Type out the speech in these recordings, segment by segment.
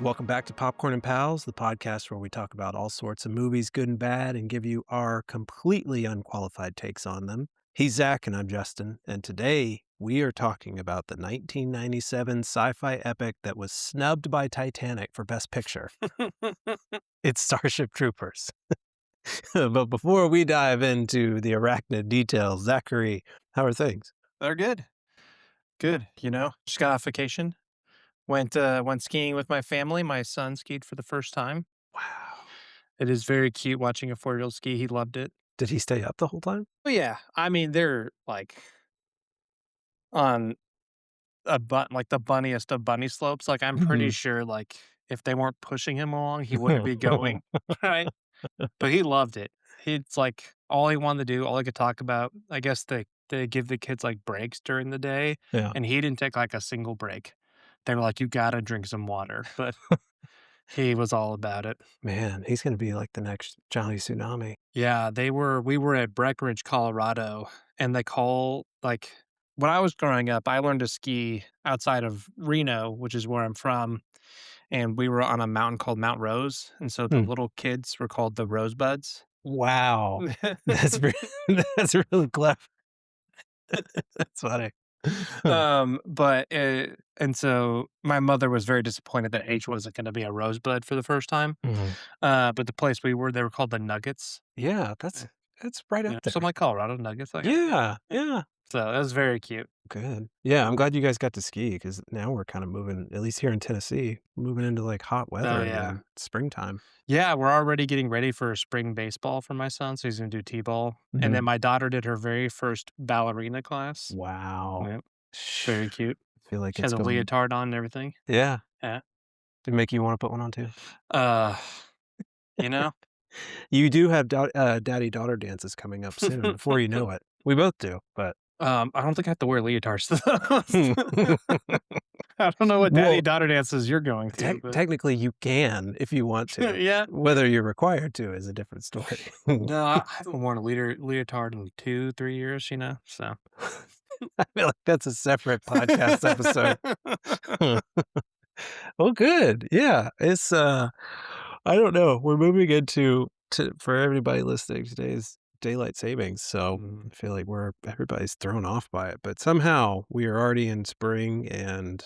Welcome back to Popcorn and Pals, the podcast where we talk about all sorts of movies, good and bad, and give you our completely unqualified takes on them. He's Zach and I'm Justin, and today we are talking about the 1997 sci-fi epic that was snubbed by Titanic for Best Picture. It's Starship Troopers. But before we dive into the arachnid details, Zachary, how are things? They're good. Good. Just got off vacation. Went skiing with my family. My son skied for the first time. Wow. It is very cute watching a 4-year-old ski. He loved it. Did he stay up the whole time? Oh yeah. I mean, they're like on like the bunniest of bunny slopes. Like I'm pretty sure like if they weren't pushing him along, he wouldn't be going. Right. But he loved it. It's like all he wanted to do, all he could talk about. I guess they give the kids like breaks during the day, Yeah. and he didn't take like a single break. They were like, "You gotta drink some water," but he was all about it. Man, he's going to be like the next Johnny Tsunami. Yeah, we were at Breckenridge, Colorado, and they call like when I was growing up, I learned to ski outside of Reno, which is where I'm from, and we were on a mountain called Mount Rose, and so the Hmm. little kids were called the Rosebuds. Wow. That's re that's really clever. That's funny. And so my mother was very disappointed that H wasn't gonna be a Rosebud for the first time. Mhm. But the place we were, they were called the Nuggets. Yeah, Eh, that's right yeah, up so I'm there. like, "Colorado Nuggets, okay." Yeah, Yeah. yeah. So, that was very cute. Good. Yeah, I'm glad you guys got to ski because now we're kinda moving, at least here in Tennessee, moving into, like, hot Oh, weather yeah. again, springtime. Yeah, we're already getting ready for spring baseball for my son, so he's gonna do T-ball, and then Mhm. my daughter did her very first ballerina class. Wow. Yep, Sh very cute. I feel like She it's has a going. leotard on and everything. Yeah. Yeah. Did it make you wanna put one on too? Uh, you know? You do have daddy-daughter dances coming up soon before you know it. We both do, but I don't think I have to wear leotards to those. I don't know what well, daddy-daughter dances you're going to, but technically, you can if you want to. yeah. Whether you're required to is a different story. No, I haven't worn a leotard in 2, 3 years, so. I feel like that's a separate podcast episode. Well, good. Yeah, it's, I don't know. We're moving into for everybody listening, today's daylight savings, so Mm, I feel like everybody's thrown off by it, but somehow we are already in spring and,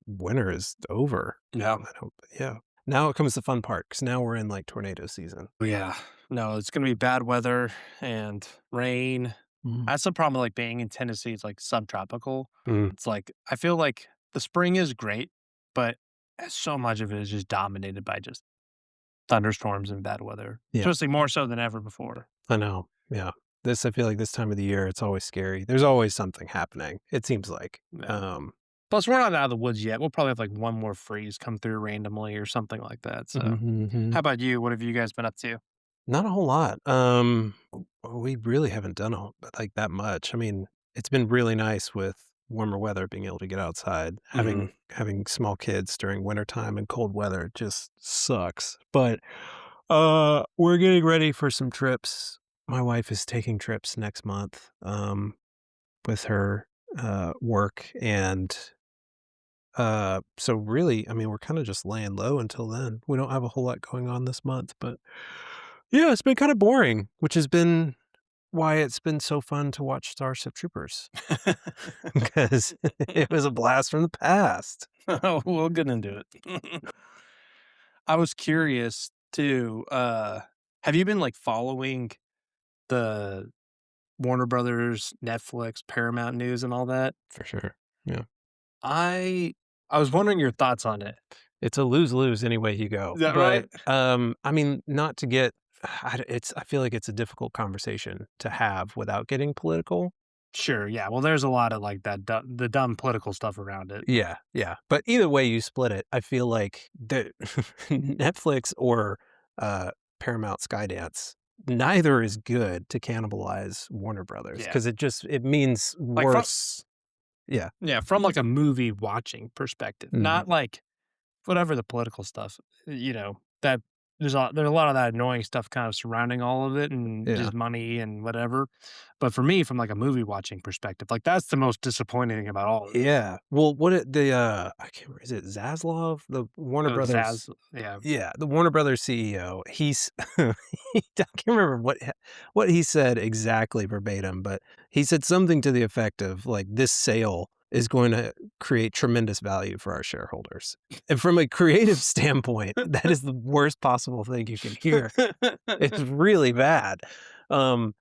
winter is over. yeah. I don't yeah. Now comes the fun part because now we're in, like, tornado season. Yeah. No, it's gonna be bad weather and rain. Mhm. That's the problem with, like, being in Tennessee, it's, like, subtropical. Mm. It's like, I feel like the spring is great, but so much of it is just dominated by just thunderstorms and bad weather, Yeah, especially more so than ever before. I know. Yeah. I feel like this time of the year, it's always scary. There's always something happening, it seems like. Yeah. Plus, we're not out of the woods yet. We'll probably have, like, one more freeze come through randomly or something like that, so Mhm. how about you? What have you guys been up to? Not a whole lot. We really haven't done like that much. I mean, it's been really nice with warmer weather, being able to get outside. Mhm. Having small kids during wintertime and cold weather just sucks. But we're getting ready for some trips. My wife is taking trips next month with her work, and so really, I mean, we're kind of just laying low until then. We don't have a whole lot going on this month, but yeah, it's been kind of boring, which has been why it's been so fun to watch Starship Troopers because it was a blast from the past. Oh, we'll get into it. I was curious too, have you been, like, following the Warner Brothers, Netflix, Paramount News, and all that? For sure. Yeah. I I was wondering your thoughts on it. It's a lose-lose any way you go. Is that right? But, I mean, not to get I feel like it's a difficult conversation to have without getting political. Sure, yeah, well, there's a lot of, like, the dumb political stuff around it. Yeah, yeah. But either way you split it, I feel like the Netflix or, uh, Paramount Skydance, neither is good to cannibalize Warner Brothers Yeah. because it means Like, worse. Yeah. from, like, a movie watching perspective, Mhm. not, like, whatever the political stuff, that there's a lot of that annoying stuff kind of surrounding all of it and Yeah. just money and whatever. But for me, from like a movie watching perspective, like that's the most disappointing thing about all of this. Yeah. Well, I can't remember, is it Zaslav? The Warner Brothers. Zaz, yeah. Yeah, the Warner Brothers CEO, he's I can't remember what he said exactly verbatim, but he said something to the effect of, like, "This sale is going to create tremendous value for our shareholders." And from a creative standpoint, that is the worst possible thing you can hear. It's really bad. Um,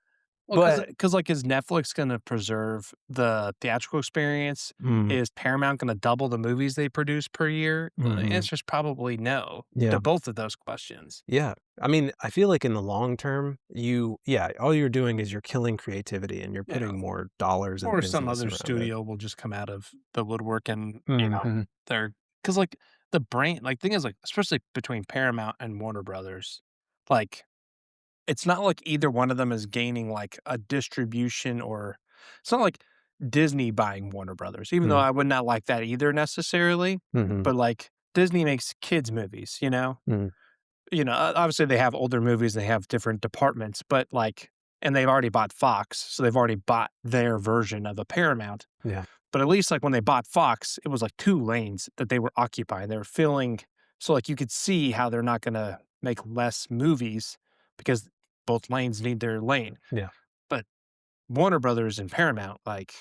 Well, but because like, is Netflix gonna preserve the theatrical experience? mm, Is Paramount gonna double the movies they produce per year? The mhm, answer is probably no to yeah. both of those questions. Yeah. I mean, I feel like in the long term, all you're doing is you're killing creativity and you're Yeah. putting more dollars and Or some business other around it. studio will just come out of the woodwork and, Mhm. they're because like, the brain like, thing is, like, especially between Paramount and Warner Brothers, like, it's not like either one of them is gaining, like, a distribution or it's not like Disney buying Warner Brothers, even though Mm. I would not like that either necessarily, Mhm. but, like, Disney makes kids' movies, you know? Mhm. Obviously, they have older movies, they have different departments, but, like and they've already bought Fox, so they've already bought their version of a Paramount. Yeah. But at least, like, when they bought Fox, it was, like, 2 lanes that they were occupying. They were filling so, like, you could see how they're not gonna make less movies because both lanes need their lane. Yeah. But Warner Brothers and Paramount, like,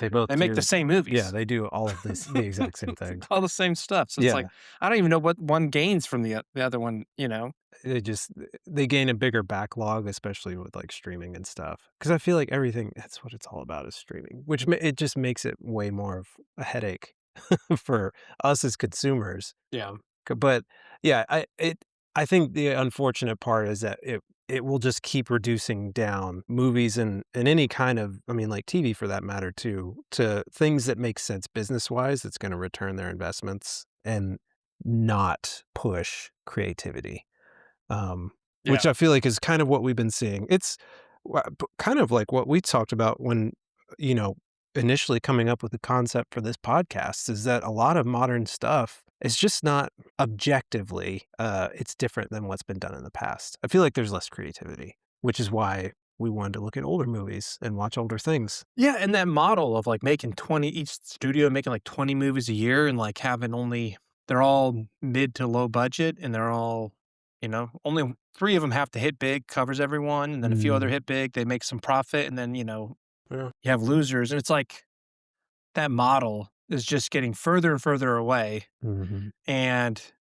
They both they make the do. same Yeah, movies. they do all of this the exact same thing. All the same stuff. So it's like, Yeah. I don't even know what one gains from the other one, you know? They just they gain a bigger backlog, especially with, like, streaming and stuff. Because I feel like everything that's what it's all about is streaming, which ma it just makes it way more of a headache for us as consumers. Yeah. But yeah, I think the unfortunate part is that it will just keep reducing down movies and any kind of I mean, like, TV for that matter too, to things that make sense business-wise that's gonna return their investments and not push creativity, which Yeah. I feel like is kind of what we've been seeing. It's kind of like what we talked about when, you know, initially coming up with the concept for this podcast is that a lot of modern stuff is just not objectively, it's different than what's been done in the past. I feel like there's less creativity, which is why we wanted to look at older movies and watch older things. Yeah, and that model of, like, making 20 each studio making, like, 20 movies a year and, like, having only they're all mid to low budget, and they're all, only 3 of them have to hit big, covers everyone, and then a few other Mm, hit big, they make some profit, and then, yeah. you have losers, and it's like, that model is just getting further and further away Mhm. and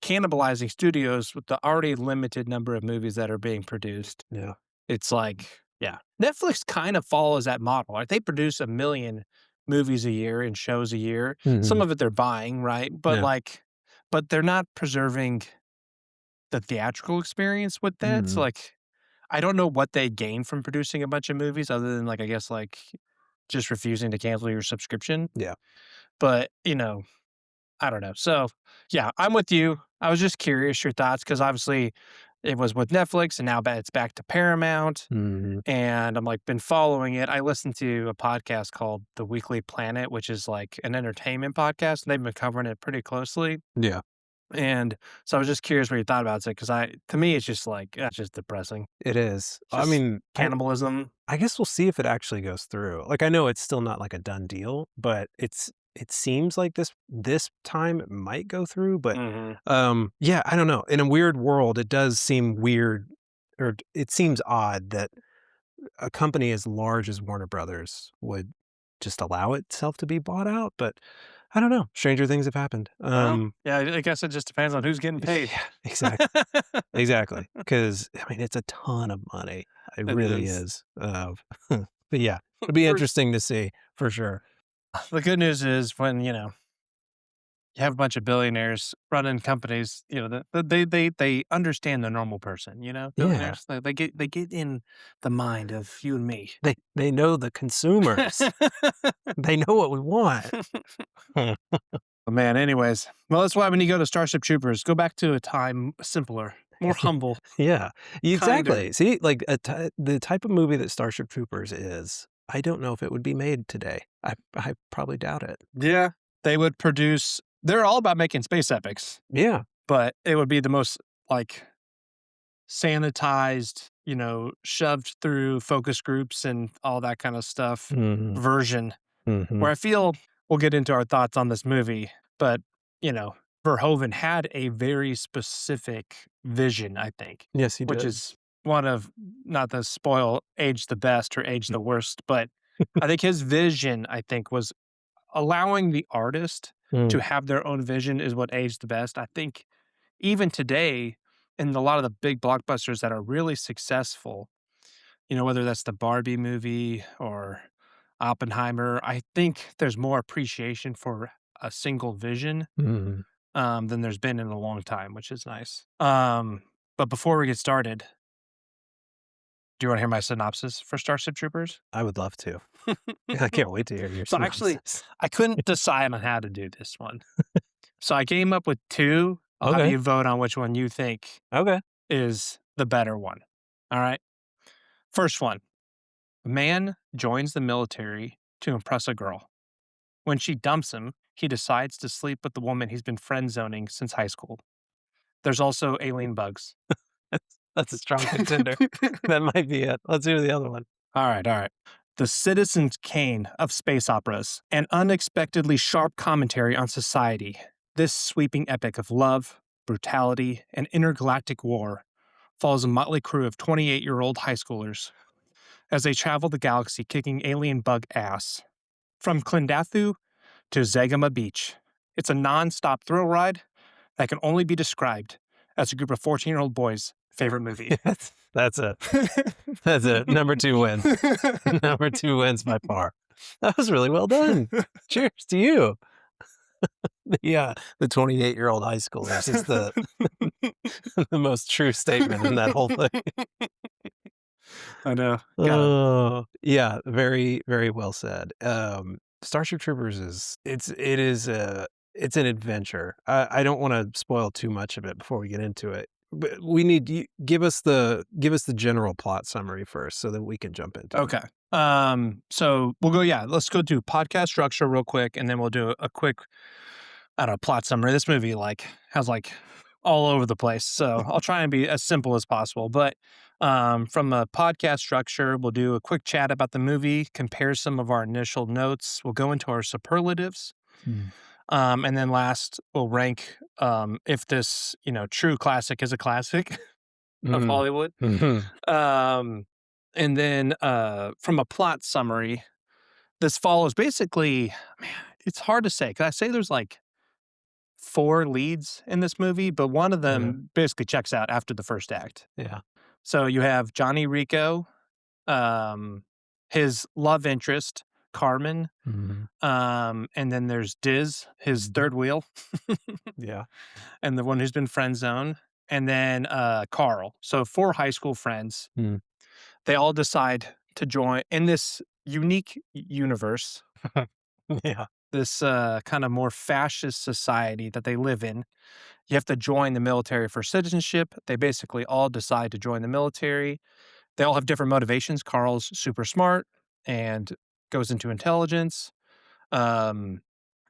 cannibalizing studios with the already limited number of movies that are being produced. Yeah. It's like yeah. Netflix kind of follows that model, like, they produce 1,000,000 movies a year and shows a year. Some Mhm. of it they're buying, right? But, Yeah. like but they're not preserving the theatrical experience with that, so, Mhm. like, I don't know what they gain from producing a bunch of movies other than, like, I guess, like, just refusing to cancel your subscription, Yeah. but, I don't know. So, yeah, I'm with you. I was just curious your thoughts because obviously it was with Netflix and now it's back to Paramount. Mhm. And I'm like been following it. I listened to a podcast called The Weekly Planet, which is like an entertainment podcast, and they've been covering it pretty closely. Yeah. And so I was just curious what you thought about it because to me, it's just like it's just depressing. It is. It's I just mean, cannibalism. I guess we'll see if it actually goes through. Like, I know it's still not like a done deal, but it seems like this time it might go through, but, Hmm. yeah, I don't know. In a weird world, it does seem weird or it seems odd that a company as large as Warner Brothers would just allow itself to be bought out, but I don't know. Stranger things have happened. Well, yeah, I guess it just depends on who's getting paid. Yeah, exactly. Because I mean, it's a ton of money. It It really is. is. But yeah, it'll be For interesting to see for sure. the good news is when you have a bunch of billionaires running companies, they understand the normal person, Yeah, billionaires, they get in the mind of you and me. they know the consumers. They know what we want. But man, anyways, well, that's why when you go to Starship Troopers, go back to a time simpler, more humble, Yeah, kinder. exactly. See, like the type of movie that Starship Troopers is, I don't know if it would be made today. I probably doubt it. Yeah, they would produce. They're all about making space epics, Yeah, but it would be the most. like sanitized, shoved through focus groups and all that kind of stuff Mhm. version Mhm. where I feel we'll get into our thoughts on this movie, but, you know, Verhoeven had a very specific vision, I think, Yes, he which did. is one of not to spoil age the best or age the worst, but I think his vision, I think, was allowing the artist to Mm. have their own vision is what aged the best. I think even today, in a lot of the big blockbusters that are really successful, whether that's the Barbie movie or Oppenheimer, I think there's more appreciation for a single vision, Mhm. than there's been in a long time, which is nice. But before we get started, do you want to hear my synopsis for Starship Troopers? I would love to. I can't wait to hear your So actually, synopsis. I couldn't decide on how to do this one. So I came up with two. I'll have Okay. you vote on which one you think Okay. is the better one. All right. First one. A man joins the military to impress a girl. When she dumps him, he decides to sleep with the woman he's been friend zoning since high school. There's also alien bugs. That's a strong contender. That might be it. Let's hear the other one. All right, all right. The Citizen Kane of space operas, an unexpectedly sharp commentary on society. This sweeping epic of love, brutality, and intergalactic war follows a motley crew of 28-year-old high schoolers as they travel the galaxy kicking alien bug ass. From Klendathu to Zegama Beach, it's a non-stop thrill ride that can only be described as a group of 14-year-old boys' favorite movie. That's it. That's it. Number 2 wins. Number 2 wins by far. That was really well done. Cheers to you. The 28-year-old high schoolers is the the most true statement in that whole thing. I know. Got Oh, yeah, very, very well said. Starship Troopers it's an adventure. I don't wanna spoil too much of it before we get into it, but we need you give us the general plot summary first so that we can jump into it. okay. So we'll go, yeah, let's go do podcast structure real quick, and then we'll do a quick, I don't know, plot summary. This movie has all over the place. So I'll try and be as simple as possible. But from a podcast structure, we'll do a quick chat about the movie, compare some of our initial notes. We'll go into our superlatives. Mm. And then last, we'll rank if this, true classic is a classic of Mm. Hollywood. Mhm. Um, and then from a plot summary, this follows basically, man, it's hard to say. 'Cause I say there's like four leads in this movie, but one of Yeah, them basically checks out after the first act. yeah. So you have Johnny Rico, um, his love interest, Carmen, Mhm. and then there's Diz, his Mhm. third wheel, Yeah. and the one who's been friend zoned, and then Carl. So four high school friends. Mm. They all decide to join in this unique universe, Yeah. this kind of more fascist society that they live in. You have to join the military for citizenship. They basically all decide to join the military. They all have different motivations. Carl's super smart and goes into intelligence. Um,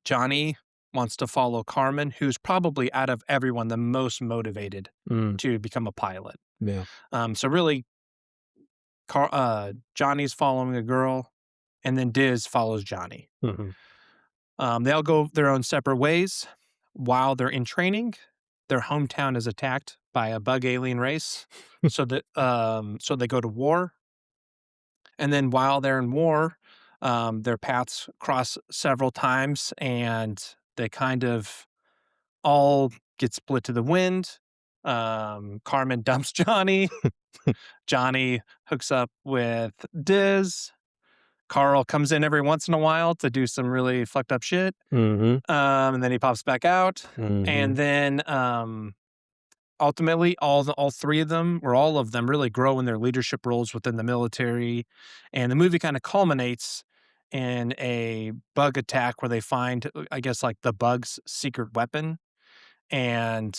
Johnny wants to follow Carmen, who's probably out of everyone the most motivated Mm. to become a pilot. Yeah. So really, Johnny's following a girl, and then Diz follows Johnny. Mhm. They all go their own separate ways. While they're in training, their hometown is attacked by a bug alien race, so they go to war. And then while they're in war, their paths cross several times, and they kind of all get split to the wind. Carmen dumps Johnny. Johnny hooks up with Diz. Carl comes in every once in a while to do some really fucked up shit. Mhm. And then he pops back out. And Mhm. then ultimately all three of them or all of them really grow in their leadership roles within the military. And the movie kind of culminates in a bug attack where they find, I guess, like the bug's secret weapon. And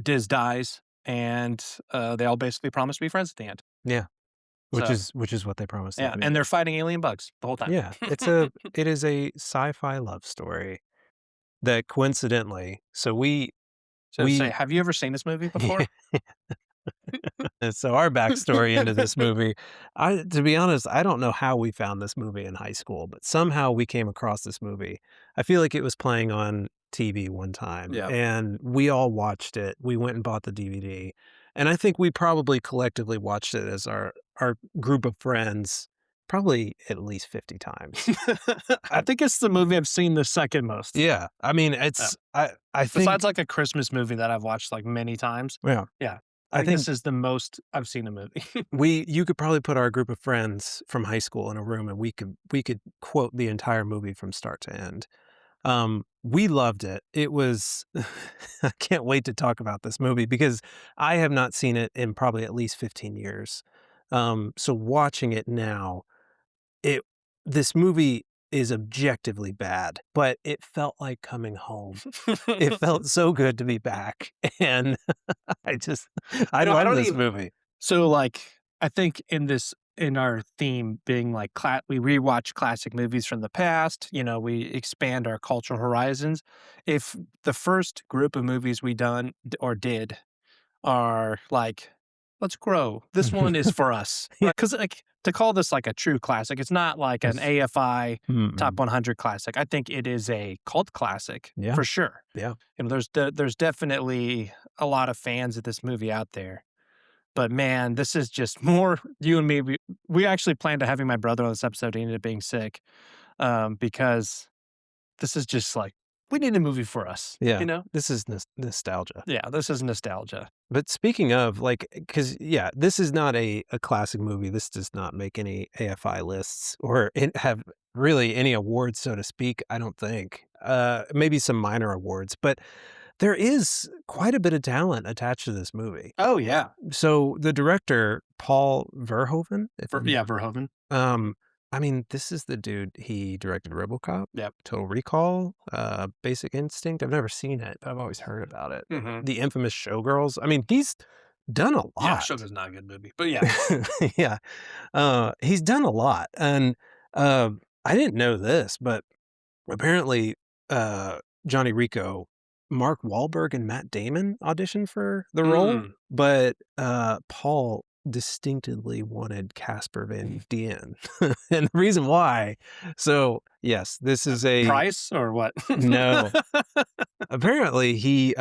Diz dies. And they all basically promise to be friends at the end. Yeah. So Which is what they promised at yeah, the and beginning. they're fighting alien bugs the whole time. Yeah, it is a sci-fi love story that coincidentally So say, We have you ever seen this movie before? And so our backstory into this movie, to be honest, I don't know how we found this movie in high school, but somehow we came across this movie. I feel like it was playing on TV one time, Yeah. and we all watched it. We went and bought the DVD, and I think we probably collectively watched it as our group of friends, probably at least 50 times. I I think it's the movie I've seen the second most. Yeah, I mean, Yeah. I think Besides, like, a Christmas movie that I've watched, like, many times. yeah, Yeah. I I think think this is the most I've seen a movie. you could probably put our group of friends from high school in a room, and we could quote the entire movie from start to end. We loved it. It was I can't wait to talk about this movie because I have not seen it in probably at least 15 years. So watching it now, it this movie is objectively bad, but it felt like coming home. It felt so good to be back, and I just I I love don't this even movie. so, like, I think in our theme being, like, we rewatch classic movies from the past, we expand our cultural horizons. If the first group of movies we done or did are like, "Let's grow. This one is for us." Yeah. Because like, to call this, like, a true classic, it's not like an AFI top Mm-mm. 100 classic. I think it is a cult classic Yeah, for sure. yeah. There's definitely a lot of fans of this movie out there. But man, this is just more you and me. We actually planned to having my brother on this episode. He ended up being sick, because this is just like, we need a movie for us, Yeah, you know? this is nostalgia. Yeah, this is nostalgia. But speaking of, like, because yeah, this is not a classic movie. This does not make any AFI lists or have really any awards, so to speak, I don't think. Maybe some minor awards, but there is quite a bit of talent attached to this movie. Oh, yeah. So the director, Paul Verhoeven, if I'm Yeah, Verhoeven. Um, I mean, this is the dude, he directed RoboCop, Yep. Total Recall, Basic Instinct. I've never seen it, but I've always heard about it. Mhm. The infamous Showgirls. I mean, he's done a Yeah, lot. Shogun's not a good movie, but yeah. Yeah. He's done a lot, and, I didn't know this, but apparently, uh, Johnny Rico, Mark Wahlberg and Matt Damon auditioned for the role, Mm. but, Paul distinctively wanted Casper Van Dien, and the reason why yes, this is a Price or what? no. Apparently, he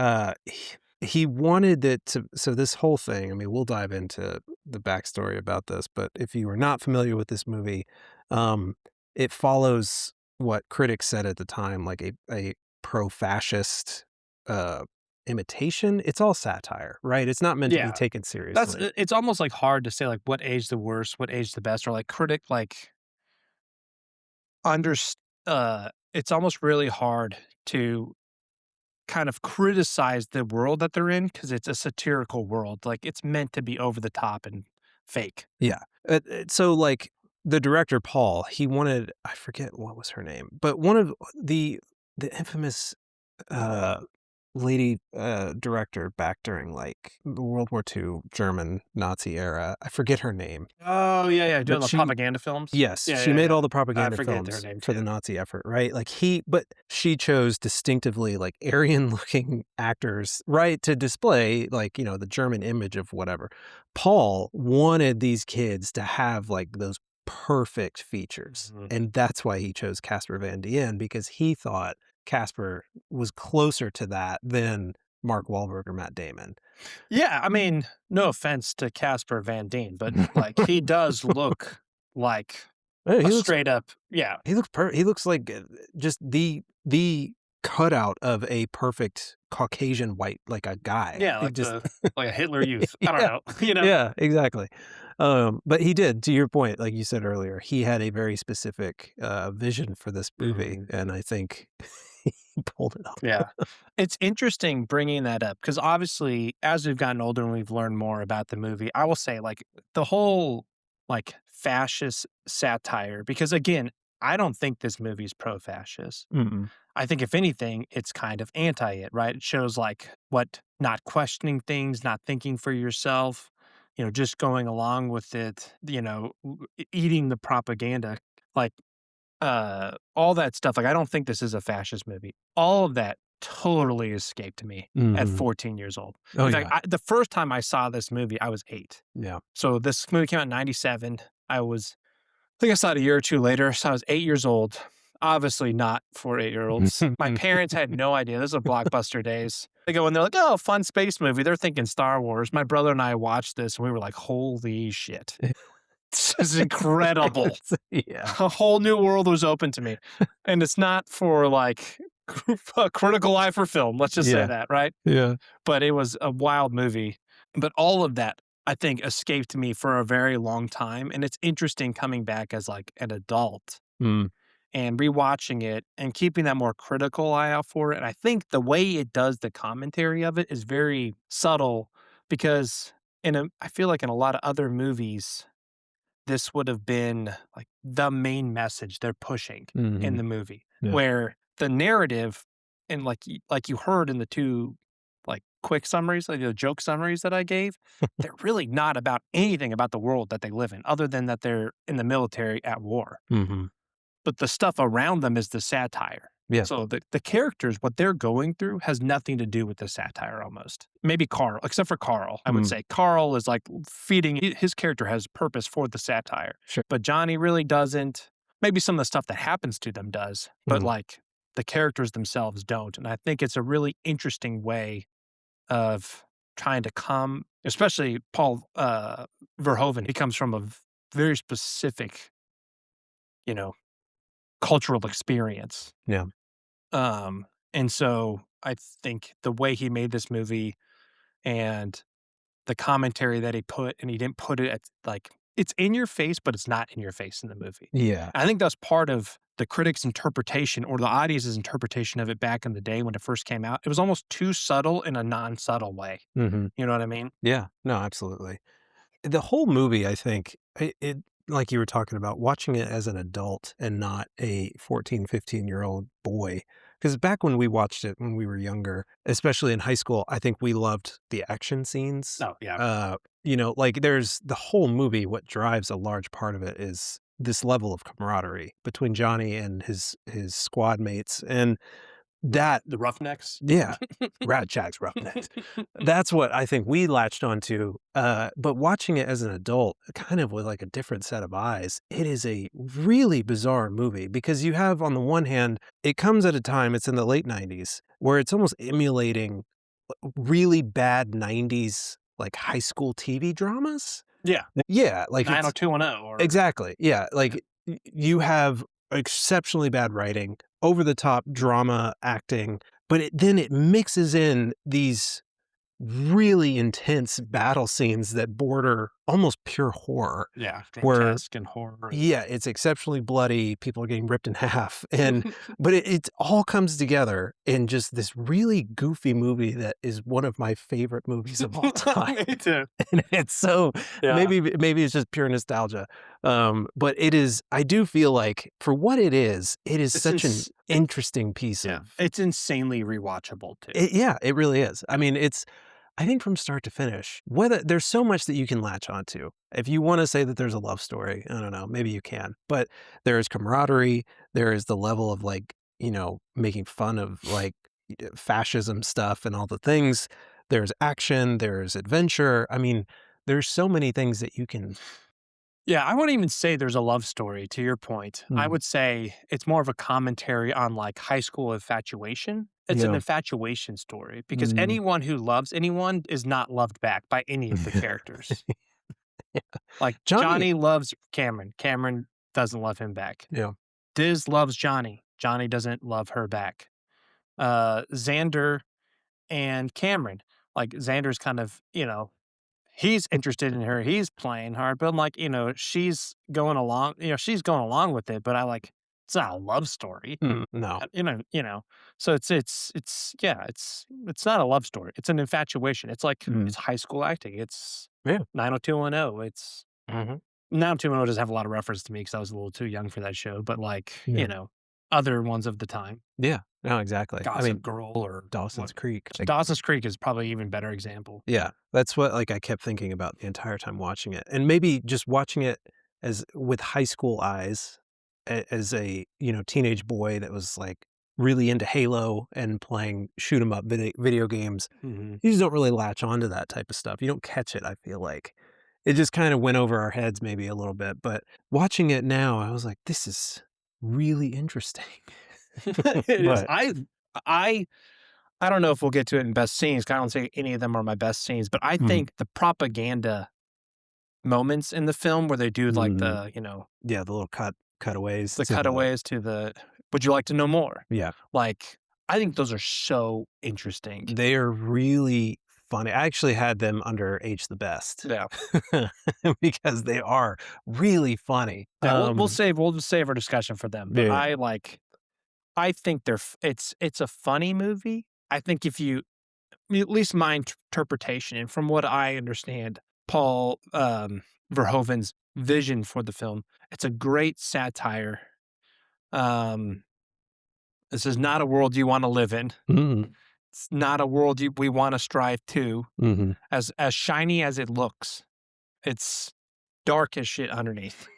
wanted it to so this whole thing, I mean, we'll dive into the backstory about this, but if you are not familiar with this movie, it follows what critics said at the time, like a pro-fascist, uh, imitation. It's all satire, right? It's not meant to be Yeah. taken seriously. It's almost, like, hard to say, like, what age the worst, what age the best, or, like, underst it's almost really hard to kind of criticize the world that they're in because it's a satirical world, like, it's meant to be over the top and fake. Yeah. So, like, the director, Paul, he wanted I forget what was her name, but one of the infamous, uh, lady, director back during, like, the World War II German Nazi era. I forget her name, Oh, yeah, yeah, doing but the she propaganda films? yes, Yeah, she yeah, made yeah. all the I propaganda forget their films name for too. the Nazi effort, right? Like, she chose distinctively, like, Aryan-looking actors, right, to display, like, the German image of whatever. Paul wanted these kids to have, like, those perfect features, Mhm. and that's why he chose Casper Van Dien because he thought Casper was closer to that than Mark Wahlberg or Matt Damon. Yeah, I mean, no offense to Casper Van Dien, but, like, he does look like Yeah, a straight up yeah. he looks like, just the cutout of a perfect Caucasian white, like a guy. Yeah, It just like a Hitler Youth. I don't yeah, know, yeah, exactly. But he did, to your point, like you said earlier, he had a very specific, vision for this movie, Mhm. and I think he pulled it off. Yeah. It's interesting bringing that up because obviously, as we've gotten older and we've learned more about the movie, I will say, like, the whole, like, fascist satire because, again, I don't think this movie is pro-fascist. Mm-mm. I think if anything, it's kind of anti it, right? It shows, like, what not questioning things, not thinking for yourself, just going along with it, eating the propaganda, like, all that stuff. Like, I don't think this is a fascist movie. All of that totally escaped me at Mhm. 14 years old. Oh, In fact, yeah. the first time I saw this movie, I was 8. Yeah. So this movie came out in '97. I think I saw it a year or 2 later, so I was 8 years old. Obviously not for 8-year-olds. My parents had no idea. This is Blockbuster days. They go and they're like, "Oh, fun space movie." They're thinking Star Wars. My brother and I watched this, and we were like, "Holy shit. This is incredible." Yeah. A whole new world was open to me. And it's not for, like, a critical eye for film, let's just say Yeah. that, right? Yeah. But it was a wild movie. But all of that, I think, escaped me for a very long time, and it's interesting coming back as, like, an adult Mm. and rewatching it and keeping that more critical eye out for it, and I think the way it does the commentary of it is very subtle because I feel like in a lot of other movies, this would have been, like, the main message they're pushing in Mhm. the movie, Yeah. where the narrative and like you heard in the 2, like, quick summaries, like, the joke summaries that I gave, they're really not about anything about the world that they live in other than that they're in the military at war. Mhm. But the stuff around them is the satire. Yeah. So the characters, what they're going through has nothing to do with the satire almost. Maybe Carl, except for Carl, I would Mm. say. Carl is like feeding his character has purpose for the satire, Sure. but Johnny really doesn't. Maybe some of the stuff that happens to them does, but Mm. like the characters themselves don't. And I think it's a really interesting way of trying to come, especially Paul Verhoeven. He comes from a very specific, you know, cultural experience. Yeah. And so I think the way he made this movie and the commentary that he put, and he didn't put it at like it's in your face, but it's not in your face in the movie. Yeah. I think that's part of the critic's interpretation or the audience's interpretation of it back in the day when it first came out. It was almost too subtle in a non-subtle way. Mhm. You know what I mean? Yeah. No, absolutely. The whole movie, I think, it like you were talking about, watching it as an adult and not a 14, 15-year-old boy. Because back when we watched it when we were younger, especially in high school, I think we loved the action scenes. Oh, yeah. Like, there's the whole movie, what drives a large part of it is this level of camaraderie between Johnny and his squad mates, and that The Roughnecks. yeah, Rat Jack's Roughnecks. That's what I think we latched onto, but watching it as an adult, kind of with, like, a different set of eyes, it is a really bizarre movie because you have, on the one hand, it comes at a time, it's in the late '90s, where it's almost emulating really bad '90s, like, high school TV dramas? Yeah. Yeah, like, it's 90210 or exactly, yeah, yeah. like, you have exceptionally bad writing, over the top drama, acting, but then it mixes in these really intense battle scenes that border almost pure horror, Yeah, where grotesque and horror. yeah, it's exceptionally bloody, people are getting ripped in half, but it all comes together in just this really goofy movie that is one of my favorite movies of all time. Me too. And it's so Yeah. maybe it's just pure nostalgia, but it is I do feel like for what it is It's such an ins interesting piece Yeah, of it's insanely rewatchable too. yeah, it really is. I mean, it's I think from start to finish, whether there's so much that you can latch onto. If you wanna say that there's a love story, I don't know, maybe you can, but there is camaraderie, there is the level of, like, making fun of, like, fascism stuff and all the things. There's action, there's adventure. I mean, there's so many things that you can Yeah, I wouldn't even say there's a love story, to your point. I mm, would say it's more of a commentary on, like, high school infatuation. It's an yeah, infatuation story because mm, anyone who loves anyone is not loved back by any of the characters. Like, Johnny Johnny loves Cameron, Cameron doesn't love him back. yeah, Diz loves Johnny, Johnny doesn't love her back. Xander and Cameron, like, Xander's kind of, he's interested in her, he's playing hard, but I'm like, she's going along with it, but it's not a love story, no, So yeah, it's not a love story, it's an infatuation, mm, it's high school acting, it's yeah, 90210, it's mhm, 90210 doesn't have a lot of reference to me because I was a little too young for that show, but, yeah, other ones of the time, yeah, no, exactly. I Gossip mean, Girl or Dawson's what Creek, like Dawson's Creek is probably even better example. yeah, that's what, like, I kept thinking about the entire time watching it, and maybe just watching it as with high school eyes, as a, teenage boy that was, like, really into Halo and playing shoot 'em up video games, Mhm. you just don't really latch onto that type of stuff. You don't catch it, I feel like. It just kinda went over our heads maybe a little bit, but watching it now, I was like, "This is really interesting." It is. But I I don't know if we'll get to it in best scenes, 'cause I don't say any of them are my best scenes, but I Mhm, think the propaganda moments in the film where they do, like, mhm. the Yeah, the little cutaways the to the cutaways to the "Would you like to know more?" yeah. Like, I think those are so interesting. They are really funny. I actually had them under Age the Best Yeah. because they are really funny. Yeah, we'll just save our discussion for them, but Yeah. I think they're f it's a funny movie. I think if you at least my interpretation, and from what I understand, Paul, Verhoeven's vision for the film, it's a great satire. Um, this is not a world you wanna live in. Mhm, It's not a world we wanna strive to. mhm. As shiny as it looks, it's dark as shit underneath.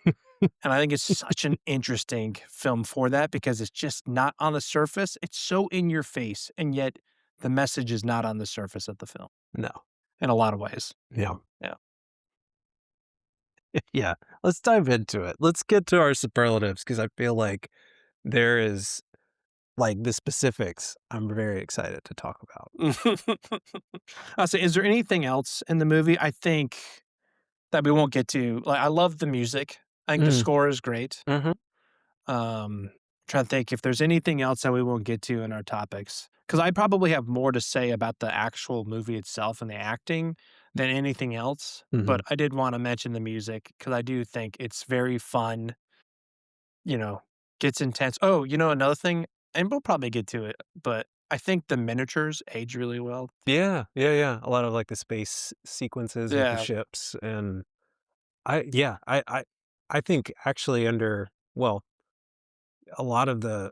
And I think it's such an interesting film for that because it's just not on the surface. It's so in your face, and yet the message is not on the surface of the film No. in a lot of ways. Yeah. Yeah. Yeah. Let's dive into it. Let's get to our superlatives because I feel like there is like the specifics I'm very excited to talk about. I'll say, is there anything else in the movie? I think that we won't get to. Like, I love the music. I think the Mm, score is great. mhm, Trying to think if there's anything else that we won't get to in our topics. Because I probably have more to say about the actual movie itself and the acting than anything else. But mhm. I did want to mention the music because I do think it's very fun, you know, gets intense. Oh, another thing, and we'll probably get to it, but I think the miniatures age really well. Yeah, yeah, yeah. A lot of like the space sequences with the Yeah. ships and I think actually under well, a lot of the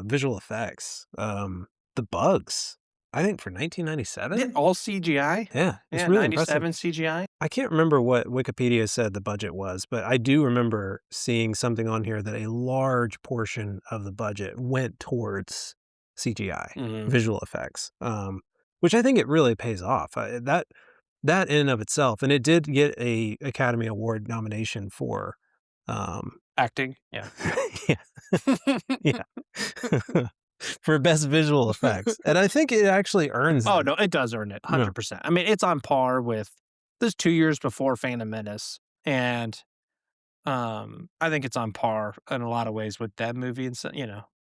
visual effects, the bugs, I think for Yeah, 1997? all CGI. Yeah, it's Yeah, really impressive. 97 CGI. I can't remember what Wikipedia said the budget was, but I do remember seeing something on here that a large portion of the budget went towards CGI, Hmm. visual effects, which I think it really pays off. That in and of itself, and it did get a Academy Award nomination for, um Acting. Yeah. yeah, yeah, for best visual effects, and I think it actually earns Oh, them. no, it does earn it, No, 100%. I mean, it's on par with this 2 years before Phantom Menace, and, I think it's on par in a lot of ways with that movie and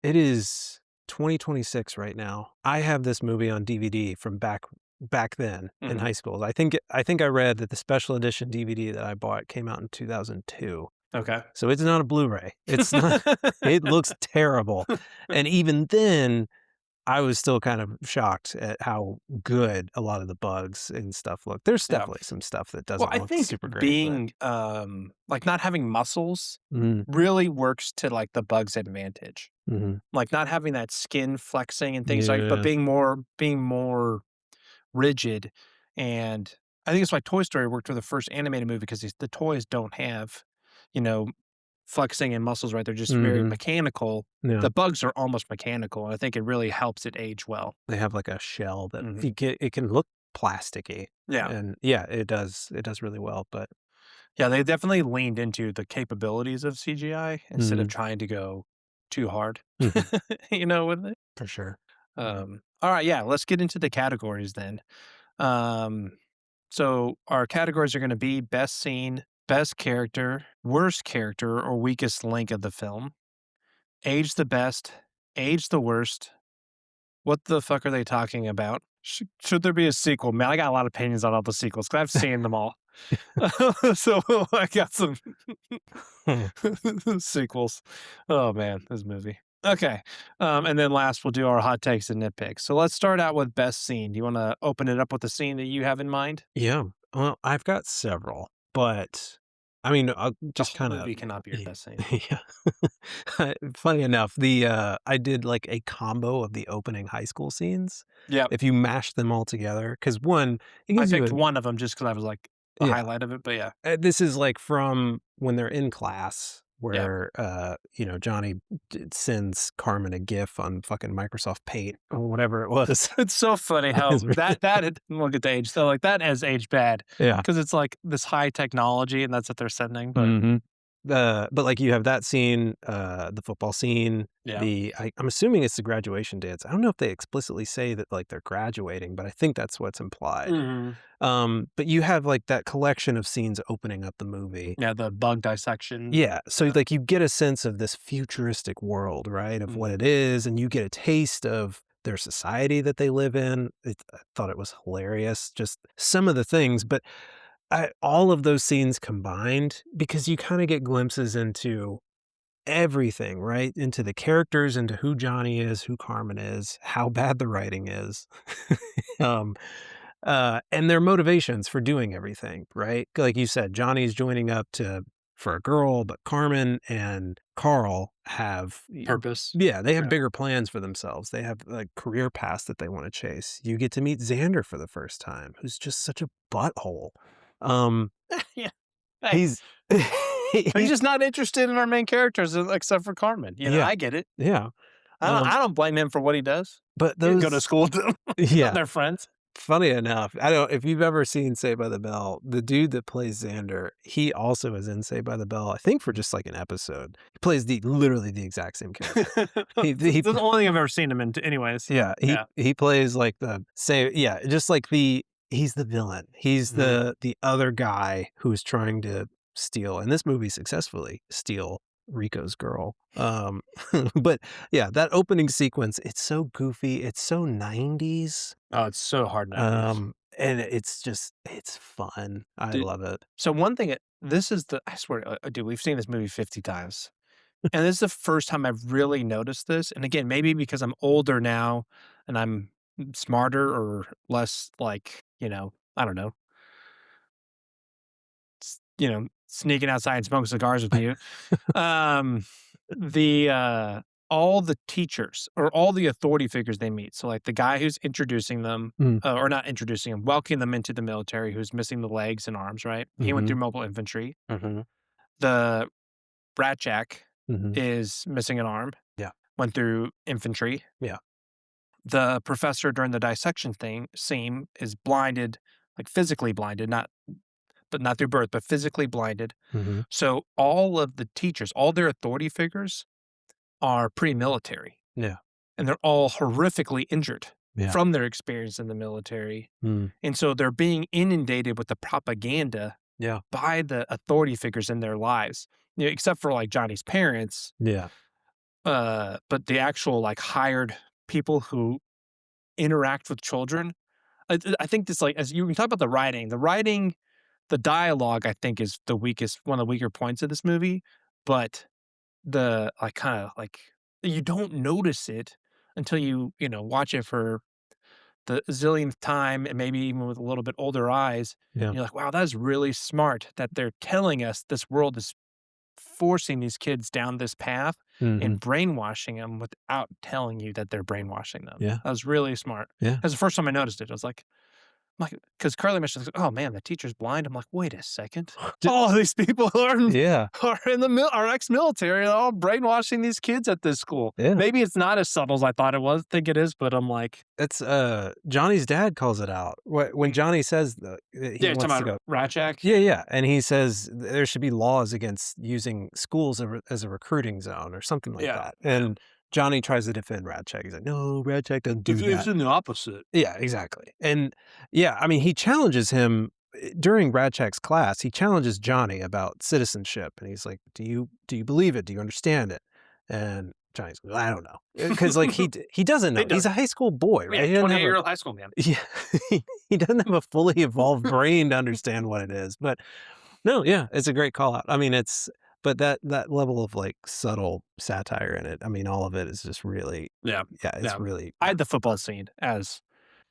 it is 2026 right now. I have this movie on DVD from back then in Mhm. high school. I think I read that the special edition DVD that I bought came out in 2002. Okay. So it's not a Blu-ray. It's not it looks terrible, and even then, I was still kind of shocked at how good a lot of the bugs and stuff look. There's Yeah. definitely some stuff that Well, doesn't I look think super great, but being, like, not having muscles mhm, really works to, like, the bug's advantage. mhm. Like, not having that skin flexing and things like but Yeah. being more rigid, and I think it's why Toy Story worked for the first animated movie because the toys don't have, you know, flexing and muscles, right? They're just very Mhm. mechanical. Yeah. The bugs are almost mechanical, and I think it really helps it age well. They have like a shell that Mhm. you get it can look plasticky, Yeah. and yeah, it does really well, but Yeah, they definitely leaned into the capabilities of CGI instead of mhm, trying to go too hard, mhm, with it. for sure. Yeah. Alright, yeah, let's get into the categories then. Um, so our categories are gonna be best scene, best character, or weakest link of the film, age the best, age the worst, what the fuck are they talking about? Should there be a sequel? Man, I got a lot of opinions on all the sequels because 'cause I've seen them all. So, I got some sequels. Oh, man, this movie. Okay, and then last, we'll do our hot takes and nitpicks. So let's start out with best scene. Do you wanna open it up with the scene that you have in mind? Yeah, well, I've got several, but I mean, I'll The just whole kinda movie cannot be your best scene. yeah. Funny enough, I did like a combo of the opening high school scenes. Yep. If you mash them all together, because one, it I gives you picked a one of them just because I was like, a yeah. highlight of it, but yeah. This is, like, from when they're in class, Yeah. where, Johnny sends Carmen a GIF on fucking Microsoft Paint or whatever it was. It's so funny how It's really- that it won't get to age, so, like, that has aged bad yeah. because it's, like, this high technology, and that's what they're sending, but Mhm. But, like, you have that scene, the football scene, yeah. I'm assuming it's the graduation dance. I don't know if they explicitly say that, like, they're graduating, but I think that's what's implied. Mhm. But you have, like, that collection of scenes opening up the movie. Yeah, the bug dissection. Yeah, so, Yeah. like, you get a sense of this futuristic world, right, of what Mhm. it is, and you get a taste of their society that they live in. I thought it was hilarious, just some of the things, but all of those scenes combined, because you kinda get glimpses into everything, right? Into the characters, into who Johnny is, who Carmen is, how bad the writing is, um, and their motivations for doing everything, right? Like you said, Johnny's joining up to for a girl, but Carmen and Carl have Purpose. yeah, they have Yeah. bigger plans for themselves. They have like career paths that they want to chase. You get to meet Xander for the first time, who's just such a butthole. Um, Yeah. Hey, he's he's he's just not interested in our main characters, except for Carmen, yeah, I get it. yeah. I don't blame him for what he does. But He didn't go to those school with them. yeah, They're friends. funny enough, I don't if you've ever seen Saved by the Bell, the dude that plays Xander, he also is in Saved by the Bell, I think for just like an episode. He plays literally the exact same character. It's He the only thing I've ever seen him in anyways. yeah, Yeah. he plays like the say yeah, just like he's the villain. He's Mhm. the other guy who's trying to steal, in this movie successfully steal Rico's girl. But yeah, that opening sequence, it's so goofy, it's so 90s. Oh, it's so hard 90s. And it's fun. I Dude, love it. so one thing this is the I swear, dude, we've seen this movie 50 times. And this is the first time I've really noticed this, and again, maybe because I'm older now and I'm smarter or less like, I don't know, sneaking outside and smoking cigars with you. Um, the, all the teachers or all the authority figures they meet, so, like, the guy who's introducing them, Mm, or not introducing them, welcoming them into the military who's missing the legs and arms, right? He went through mhm, mobile infantry. mhm, The Brat Jack mhm. is missing an arm, Yeah, went through infantry. yeah. The professor during the dissection scene is blinded, like physically blinded, not through birth, but physically blinded. Mhm. So all of the teachers, all their authority figures are pre-military, Yeah, and they're all horrifically injured yeah. from their experience in the military. Mm, And so they're being inundated with the propaganda yeah, by the authority figures in their lives. Except for like Johnny's parents, yeah. but the actual like hired people who interact with children. I think this like as you can talk about the dialogue I think is one of the weaker points of this movie, but the like kind of like you don't notice it until watch it for the zillionth time and maybe even with a little bit older eyes. Yeah. And you're like, wow, that's really smart that they're telling us this world is forcing these kids down this path Mhm. and brainwashing them without telling you that they're brainwashing them. Yeah, That was really smart. yeah. That's the first time I noticed it. I was like, because Carly mentioned, "Oh, man, the teacher's blind." I'm like, "Wait a second. D All these people yeah, are in are ex-military, they're all brainwashing these kids at this school." yeah. Maybe it's not as subtle as I thought think it is, but I'm like It's, Johnny's dad calls it out. When Johnny says that yeah, he you're wants talking to about go Ratchak? yeah, yeah, and he says there should be laws against using schools as a recruiting zone or something like Yeah, that, yeah. and Johnny tries to defend Radcheck. He's like, "No, Radcheck doesn't do It's that." in the opposite. Yeah, exactly, and yeah, I mean, he challenges him during Radcheck's class, he challenges Johnny about citizenship, and he's like, "Do you believe it? Do you understand it?" And Johnny's like, "I don't know," because, like, he doesn't They know. He's don't. a high school boy, Yeah, right? He doesn't have a 28-year-old high school man. yeah, he doesn't have a fully evolved brain to understand what it is, but no, yeah, it's a great call out. I mean, but that level of, like, subtle satire in it, I mean, all of it is just really Yeah, yeah, it's yeah. really I had the football scene as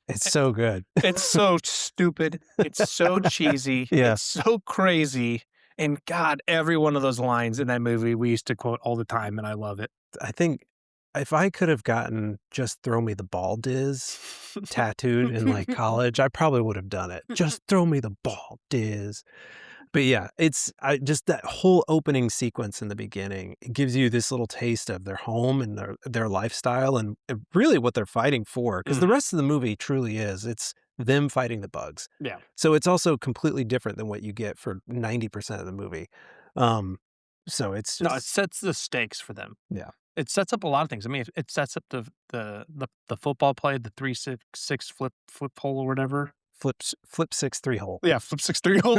it's so good. it's so stupid, it's so cheesy, Yeah, it's so crazy, and God, every one of those lines in that movie we used to quote all the time, and I love it. I think if I could have gotten "Just throw me the ball, Diz" tattooed in, like, college, I probably would have done it. "Just throw me the ball, Diz." But yeah, it's just that whole opening sequence in the beginning, it gives you this little taste of their home and their lifestyle and really what they're fighting for. Because the Mhm. rest of the movie truly is, it's them fighting the bugs. Yeah. So it's also completely different than what you get for 90% of the movie. Um, so it's No, it just sets the stakes for them. yeah, It sets up a lot of things. I mean, it sets up the football play, the 3-6-6 flip hole or whatever. flip 6 3 hole. Yeah, flip 6 3 hole.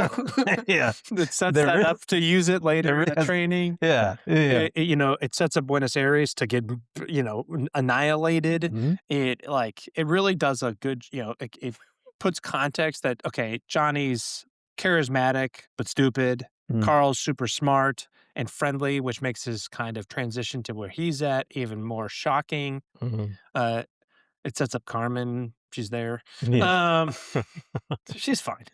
Yeah. It sets There that is up to use it there later at is training. yeah, yeah. It sets up Buenos Aires to get, annihilated. Mhm, It really does a good, it puts context that, okay, Johnny's charismatic but stupid. mhm, Carl's super smart and friendly, which makes his kind of transition to where he's at even more shocking. mhm. Uh, it sets up Carmen. She's there. Yeah. Um, she's fine.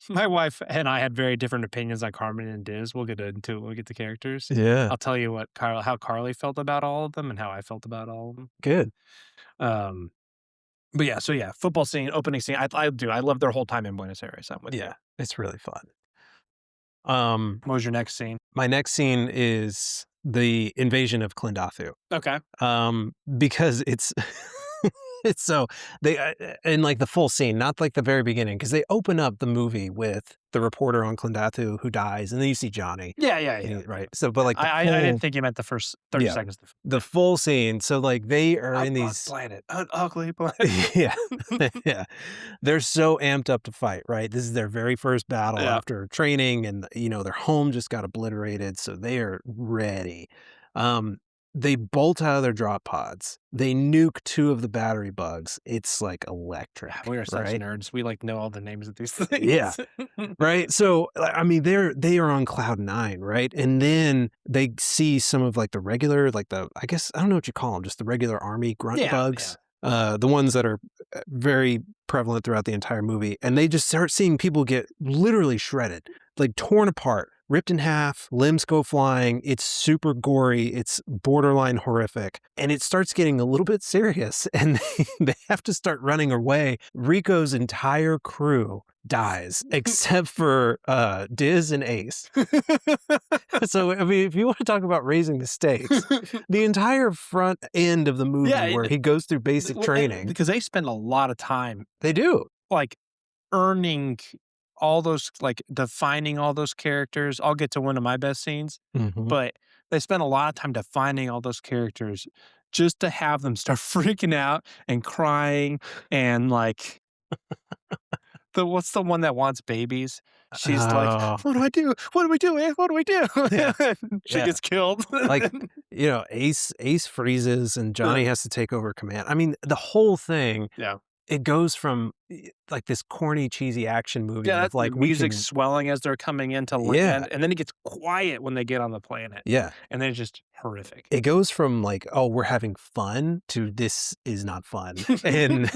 My wife and I had very different opinions on Carmen and Diz. We'll get into it when we get to characters. Yeah, I'll tell you how Carly felt about all of them and how I felt about all of them. good. Um, but yeah, so yeah, football scene, opening scene. I do. I love their whole time in Buenos Aires. I'm with you. Yeah, it's really fun. Um, What was your next scene? my next scene is the invasion of Klendathu, Okay. because it's it's so they in, like, the full scene, not, like, the very beginning, because they open up the movie with the reporter on Klendathu who dies, and then you see Johnny, Yeah, yeah, and yeah, right? yeah. So, but, Yeah. like, the I didn't full think you meant the first 30 yeah, seconds. the full scene, so, like, they are A in bug these planet, an ugly planet. yeah, yeah. They're so amped up to fight, right? This is their very first battle Yeah. after training and, their home just got obliterated, so they are ready. Um, they bolt out of their drop pods. They nuke 2 of the battery bugs. It's, like, electric, We are such right? nerds. We like know all the names of these Yeah. things. Right? So, I mean, they are on cloud 9, right? And then they see some of, like, the regular, like, I guess, I don't know what you call them, just the regular army grunt Yeah, yeah. bugs, the ones that are, very prevalent throughout the entire movie, and they just start seeing people get literally shredded, like, torn apart, ripped in half, limbs go flying, it's super gory, it's borderline horrific, and it starts getting a little bit serious, and they have to start running away. Rico's entire crew dies except for, Diz and Ace. So, I mean, if you wanna talk about raising the stakes, the entire front end of the Yeah, movie where he goes through basic training because they spend a lot of time, they do. like, earning all those defining all those characters. I'll get to one of my best scenes, Mhm. but they spend a lot of time defining all those characters just to have them start freaking out and crying and, what's the one that wants babies? She's like, Oh, "What do I do? What do we do, Aunt? What do we do?" yeah, She yeah. gets killed. Like, Ace freezes and Johnny has to take over command. I mean, the whole thing, Yeah. it goes from, like, this corny, cheesy action movie Yeah, of, that the like, we music's can swelling as they're coming in to yeah, land, and then it gets quiet when they get on the planet, yeah. and then it's just horrific. It goes from, like, "Oh, we're having fun," to, "This is not fun." And,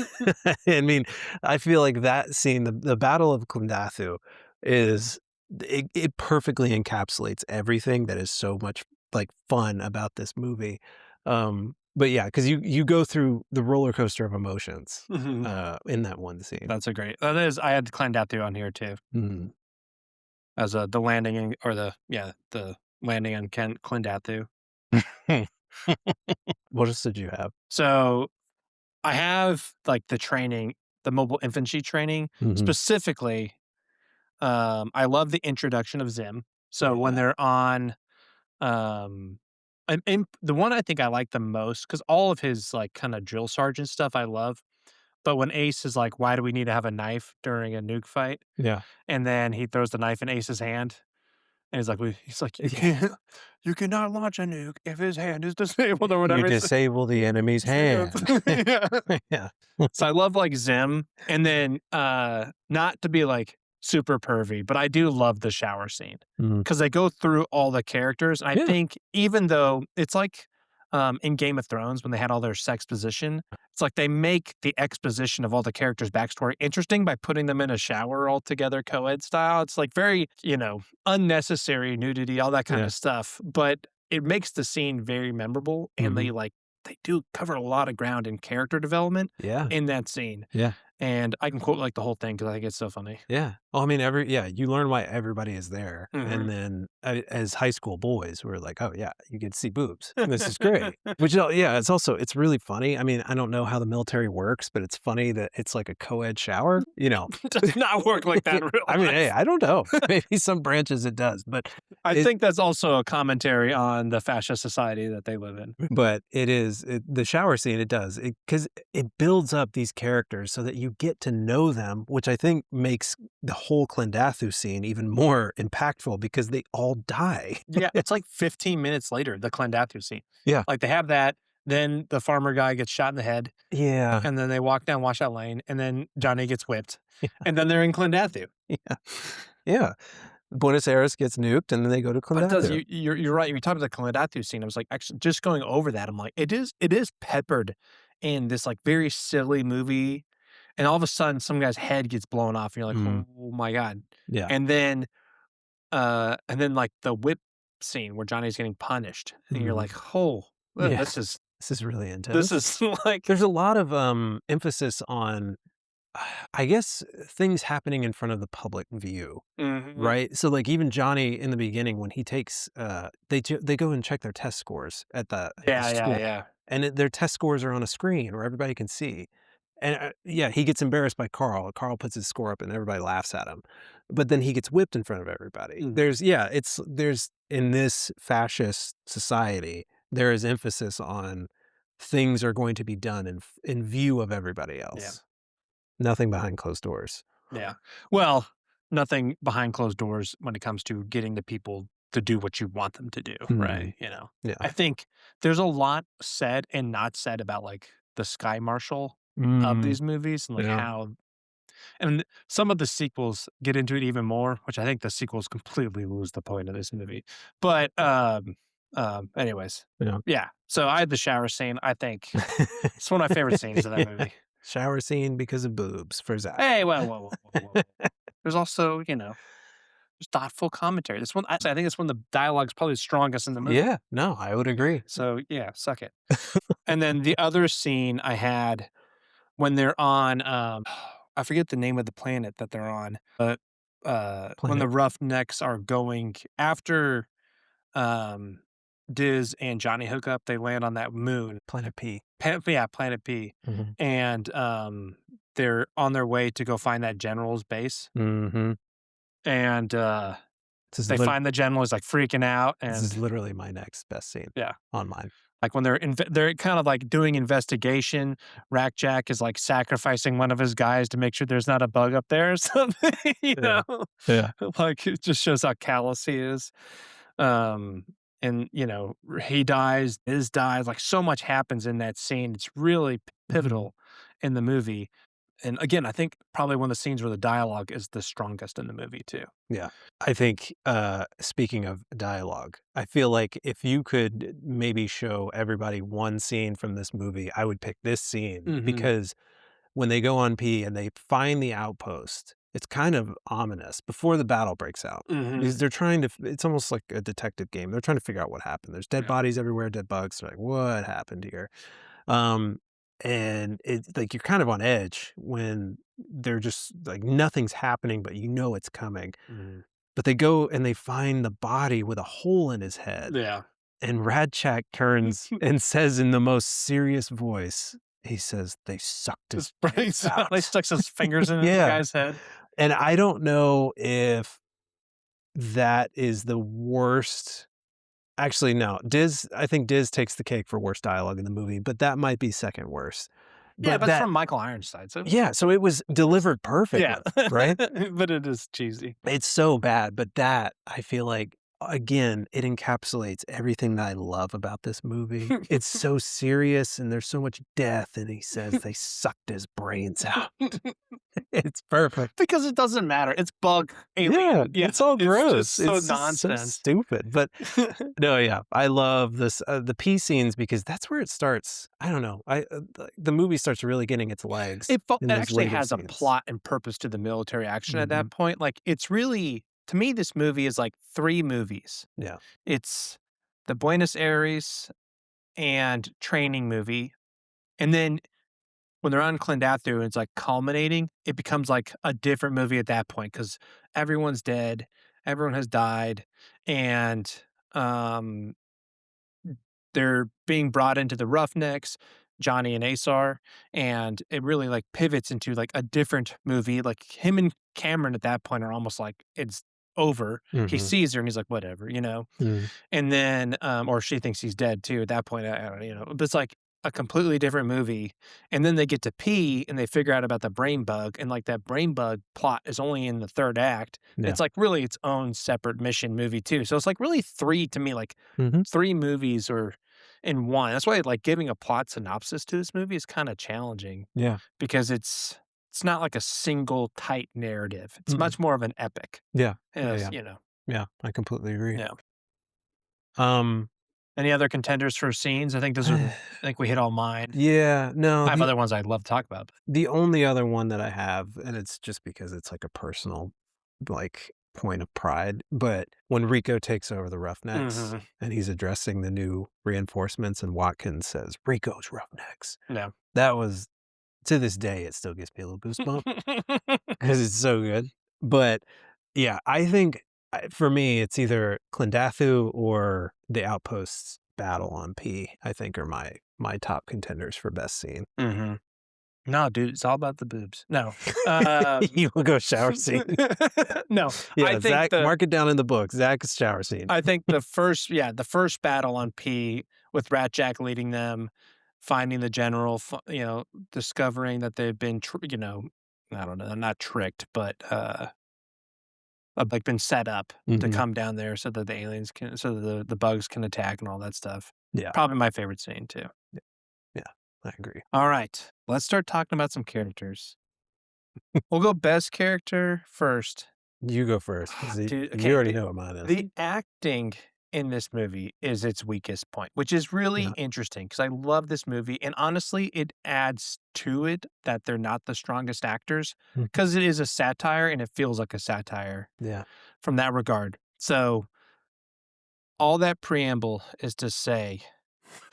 I mean, I feel like that scene, the Battle of Klendathu is it perfectly encapsulates everything that is so much, like, fun about this movie. But yeah, because you go through the roller coaster of emotions, Mhm. in that one scene. That's a great that is I had Clendathu on here too Mhm. as, the landing in or the landing on Clendathu. What else did you have? So, I have, the training, the mobile infantry training, Mhm. specifically, I love the introduction of Zim. So, when Yeah. they're on, and the one I think I like the most because all of his, kinda drill sergeant stuff I love, but when Ace is like, "Why do we need to have a knife during a nuke fight?" Yeah. And then he throws the knife in Ace's hand, and he's like, "You Yeah. can't you cannot launch a nuke if his hand is disabled," or You whatever it's disable the enemy's hand. yeah. Yeah. So I love, Zim, and then, not to be, super pervy, but I do love the shower scene Mhm. because they go through all the characters, and I Yeah. think even though it's in Game of Thrones when they had all their sexposition, it's like they make the exposition of all the characters' backstory interesting by putting them in a shower all together co-ed style. It's, very, unnecessary nudity, all that kinda Yeah. stuff, but it makes the scene very memorable, and Mhm. they do cover a lot of ground in character development Yeah. in that scene. Yeah. and I can quote, like, the whole thing because I think it's so funny. Yeah. Well, I mean, you learn why everybody is there, and Mhm. then, as high school boys, we're like, "Oh, yeah, you get to see boobs. This is great." Which, yeah, it's really funny. I mean, I don't know how the military works, but it's funny that it's like a co-ed shower, you know? It does not work like that in real I mean, hey, life. I don't know. Maybe some branches it does, I it think that's also a commentary on the fascist society that they live in. the shower scene, it does, because it builds up these characters so that you get to know them, which I think makes the whole Klendathu scene even more impactful because they all die. Yeah, it's like 15 minutes later, the Klendathu scene. Yeah. Like, they have that, then the farmer guy gets shot in the head, Yeah. and then they walk down Washout Lane, and then Johnny gets whipped, and then they're in Klendathu. Yeah. Yeah. Buenos Aires gets nuked, and then they go to But it does Klendathu. you're right, you talked about the Klendathu scene, I was like, actually, just going over that, I'm like, it is peppered in this, like, very silly movie, and all of a sudden, some guy's head gets blown off, and you're like, Mm. "Oh my god." Yeah. And then, like, the whip scene where Johnny's getting punished, and you're Mhm. like, "Oh, Yeah. this is This is really this intense. is like." There's a lot of, emphasis on, I guess, things happening in front of the public view. Mhm. Right? So, like, even Johnny in the beginning when he takes, they go and check their test scores at the Yeah, yeah, school, yeah. and their test scores are on a screen where everybody can see, and, yeah, he gets embarrassed by Carl. Carl puts his score up and everybody laughs at him, but then he gets whipped in front of everybody. Mhm. There's in this fascist society, there is emphasis on things are going to be done in view of everybody Yeah. else. Nothing behind closed doors. Yeah. Well, nothing behind closed doors when it comes to getting the people to do what you want them to do, right? Mhm. You know, Yeah. I think there's a lot said and not said about like the Sky Marshal of Mm. these movies and like Yeah. how, and some of the sequels get into it even more, which I think the sequels completely lose the point of this movie. But, anyways, Yeah. yeah. So I had the shower scene. I think it's one of my favorite scenes of that Yeah. movie. Shower scene because of boobs for Zach. Hey, whoa, whoa, whoa, whoa, whoa, whoa. There's also, there's thoughtful commentary. This one, actually, I think this one, the dialogue's probably the strongest in the movie. Yeah, no, I would agree. So yeah, suck it. And then the other scene I had when they're on, I forget the name of the planet that they're on, but, when the Planet Roughnecks are going after, um, Diz and Johnny hook up, they land on that moon. Planet P. Yeah, Planet P, Mhm. and, they're on their way to go find that general's base, Mhm. and, This is they lit find the general is, like, freaking out, this is and literally my next best scene yeah. on mine. Like, when they're kind of, like, doing investigation, Rack Jack is, like, sacrificing one of his guys to make sure there's not a bug up there or something, you Yeah. know? Yeah. Like, it just shows how callous he is. Um, and, he dies, Iz dies, like, so much happens in that scene, it's really Mhm. pivotal in the movie, and, again, I think probably one of the scenes where the dialogue is the strongest in the movie too. Yeah. I think, speaking of dialogue, I feel like if you could maybe show everybody one scene from this movie, I would pick this scene Mhm. because when they go on P and they find the outpost, it's kind of ominous before the battle breaks out because Mhm. they're trying to it's almost like a detective game. They're trying to figure out what happened. There's dead Yeah. bodies everywhere, dead bugs. They're like, "What happened here?" Um, and it's like you're kind of on edge when they're just like nothing's happening, but you know it's coming. Mhm. But they go and they find the body with a hole in his head, Yeah. and Radchak turns and says in the most serious voice, he says, "They sucked his Just brains breaks out, he out." sticks his fingers in the Yeah, guy's head. and I don't know if that is the worst. Actually, no, I think Diz takes the cake for worst dialogue in the movie, but that might be second worst. Yeah, But but it's that from Michael Ironside, so yeah, so it was delivered yeah, perfectly, right? but it is cheesy. It's so bad, but that, I feel like, again, it encapsulates everything that I love about this movie. It's so serious and there's so much death, and he says they sucked his brains out. It's perfect. Because it doesn't matter, it's bug, Yeah, alien, yeah, it's all it's just gross. so It's just so nonsense. stupid, but no, yeah, I love this, the pea scenes because that's where it starts. I don't know, the movie starts really getting its legs It in those actually later has a scenes. plot and purpose to the military action at Mhm. that point, like, it's really to me, this movie is like 3 movies. Yeah. It's the Buenos Aires and training movie, and then when they're on Klendathu and it's, like, culminating, it becomes, like, a different movie at that point because everyone's dead, everyone has died, and, um, they're being brought into the Roughnecks, Johnny and Ace are, and it really, like, pivots into, like, a different movie, like, him and Cameron at that point are almost like, it's over. He Mhm. sees her and he's like, "Whatever," you know? Mm. And then, or she thinks he's dead too at that point, I don't but it's like a completely different movie, and then they get to pee and they figure out about the brain bug, and, like, that brain bug plot is only in the 3rd act. Yeah. It's, like, really its own separate mission movie too, so it's, like, really 3 to me, like, Mhm. 3 movies or in 1. That's why, like, giving a plot synopsis to this movie is kinda challenging Yeah. because it's not like a single tight narrative. It's Mm-mm. much more of an epic, Yeah. Yeah, as yeah. you know. Yeah, I completely agree. Yeah. Um, Any other contenders for scenes? I think those are I think we hit all mine. yeah, no, I have other ones I'd love to talk about, but the only other one that I have, and it's just because it's like a personal, like, point of pride, but when Rico takes over the Roughnecks Mhm. and he's addressing the new reinforcements and Watkins says, "Rico's Roughnecks." Yeah. That was to this day, it still gives me a little goosebump because it's so good. But, yeah, I think, for me, it's either Klendathu or the Outposts battle on P, I think are my top contenders for best scene. Mhm. No, dude, it's all about the boobs. No. Um You will go shower scene. No, I Yeah, think Zach, mark it down in the book, Zach's shower scene. the first battle on P with Rat Jack leading them, finding the general, discovering that they've been I don't know, not tricked, but, like, been set up to Mhm. come down there so that the bugs can attack and all that stuff. Yeah, Probably my favorite scene too. yeah, yeah, I agree. Alright, let's start talking about some characters. We'll go best character first. You go first because Dude, you okay, already know what mine is. the acting in this movie is its weakest point, which is really Yeah. interesting because I love this movie, and honestly, it adds to it that they're not the strongest actors Mhm. because it is a satire and it feels like a satire Yeah. from that regard. So, all that preamble is to say,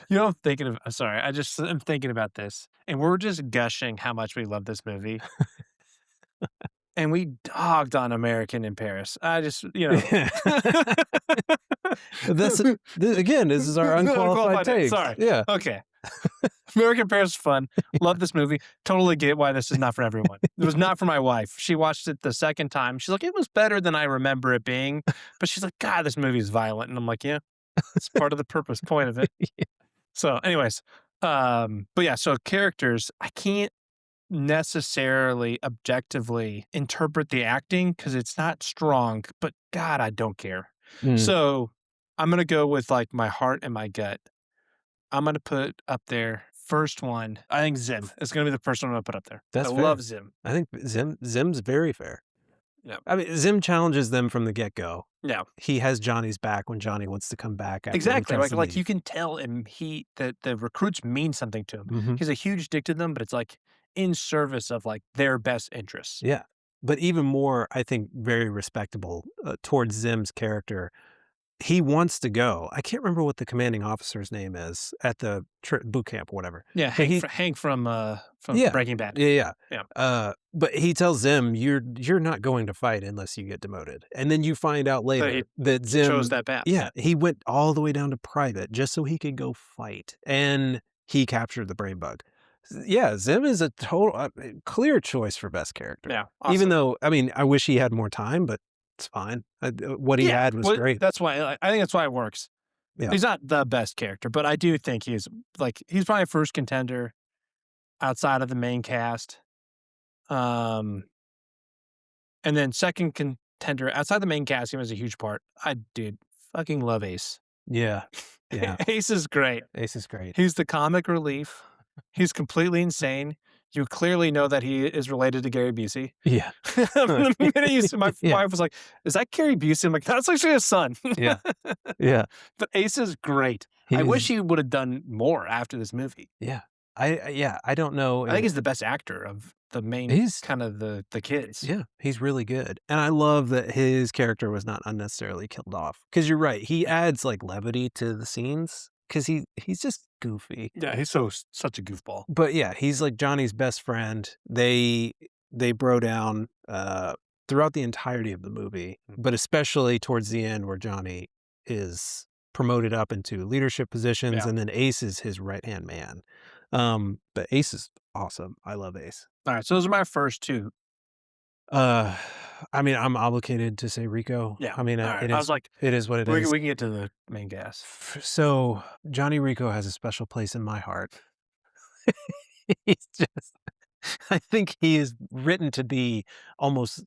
I'm thinking of sorry, I'm thinking about this, and we're just gushing how much we love this movie. And we dogged on American in Paris. I just, Yeah. This again, this is our unqualified Unqualified, takes. sorry. Yeah. Okay. American in Paris is fun. Love this movie. Totally get why this is not for everyone. It was not for my wife. She watched it the second time. She's like, "It was better than I remember it being." But she's like, "God, this movie is violent." And I'm like, "Yeah, it's part of the purpose point of it." So, anyways, but yeah, so characters, I can't necessarily objectively interpret the acting because it's not strong, but God, I don't care. Mm, So I'm gonna go with like my heart and my gut. I'm gonna put up there first one. I think Zim is gonna be the first one I'm gonna put up there. I that's love fair. Zim. I think Zim's very fair. Yeah. I mean, Zim challenges them from the get-go. Yeah. He has Johnny's back when Johnny wants to come back after he Exactly. tries Like to like you leave. can tell him that the recruits mean something to him. Mhm. He's a huge dick to them, but it's like in service of like their best interests. Yeah. But even more, I think, very respectable, towards Zim's character. He wants to go. I can't remember what the commanding officer's name is at the boot camp or whatever, Yeah, but Hank from yeah. Breaking Bad. Yeah, yeah. Yeah. But he tells Zim, "You're not going to fight unless you get demoted." And then you find out So he later that chose Zim, that path. yeah, he went all the way down to private just so he could go fight, and he captured the brain bug. Yeah, Zim is a total clear choice for best character. Yeah, Even awesome. though, I mean, I wish he had more time, but it's fine. What he Yeah, had was well, great. that's why I think that's why it works. Yeah. He's not the best character, but I do think he's probably first contender outside of the main cast. Um, and then second contender outside the main cast, he was a huge part. I dude, fucking love Ace. Yeah. Yeah. Ace is great. Ace is great. He's the comic relief. He's completely insane. You clearly know that he is related to Gary Busey. Yeah. The minute my Yeah. wife was like, "Is that Gary Busey?" I'm like, "That's actually his son." Yeah. Yeah. But Ace is great. I wish He's he would have done more after this movie. yeah. Yeah, I don't know I think if he's the best actor of the main he's kind of the kids. yeah, he's really good, and I love that his character was not unnecessarily killed off. Because 'cause you're right, he adds, like, levity to the scenes, because he's just goofy. Yeah, he's such a goofball. But yeah, he's like Johnny's best friend. They bro down throughout the entirety of the movie, Mm. but especially towards the end where Johnny is promoted up into leadership positions, Yeah. and then Ace is his right hand man. But Ace is awesome. I love Ace. Alright, so those are my first 2. Uh, I mean, I'm obligated to say Rico. Yeah. I mean, Alright. I was like, it is what it we is. can we can get to the main gas. So Johnny Rico has a special place in my heart. He's just I think he is written to be almost,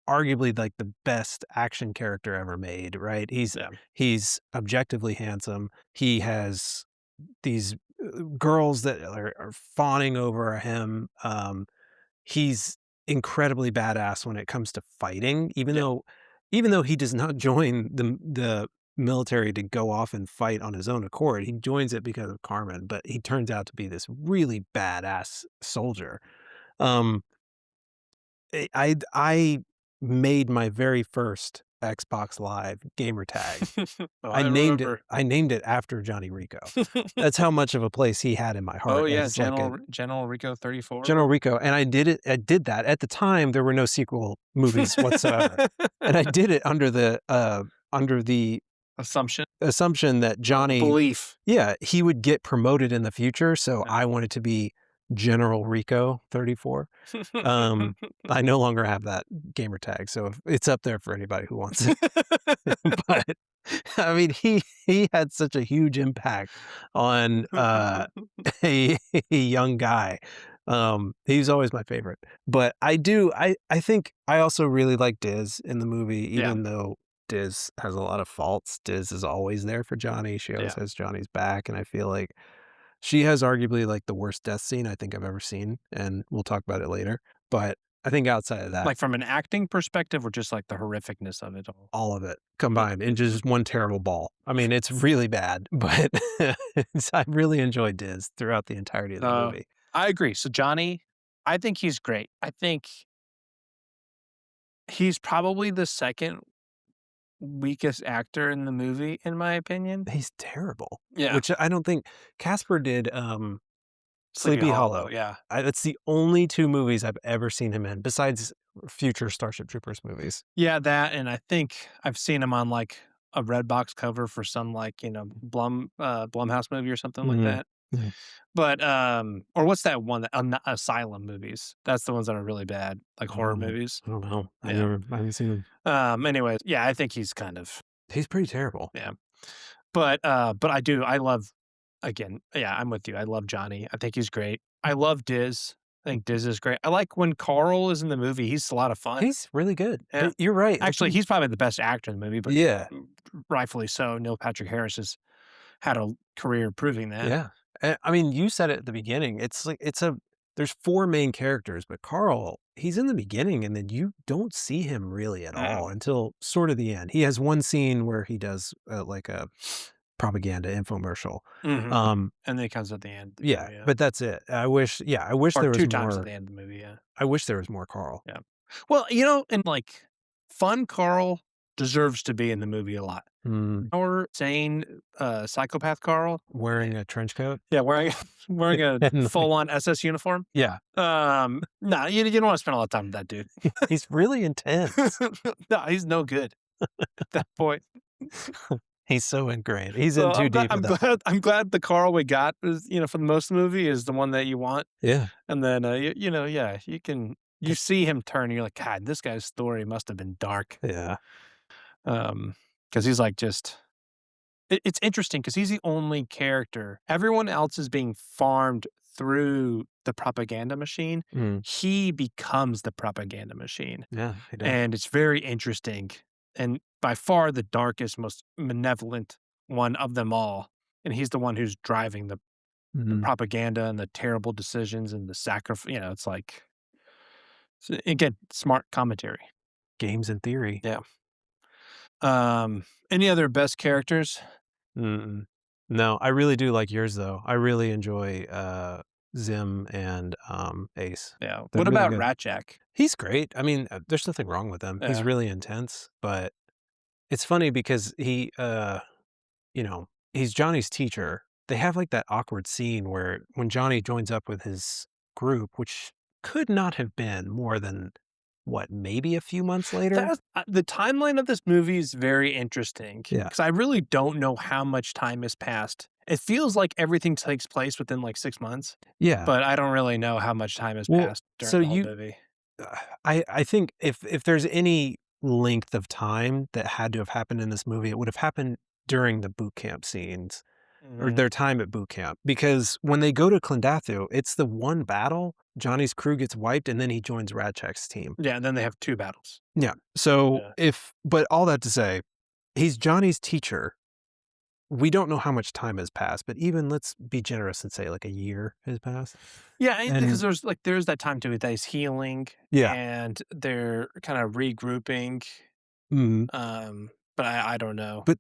arguably, like, the best action character ever made, right? Yeah. He's objectively handsome. He has these, girls that are fawning over him. He's incredibly badass when it comes to fighting, Yeah. even though he does not join the military to go off and fight on his own accord. He joins it because of Carmen, but he turns out to be this really badass soldier. Um, I made my very first Xbox Live gamer tag. Oh, I remember. I named it after Johnny Rico. That's how much of a place he had in my Oh, heart yeah, as like a General Rico 34. General Rico, and I did that. At the time, there were no sequel movies whatsoever, and I did it under the Assumption, assumption that Johnny belief. yeah, he would get promoted in the future, so Yeah. I wanted to be General Rico 34. Um, I no longer have that gamer tag, so it's up there for anybody who wants it. But, I mean, he had such a huge impact on, a young guy. He's always my favorite. But I think I also really like Diz in the movie, Yeah, even though Diz has a lot of faults. Diz is always there for Johnny. She always yeah. has Johnny's back, and I feel like she has arguably, like, the worst death scene I think I've ever seen, and we'll talk about it later. But I think outside of that, Like, from an acting perspective or just, like, the horrificness of it all? all of it combined in just one terrible ball. I mean, it's really bad, but I really enjoyed Diz throughout the entirety of the Uh, movie. I agree. So Johnny, I think he's great. I think he's probably the 2nd weakest actor in the movie, in my opinion. He's terrible, Yeah. which I don't think Casper did, Sleepy Sleepy Hollow, Hollow. yeah. That's the only 2 movies I've ever seen him in besides future Starship Troopers movies. Yeah, that, and I think I've seen him on, like, a Redbox cover for some, like, Blumhouse movie or something like Mhm. that. Mhm. But, or what's that one that Asylum movies? That's the ones that are really bad, like horror movies. I don't know. Yeah. I haven't seen him. Anyways, yeah, I think he's kind of He's pretty terrible. yeah. But I love again, yeah, I'm with you. I love Johnny. I think he's great. I love Diz. I think Diz is great. I like when Carl is in the movie. He's a lot of fun. He's really good. Yeah. You're right. At Actually, the he's probably the best actor in the movie, but Yeah. rightfully so. Neil Patrick Harris has had a career proving that. Yeah. I mean, you said it at the beginning. It's like there's 4 main characters, but Carl, he's in the beginning, and then you don't see him really at Mm. all until sort of the end. He has one scene where he does, like a propaganda infomercial. Mhm. Um, And then he comes at the end of the yeah, movie, yeah. but that's it. I wish Or there was 2 times at more the end of the movie, yeah. I wish there was more Carl. Yeah. Well, and, like, fun Carl deserves to be in the movie a lot. Mm, Or sane, psychopath Carl. wearing a trench coat Yeah, wearing wearing a and like full-on SS uniform. yeah, No, you don't wanna spend a lot of time with that dude. he's really intense. No, he's no good at that point. He's so ingrained. He's in Well, too deep with that. I'm glad the Carl we got is, for the most of the movie is the one that you want, Yeah. and then, yeah, you see him turn, and you're like, "God, this guy's story must have been dark." Yeah. Because he's, like, just it's interesting because he's the only character. Everyone else is being farmed through the propaganda machine. Mm, He becomes the propaganda machine, yeah, he does. and it's very interesting, and by far the darkest, most malevolent one of them all, and he's the one who's driving the Mhm. propaganda and the terrible decisions and the sacrifice. It's like again, smart commentary. Games in theory. Yeah. Any other best characters? Mm-mm. No, I really do like yours though. I really enjoy, Zim and, Ace. Yeah. They're What really about good. Ratjack? He's great. I mean, there's nothing wrong with him. He's Yeah. really intense, but it's funny because he, he's Johnny's teacher. They have, like, that awkward scene where when Johnny joins up with his group, which could not have been more than, what, maybe a few months later? That the timeline of this movie is very interesting Yeah. because I really don't know how much time has passed. It feels like everything takes place within, like, 6 months, Yeah. but I don't really know how much time has Well, passed during so the whole you movie. I think if there's any length of time that had to have happened in this movie, it would have happened during the boot camp scenes or Mhm. their time at boot camp. Because when they go to Klendathu, it's the one battle, Johnny's crew gets wiped, and then he joins Radcheck's team. Yeah, and then they have 2 battles. Yeah. So Yeah. if but all that to say, he's Johnny's teacher. We don't know how much time has passed, but even let's be generous and say like a year has passed. Yeah, and because And there's that time to it that he's healing yeah. and they're kinda regrouping, Mhm. but I don't know. But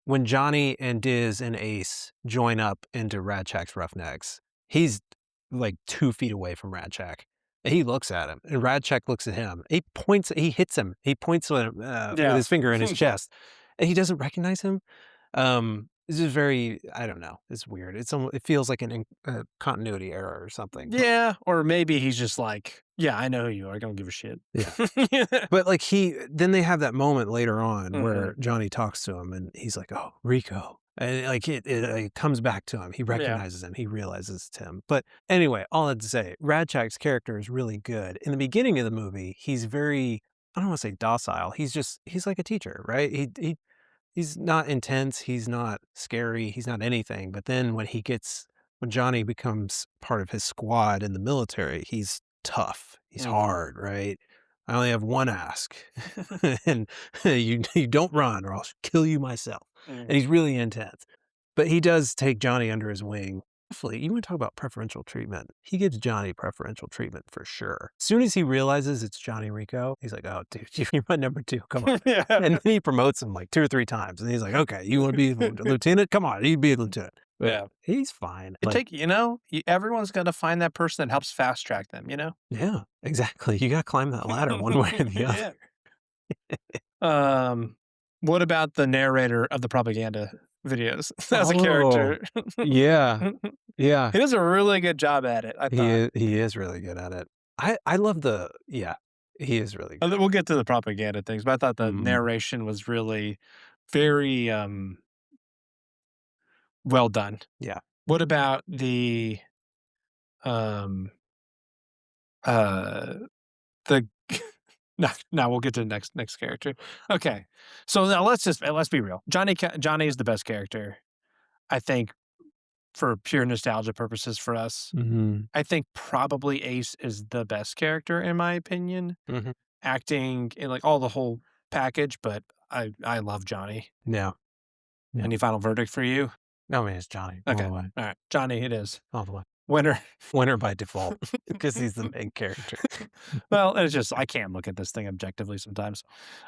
when Johnny and Diz and Ace join up into Radcheck's Roughnecks, he's like 2 feet away from Radcheck. And he looks at him, and Radcheck looks at him. He hits him. He points at him, with Yeah. his finger in his chest, and he doesn't recognize him. This is very I don't know, it's weird. It feels like a continuity error or something, but Yeah, or maybe he's just like, "Yeah, I know who you are, I don't give a shit." yeah. But, like, then they have that moment later on Mhm. where Johnny talks to him, and he's like, "Oh, Rico." And, like, it comes back to him. He Yeah. recognizes him. He realizes it's him. But, anyway, all that to say, Radcheck's character is really good. In the beginning of the movie, he's very I don't wanna say docile. He's like a teacher, right? He's not intense, he's not scary, he's not anything, but then when Johnny becomes part of his squad in the military, he's tough, he's Mhm. hard, right? "I only have one ask, and you don't run or I'll kill you myself." And Mhm. he's really intense. But he does take Johnny under his wing. Definitely, you wanna talk about preferential treatment. He gives Johnny preferential treatment for sure. As soon as he realizes it's Johnny Rico, he's like, "Oh, dude, you're my number 2, come on." And Yeah. then he promotes him like 2 or 3 times, and he's like, "Okay, you wanna be a lieutenant? Come on, you be a lieutenant." But Yeah. he's fine, It like take everyone's gotta find that person that helps fast track them, you know? yeah, exactly, you gotta climb that ladder one way or the other. Yeah. Um, what about the narrator of the propaganda videos as a Oh, character? yeah, yeah, He does a really good job at it, I thought. he is really good at it. I love the yeah, he is really And good. then we'll get to the propaganda things, but I thought the Mhm, narration was really very, well done. yeah, What about um, uh, the no, we'll get to the next character. Okay. So now let's be real. Johnny is the best character, I think, for pure nostalgia purposes for us. mhm, I think probably Ace is the best character in my opinion, mhm, acting in, like, all the whole package, but I love Johnny. yeah, yeah. Any final verdict for you? No, man, it's Johnny all Okay. the way, Alright. Johnny it is. all the way. Winner. Winner by default because he's the main character. Well, it's just I can't look at this thing objectively sometimes.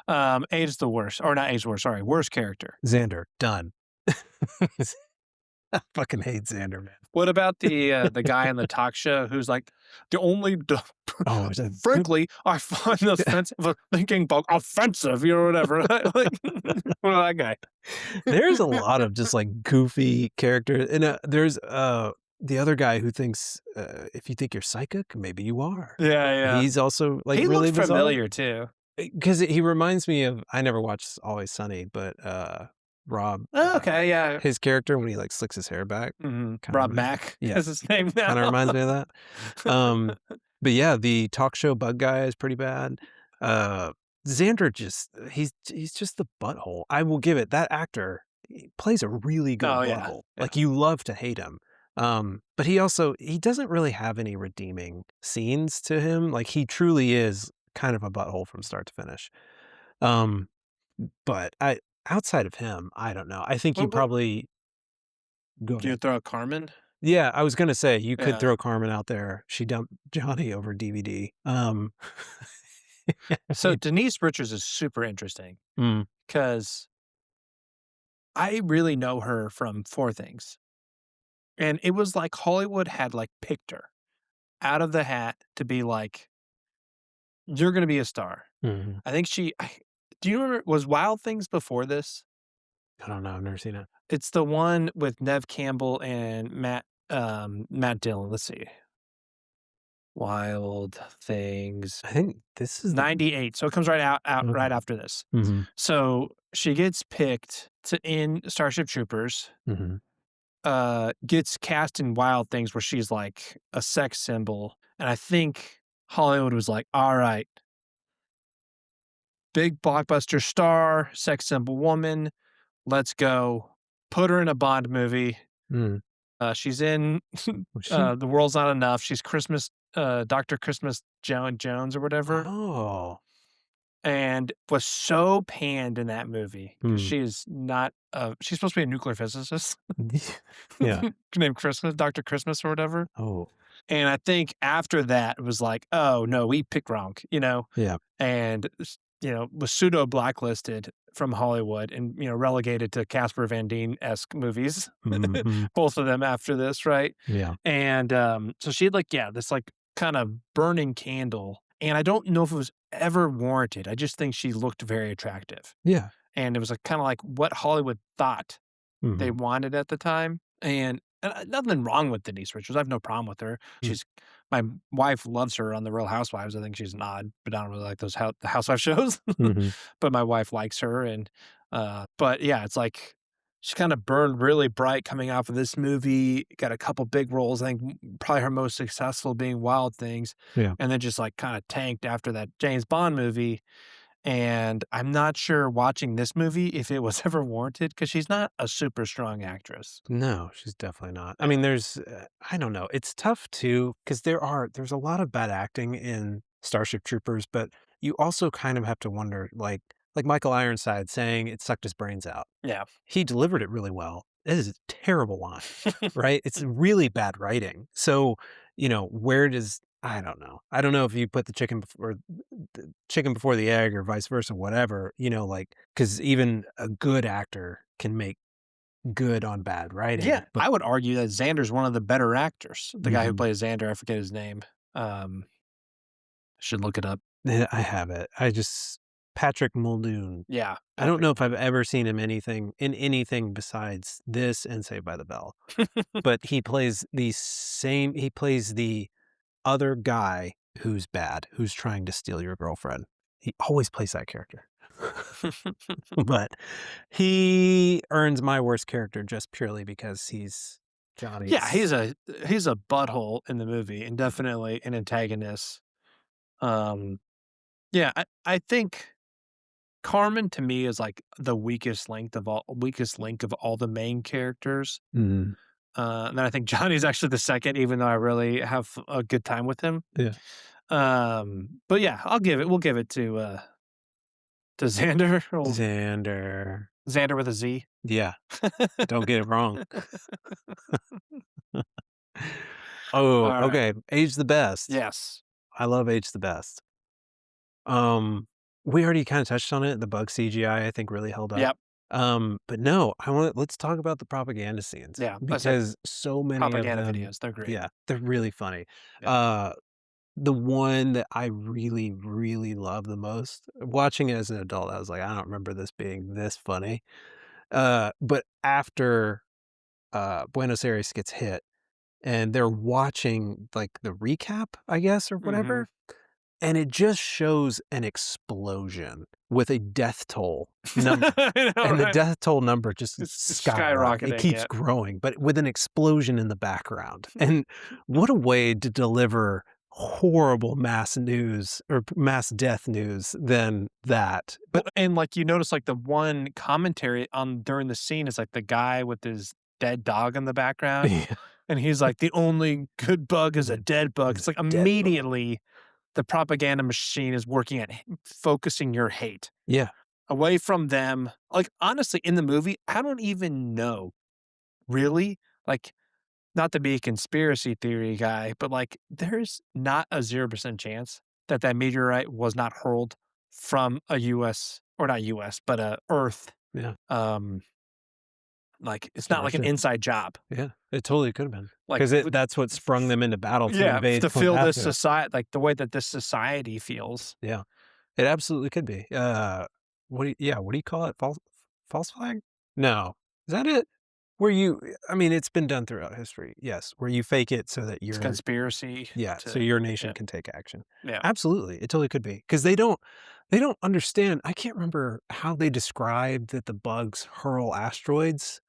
Age is the worst, or not age worst, sorry, worst character. Xander, done. I fucking hate Xander, man. What about the guy on the talk show who's like, "The only d Oh, is that frankly, I find the offensive thinking about offensive," you know, whatever. Like, what about that guy? there's a lot of just, like, goofy characters, and, there's, the other guy who thinks, if you think you're psychic, maybe you are. Yeah, yeah. He's also, like, He really looked bizarre. familiar too. Because he reminds me of I never watched Always Sunny, but, Rob, Oh, okay, yeah. his character when he, like, slicks his hair back Mhm. kinda Rob reminds Mack yeah, is his name now. kinda reminds me of that. Um, but yeah, the talk show bug guy is pretty bad. Uh, Xander just he's just the butthole. I will give it that actor, he plays a really good Oh, yeah, butthole. yeah. Like, you love to hate him. But he doesn't really have any redeeming scenes to him. Like, he truly is kind of a butthole from start to finish. Um, but I outside of him, I don't know. I think you What probably go can you ahead. throw out Carmen? Yeah, I was gonna say, you could Yeah. throw Carmen out there. She dumped Johnny over DVD. So Denise Richards is super interesting Mm, because I really know her from 4 Things, and it was like Hollywood had, like, picked her out of the hat to be like, "You're gonna be a star." mhm. I think do you remember was Wild Things before this? I don't know, I've never seen it. It's the one with Nev Campbell and Matt Dillon. Let's see. Wild Things. I think this is the 98, so it comes out okay. right after this. Mhm, So, she gets picked to in Starship Troopers, mhm. gets cast in Wild Things where she's, like, a sex symbol, and I think Hollywood was like, "Alright, big blockbuster star, sex symbol woman, let's go." Put her in a Bond movie. Mm. She's in, Was she The World's Not Enough. She's Doctor Christmas Jones or whatever. Oh. And was so panned in that movie because Hmm. she is not she's supposed to be a nuclear physicist Yeah. named Christmas, Dr. Christmas or whatever. Oh, And I think after that it was like, "Oh, no, we picked wrong," yeah. and was pseudo blacklisted from Hollywood and, relegated to Casper Van Dien-esque movies, Mhm. both of them after this, right? Yeah. And, so she had, like, yeah, this, like, kind of burning candle, and I don't know if it was ever warranted. I just think she looked very attractive, Yeah. and it was, like, kinda like what Hollywood thought they Mhm. wanted at the time, and nothing wrong with Denise Richards, I have no problem with her. Mm. My wife loves her on The Real Housewives, I think she's an odd, but I don't really like those the housewife shows, Mhm. but my wife likes her, and, but yeah, it's like she kinda burned really bright coming off of this movie, got a couple big roles, I think probably her most successful being Wild Things, Yeah. and then just, like, kinda tanked after that James Bond movie, and I'm not sure watching this movie if it was ever warranted because she's not a super strong actress. No, she's definitely not. I Yeah. mean, I don't know. It's tough too because there's a lot of bad acting in Starship Troopers, but you also kind of have to wonder, like Michael Ironside saying it sucked his brains out. Yeah. He delivered it really well. It is a terrible line, right? It's really bad writing. So, where does I don't know. I don't know if you put the chicken before the egg or vice versa, whatever, like because even a good actor can make good on bad Yeah, writing, but I would argue that Xander's one of the better actors. The guy who mhm. plays Xander, I forget his name. Um, should look it up. Yeah, I have it. Patrick Muldoon. Yeah, I don't Patrick. know if I've ever seen him anything besides this and Saved by the Bell, but he plays the other guy who's bad, who's trying to steal your girlfriend. He always plays that character. But he earns my worst character just purely because he's Yeah, Johnny's he's a butthole in the movie and definitely an antagonist. Um, yeah, I think Carmen to me is like the weakest link of all the main characters. Mhm. And then I think Johnny's actually the second, even though I really have a good time with him. Yeah. But yeah, we'll give it to Xander, or Xander. Xander with a Z. Yeah, don't get it wrong. Oh, Alright. okay, Age the Best. Yes. I love Age the Best. Um, we already kinda touched on it, the bug CGI, I think, really held up. Yep. But no, let's talk about the propaganda scenes Yeah, I said because so many of propaganda them videos, they're great. yeah, they're really funny. Yeah. Uh, the one that I really, really love the most, watching it as an adult, I was like, "I don't remember this being this funny." But after, Buenos Aires gets hit and they're watching, like, the recap, I guess, or Mhm. whatever, and it just shows an explosion with a death toll number, I know, and the right? death toll number just It's skyrocket it skyrocketing, keeps yeah. growing, but with an explosion in the background, and what a way to deliver horrible mass news or mass death news than that, Well, but and, like, you notice, like, the one commentary on during the scene is, like, the guy with his dead dog in the background, yeah, and he's like, "The only good bug is is a a dead bug." is It's a like dead bug. immediately the propaganda machine is working at focusing your hate Yeah. away from them. Like, honestly, in the movie, I don't even know, really, like, not to be a conspiracy theory guy, but, like, there's not a 0% chance that that meteorite was not hurled from a US, or not US, but a Earth, Yeah. um, like, it's not like an Starship. inside job. Yeah, it totally could've been, Like, 'cause that's what sprung them into battle to yeah, invade to fill this Klendathu. society, like, the way that this society feels. Yeah, it absolutely could be. What do you call it? False flag? No. Is that it? Where you I mean, it's been done throughout history, yes, where you fake it so that It's your conspiracy yeah, so to your nation yeah, can take action. yeah. Absolutely, it totally could be because they don't understand I can't remember how they described that the bugs hurl asteroids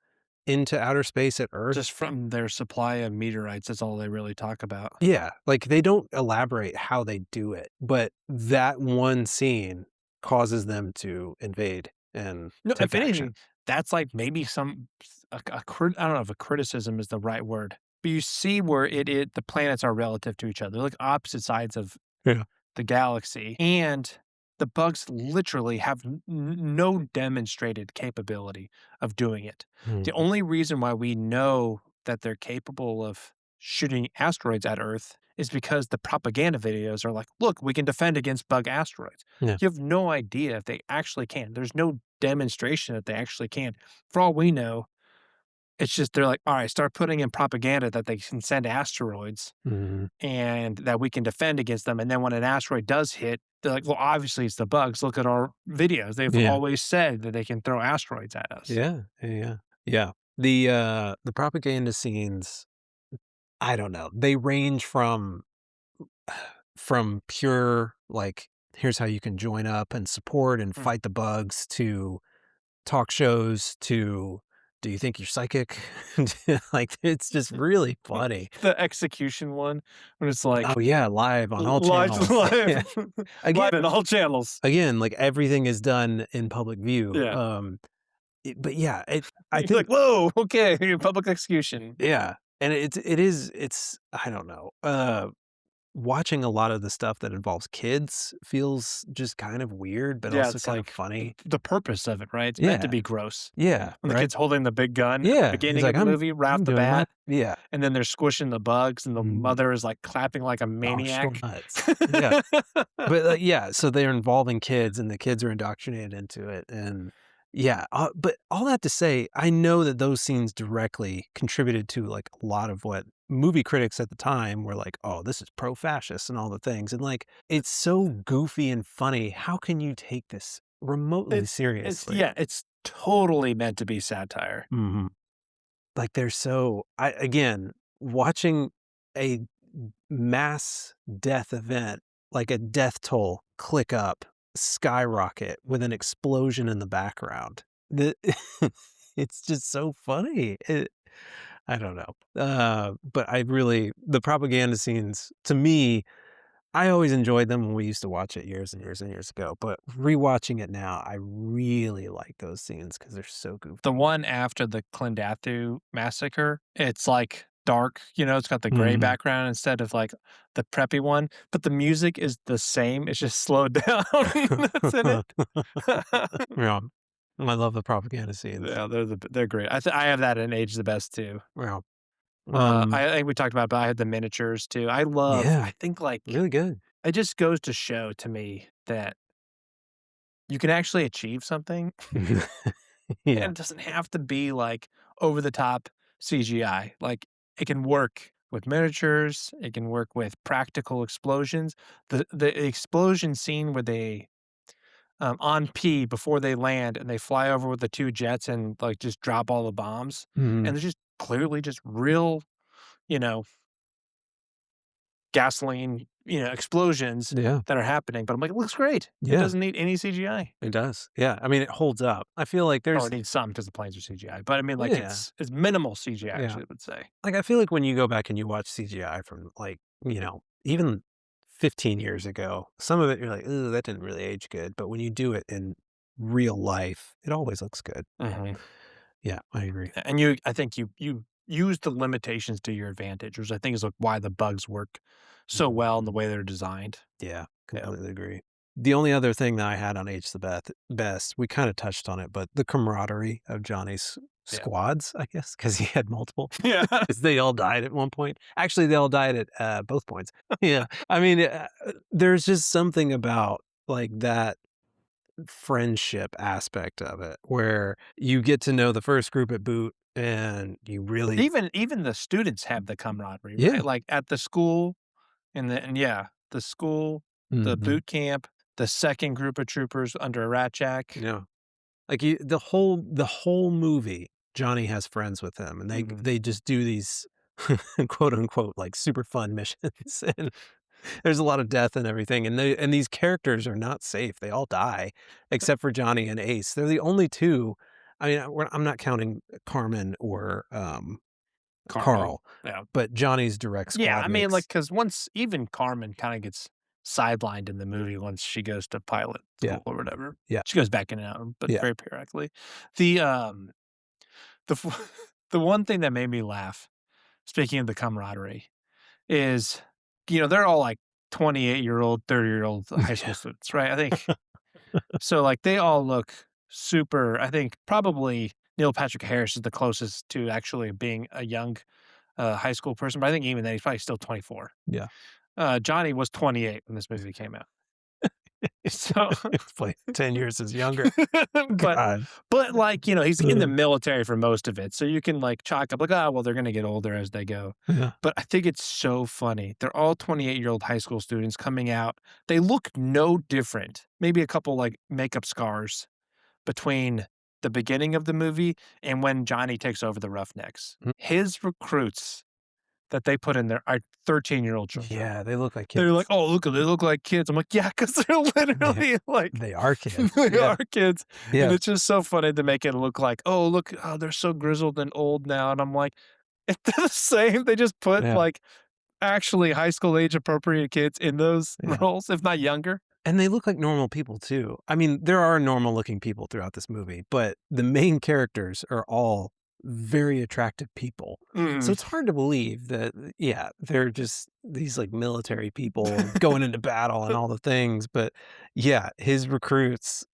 into outer space at Earth. Just from their supply of meteorites, that's all they really talk about. Yeah, like, they don't elaborate how they do it, but that one scene causes them to invade and No, take if action. anything, that's like maybe some I don't know if a criticism is the right word, but you see where the planets are relative to each other, like opposite sides of Yeah. the galaxy, and the bugs literally have no demonstrated capability of doing it. The Mhm. only reason why we know that they're capable of shooting asteroids at Earth is because the propaganda videos are like, look, we can defend against bug asteroids. Yeah. You have no idea if they actually can. There's no demonstration that they actually can. For all we know, it's just they're like, all right, start putting in propaganda that they can send asteroids Mhm. and that we can defend against them. And then when an asteroid does hit, they're like, well, obviously it's the bugs. Look at our videos. They've Yeah. always said that they can throw asteroids at us. Yeah. Yeah, yeah. Yeah. The propaganda scenes, I don't know, they range from pure, like, here's how you can join up and support and Mm. fight the bugs to talk shows to, "Do you think you're psychic?" Like, it's just really funny. The execution one, when it's like Oh, yeah, live on all live, channels. Yeah. live, Again live in all channels. like, everything is done in public view, Yeah. but yeah, I You're think like, whoa, okay, public execution. yeah, and it's I don't know, watching a lot of the stuff that involves kids feels just kind of weird, but Yeah, also it's kind of like funny. the purpose of it, right? It's meant to Yeah, be gross. yeah, When the right? kid's holding the big gun at the Yeah, he's beginning like, of the movie, right off I'm the doing my" bat, yeah. and then they're squishing the bugs, and the Mhm. mother is, like, clapping like a Gosh, so maniac. nuts. Yeah. But, yeah, so they're involving kids, and the kids are indoctrinated into it, and yeah, but all that to say, I know that those scenes directly contributed to, like, a lot of what movie critics at the time were like, "Oh, this is pro-fascist," and all the things, and, like, it's so goofy and funny. How can you take this remotely It's seriously? yeah, it's totally meant to be satire. Mhm. Like, they're so I again, watching a mass death event, like a death toll click up, skyrocket with an explosion in the background. The it's just so funny. I don't know. But I really the propaganda scenes, to me, I always enjoyed them when we used to watch it years and years and years ago, but rewatching it now, I really like those scenes because 'cause they're so The goofy. one after the Klendathu massacre, it's, like, dark, it's got the gray Mhm. background instead of, like, the preppy one, but the music is the same, it's just slowed down that's in it. Yeah. I love the propaganda scenes. Yeah, they're great. I have that in Age the Best too. Yeah. Um, I think we talked about, but I had the miniatures too. yeah, I think, like, really good. it just goes to show to me that you can actually achieve something, Yeah. and it doesn't have to be, like, over the top CGI. Like, it can work with miniatures, it can work with practical explosions. The explosion scene where they, on P before they land and they fly over with the 2 jets and, like, just drop all the bombs, Mhm. and they're just clearly just real, you know gasoline, explosions Yeah. that are happening, but I'm like, "It looks great. It Yeah, doesn't need any CGI." it does. Yeah, I mean, it holds up. I feel like Or it there's needs some because the planes are CGI, but I mean, like, yeah, it's minimal CGI, I yeah. actually would say. Like, I feel like when you go back and you watch CGI from, like, even 15 years ago, some of it you're like, "Ooh, that didn't really age good," but when you do it in real life, it always looks good. Mhm. Yeah, I agree. And I think you use the limitations to your advantage, which I think is, like, why the bugs work so Mhm. well in the way they're designed. Yeah, Yeah. completely agree. The only other thing that I had on H the best, we kinda touched on it, but the camaraderie of Johnny's Yeah. squads, I guess, because he had multiple, Yeah. 'cause they all died at one point. Actually, they all died at, both points. Yeah, I mean, there's just something about, like, that friendship aspect of it, where you get to know the first group at boot, and you really Even the students have the camaraderie, yeah. right? Like, at the school and yeah, the school, the Mhm. boot camp, the 2nd group of troopers under a rat jack. Yeah. Like, the whole movie, Johnny has friends with him, and they Mhm. they just do these quote unquote like super fun missions, and there's a lot of death and everything, and these characters are not safe. They all die except for Johnny and Ace. They're the only two. I mean, I'm not counting Carmen or Carl, Carl, yeah. but Johnny's direct Yeah, squad I mean, like, mates. because once even Carmen kinda gets sidelined in the movie once she goes to pilot Yeah, school or whatever. yeah, She goes back in and out, but yeah. very periodically. The, the f the one thing that made me laugh, speaking of the camaraderie, is, they're all, like, 28-year-old, 30-year-old high school Yeah. students, right? I think so, like, they all look super. I think probably Neil Patrick Harris is the closest to actually being a young, high school person, but I think even then, he's probably still 24. Yeah. Johnny was 28 when this movie came out. So, It's like 10 years is younger. but God. like, he's in the Uh, military for most of it, so you can, like, chalk up, like, "Oh, well, they're gonna get older as they go." yeah. But I think it's so funny. They're all 28-year-old high school students coming out. They look no different, maybe a couple, like, makeup scars between the beginning of the movie and when Johnny takes over the Roughnecks. Mhm. His recruits that they put in there are 13-year-old children. Yeah, they look like They're like, kids. "Oh, look, they look like kids." I'm like, "Yeah, because 'cause they're They literally like they are kids. they Yeah, are kids." And yeah, it's just so funny to make it look like, "Oh, look, oh, they're so grizzled and old now." And I'm like, it's the same. They just put, yeah, like, actually high school age appropriate kids in those yeah. roles, if not younger. And they look like normal people too. I mean, there are normal looking people throughout this movie, but the main characters are all very attractive people. So Mhm. it's hard to believe that, yeah, they're just these like military people and going into battle and all the things. But yeah, his recruits,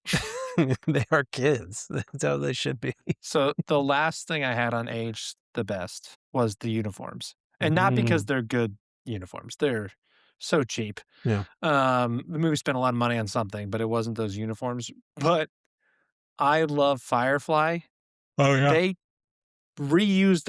they are kids. That's how they should be. So, the last thing I had on age the best was the uniforms, and not because Mm, they're good uniforms, they're so cheap. yeah. The movie spent a lot of money on something, but it wasn't those uniforms. But I love Firefly. Oh, yeah. They reused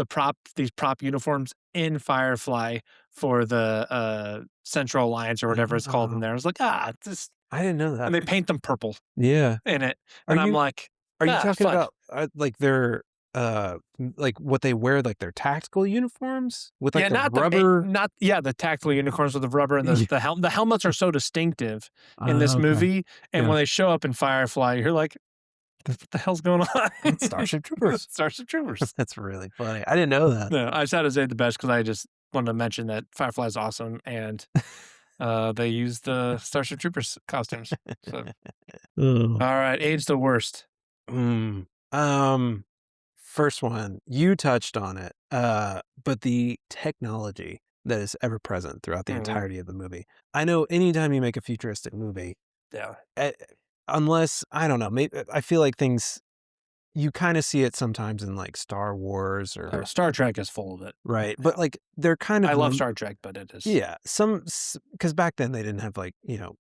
these prop uniforms in Firefly for the, Central Alliance or whatever it's called in Oh, there. I was like, this," I didn't know and that. they paint them purple Yeah. in it, Are and I'm you like, Are you talking fun." about, like, their, like, what they wear, like, their tactical uniforms with, like, Yeah, the rubber not yeah, the tactical unicorns with the rubber and Yeah. the helmets are so distinctive in this Okay. movie, and Yeah. when they show up in Firefly, you're like, "What the hell's going on?" It's Starship Troopers. Starship Troopers. That's really funny. I didn't know that. No, I just had to say the best because I just wanted to mention that Firefly is awesome, and, they use the Starship Troopers costumes. So, Oh. alright, age the worst. Mm. Um, First one, you touched on it, but the technology that is ever present throughout the Mhm. entirety of the movie. I know anytime you make a futuristic movie, Yeah. eh, unless I don't know, I feel like things you kinda see it sometimes in, like, Star Wars or Star Trek is full of it. right, Yeah. but, like, they're kind I of love Star Trek, but it is. yeah, because back then they didn't have, like,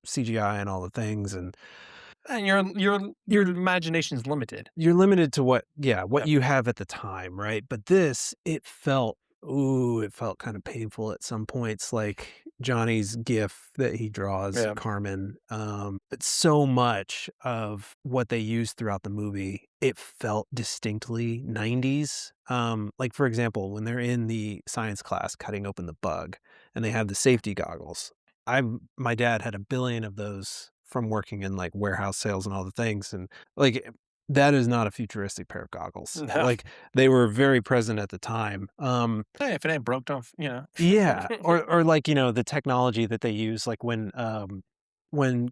CGI and all the things, and And your you're imagination's limited. you're limited to what Yep. you have at the time, right? But this, it felt kinda painful at some points, like Johnny's gif that he draws Yeah. Carmen, but so much of what they used throughout the movie, it felt distinctly '90s. Like, for example, when they're in the science class cutting open the bug, and they have the safety goggles. My dad had a billion of those from working in, like, warehouse sales and all the things, and, like, that is not a futuristic pair of goggles. No. Like, they were very present at the time. Hey, if it ain't broke, don't Yeah, or, like, the technology that they use, like, when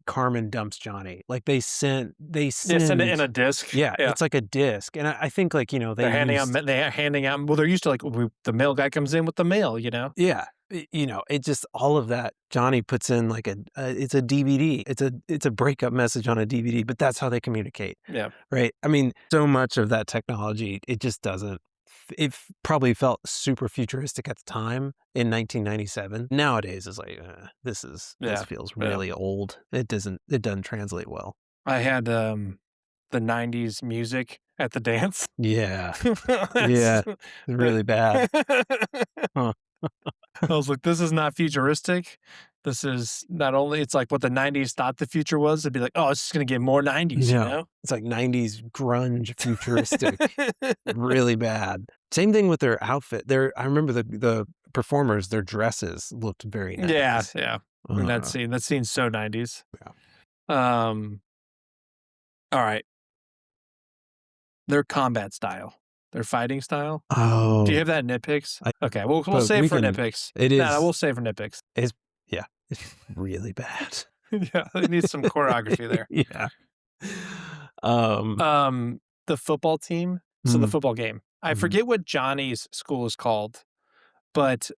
Carmen dumps Johnny, like, they Yeah, send it in send a disc. yeah, Yeah. it's like a disc, and I think, like, they used They're handing out well, they're used to, like, the mail guy comes in with the mail, you know? yeah, it just all of that Johnny puts in like it's a DVD. It's a breakup message on a DVD, but that's how they communicate, Yeah. right? I mean, so much of that technology, it just doesn't probably felt super futuristic at the time in 1997. Nowadays, it's like, this Yeah. feels Yeah. really old. It doesn't translate well. I had, the '90s music at the dance. Yeah, That's yeah, really bad. Huh. I was like, "This is not futuristic. This is not only it's like what the '90s thought the future was, it'd be like, "Oh, it's just gonna get more '90s," you Yeah. know? It's like 90s grunge, futuristic, really bad. Same thing with their outfit. I remember the performers, their dresses looked very Yeah, 90s. yeah. And Uh, that scene's so '90s. yeah. Um, alright, their combat style, their fighting style. Do you Oh, have that in nitpicks? I Okay, we'll but save we for can nitpicks. it No, no, is we'll save for nitpicks. it's yeah, it's really bad. Yeah, it needs some choreography there. Yeah. Um, Um, the football team so the mm, football game. I mhm. forget what Johnny's school is called, but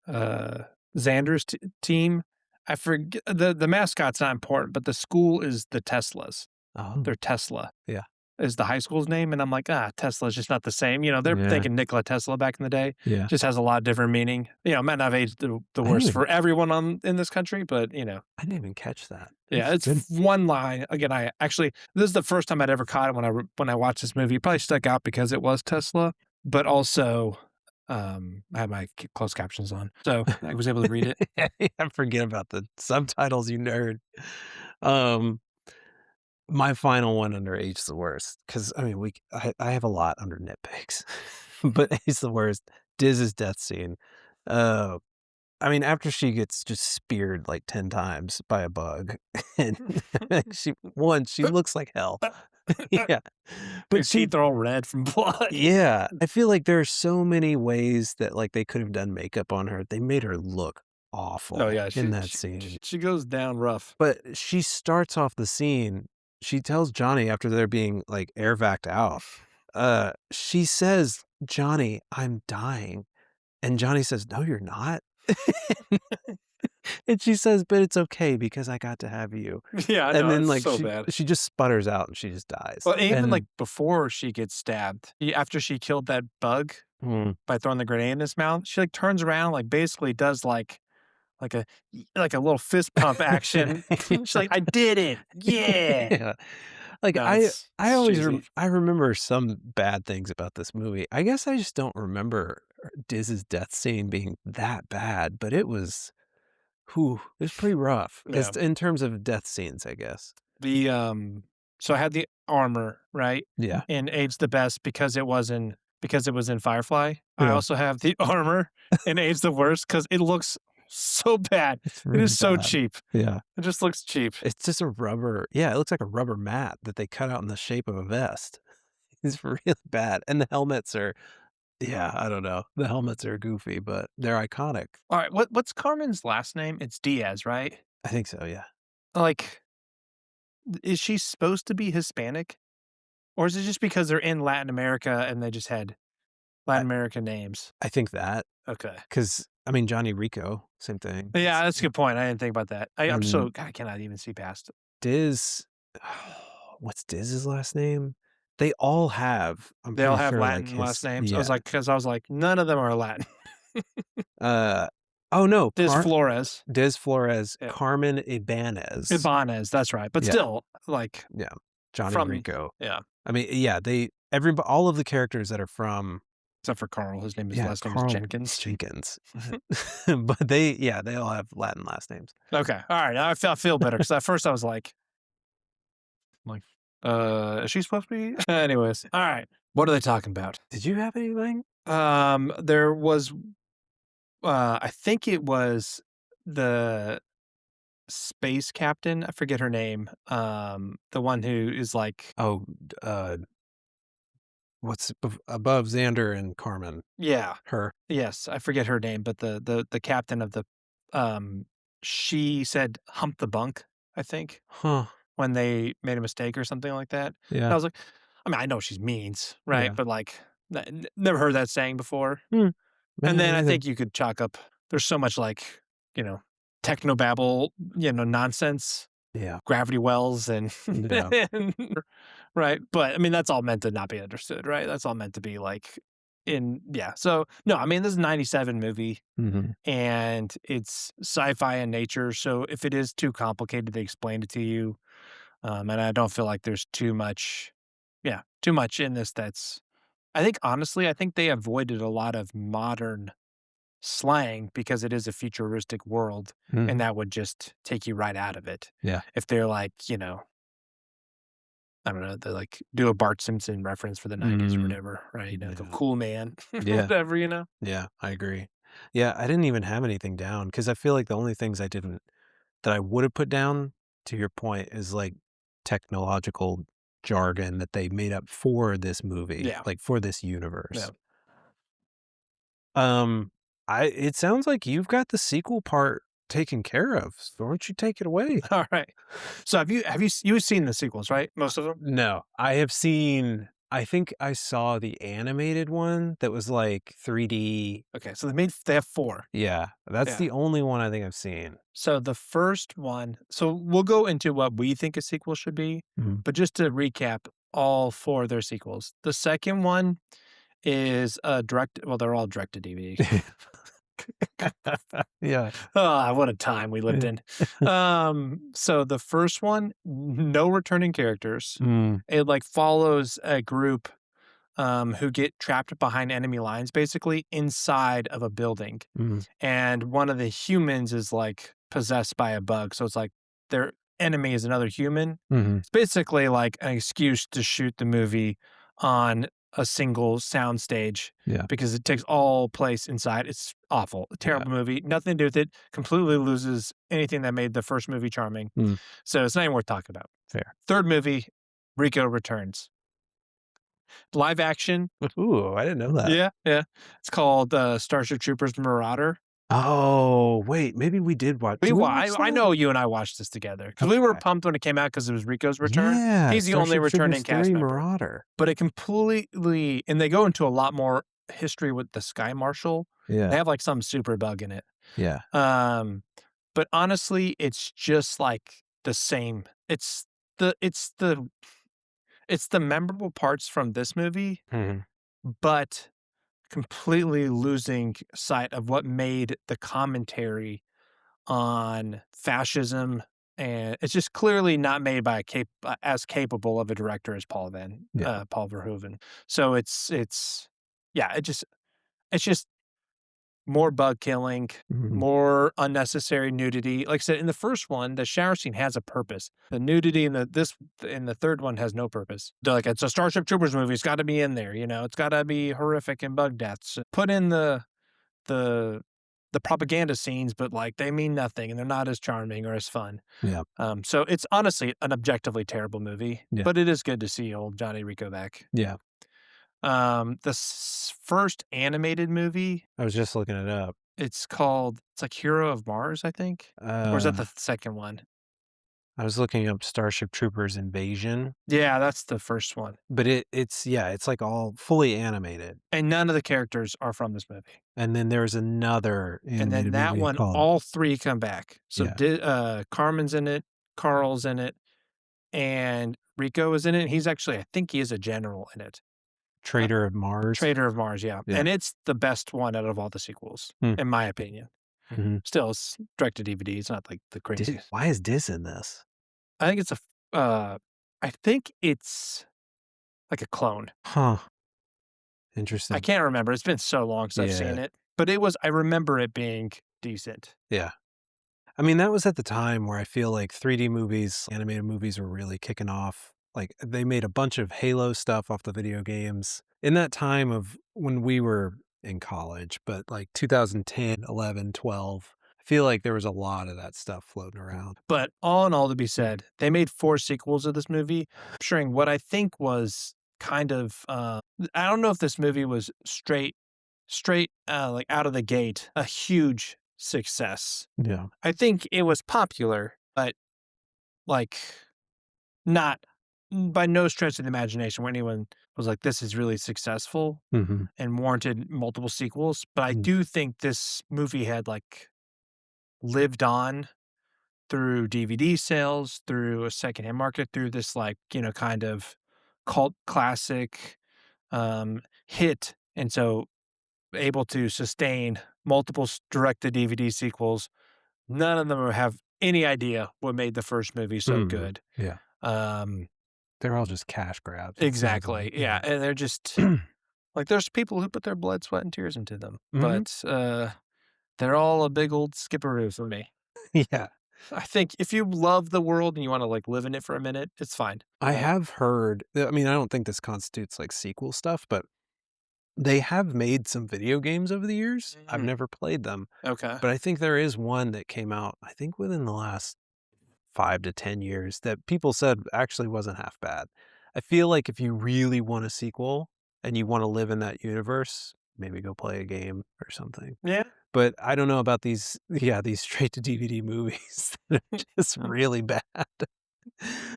uh, Xander's team, I forget the mascot's not important, but the school is the Teslas. Oh, They're Tesla yeah. is the high school's name, and I'm like, "Ah, Tesla's just not the same." You know, they're Yeah, thinking Nikola Tesla back in the day, yeah. just has a lot of different meaning. You know, it might not have aged the I didn't worst even for everyone in this country, but, you know. I didn't even catch that. Yeah, That's it's good. one line. Again, I actually this is the first time I'd ever caught it when I watched this movie. It probably stuck out because it was Tesla, but also, I had my closed captions on, so I was able to read it. I forget about the subtitles, you nerd. Um, my final one under H the worst, because I mean, I have a lot under nitpicks, but H the worst, Diz's death scene. Uh, I mean, after she gets just speared like 10 times by a bug, and she looks like hell. Yeah, Her but teeth are all red from blood. yeah, I feel like there are so many ways that, like, they could have done makeup on her. They made her look Oh, awful yeah, in that scene. she goes down rough. But she starts off the scene, she tells Johnny after they're being, like, air vac'd out, she says, "Johnny, I'm dying." And Johnny says, "No, you're not." And she says, "But it's okay because I got to have you." Yeah, I And know, then, it's like, so bad. she just sputters out and she just dies. Well, even, like, And before she gets stabbed, after she killed that bug mm. by throwing the grenade in his mouth, she, like, turns around, like, basically does, like a like a little fist pump action. She's like, "I did it. Yeah." Yeah. Like, No, I it's always cheesy. I remember some bad things about this movie. I guess I just don't remember Diz's death scene being that bad, but it was whew, it was pretty rough as Yeah. in terms of death scenes, I guess. The, so I had the armor, right? Yeah. In Age the Best because it was in Firefly. I Yeah. also have the armor in Age the Worst because it looks so bad. It's It really is so bad. cheap. Yeah. It just looks cheap. It's just a rubber yeah, it looks like a rubber mat that they cut out in the shape of a vest. It's really bad, and the helmets are yeah, I don't know. The helmets are goofy, but they're iconic. Alright, what's Carmen's last name? It's Diaz, right? I think so, yeah. Like, is she supposed to be Hispanic? Or is it just because they're in Latin America and they just had I Latin American names? I think that Okay. 'cause, I mean, Johnny Rico, same thing. Yeah, that's a good point. I didn't think about that. I'm And so God, I cannot even see past it. Diz what's Diz's last name? They all have, I'm They all pretty have sure, like, Latin his last names. yeah. I was like, none of them are Latin. Uh, oh, no, Diz Flores. Diz Flores, Yeah. Carmen Ibanez. Ibanez, that's right. But Yeah, still, like, yeah. Johnny from Rico. yeah, I mean, yeah, all of the characters that are from except for Carl. His yeah, last name is Carl Jenkins. Jenkins. But yeah, they all have Latin last names. Okay. All right. I feel better because at first I was like, is she supposed to be? Anyways. All right. What are they talking about? Did you have anything? There was I think it was the space captain. I forget her name. The one who is like, Oh, uh, what's above Xander and Carmen? yeah, Her. yes, I forget her name, but the captain of the, um, she said hump the bunk, I think, Huh. when they made a mistake or something like that. And I Yeah. was like, I mean, I know she's means, right? Yeah. But like, never heard that saying before. Hmm. And Yeah, then me I either. think you could chalk up. There's so much like, you know, technobabble, nonsense, Yeah. gravity wells, and, Yeah. and right. But I mean, that's all meant to not be understood, right? That's all meant to be like yeah. So no, I mean, this is a '97 movie Mhm. and it's sci-fi in nature. So if it is too complicated, they explain it to you. And I don't feel like there's too much in this. I think honestly, I think they avoided a lot of modern slang because it is a futuristic world, and Mhm. that would just take you right out of it. Yeah. If they're like, I don't know, they like do a Bart Simpson reference for the 90s or Mm. whatever, right? The Yeah. cool man, Yeah. whatever. Yeah, I agree. Yeah, I didn't even have anything down because I feel like the only things I didn't that I would have put down, to your point, is, like, technological jargon that they made up for this movie, Yeah, like, for this yeah. universe. Um, I it sounds like you've got the sequel part taken care of, so why don't you take it away? All right. So you've seen the sequels, right? Most of them? No, I have seen I think I saw the animated one that was, like, 3D. Okay, so they have 4. Yeah, that's Yeah. the only one I think I've seen. So the first one, so we'll go into what we think a sequel should be, Mhm. but just to recap all 4 of their sequels. The second one is a direct well, they're all direct to DVD. Yeah. Ah, what a time we lived Yeah. in. So the first one, no returning characters. Mm, It, like, follows a group, who get trapped behind enemy lines, basically, inside of a building. mhm, And one of the humans is like possessed by a bug. So it's like their enemy is another human. mhm. It's basically like an excuse to shoot the movie on a single sound stage Yeah, because it takes all place inside. It's awful, a yeah. terrible movie. Nothing to do with it. Completely loses anything that made the first movie charming. Mm, So it's not even worth talking about. fair. Third movie, Rico returns. Live action. Ooh, I didn't know that. Yeah, yeah. It's called Starship Troopers Marauder. Oh, wait, maybe we did watch We did we wa watch I that? know you and I watched this together because we were Okay. pumped when it came out because it was Rico's return. Yeah, He's the only Starship returning Troopers cast 3 member, Marauder. but it completely and they go into a lot more history with the Sky Marshal. They Yeah, have, like, some super bug in it. yeah. Um, but honestly, it's just, like, the same. The it's the it's the memorable parts from this movie, Mhm. but completely losing sight of what made the commentary on fascism, and it's just clearly not made by as capable of a director as Yeah. Paul Verhoeven. So it's yeah, it's just more bug killing, Mhm. more unnecessary nudity. Like I said, in the first one, the shower scene has a purpose. The nudity in the third one has no purpose. They're like, it's a Starship Troopers movie. It's got to be in there. It's got to be horrific and bug deaths. Put in the the propaganda scenes, but, like, they mean nothing, and they're not as charming or as fun. Yeah, So it's honestly an objectively terrible movie, yeah, but it is good to see old Johnny Rico back. yeah. The first animated movie, I was just looking it up. it's like Hero of Mars, I think? Or is that Uh, the second one? I was looking up Starship Troopers Invasion, Yeah, that's the first one, but it's yeah, it's, like, all fully animated, and none of the characters are from this movie. and then there's another And then animated that movie one, called all 3 come back. So yeah, Carmen's in it, Carl's in it, and Rico is in it. He's actually I think he is a general in it. Uh, Traitor of Mars. Traitor of Mars, yeah, Yeah. and it's the best one out of all the sequels, Hmm, in my opinion. mhm. Still, it's direct to DVD, it's not, like, the craziest. Why is Diz in this? I think it's I think it's like a clone. Huh, I interesting. can't remember, it's been so long since I've seen Yeah, it, but I remember it being decent. yeah. I mean, that was at the time where I feel like 3D movies, animated movies were really kicking off. Like, they made a bunch of Halo stuff off the video games in that time of when we were in college, but like 2010, 11, 12. I feel like there was a lot of that stuff floating around. But all in all to be Mm. said, they made 4 sequels of this movie, sharing what I think was kind of, I don't know if this movie was straight, like, out of the gate, a huge success. Yeah. I think it was popular, but, like, not by no stretch of the imagination where anyone was like, "This is really successful," Mhm. and warranted multiple sequels, but I Mm. do think this movie had, like, lived on through DVD sales, through a secondhand market, through this, like, kind of cult classic, hit, and so able to sustain multiple direct to DVD sequels. None of them have any idea what made the first movie so Mhm. good. Yeah. Um, They're all just cash grabs, it sounds exactly, like. yeah, and they're just Yeah. like, there's people who put their blood, sweat, and tears into them, Mhm. but, they're all a big old skipperoo for me. Yeah. I think if you love the world and you wanna, like, live in it for a minute, it's fine. I have heard I mean, I don't think this constitutes, like, sequel stuff, but they have made some video games over the years. I've Mm, never played them, okay. but I think there is one that came out, I think within the last 5 to 10 years that people said actually wasn't half bad. I feel like if you really want a sequel and you wanna live in that universe, maybe go play a game or something. Yeah. But I don't know about these yeah, these straight to DVD movies that are just really bad.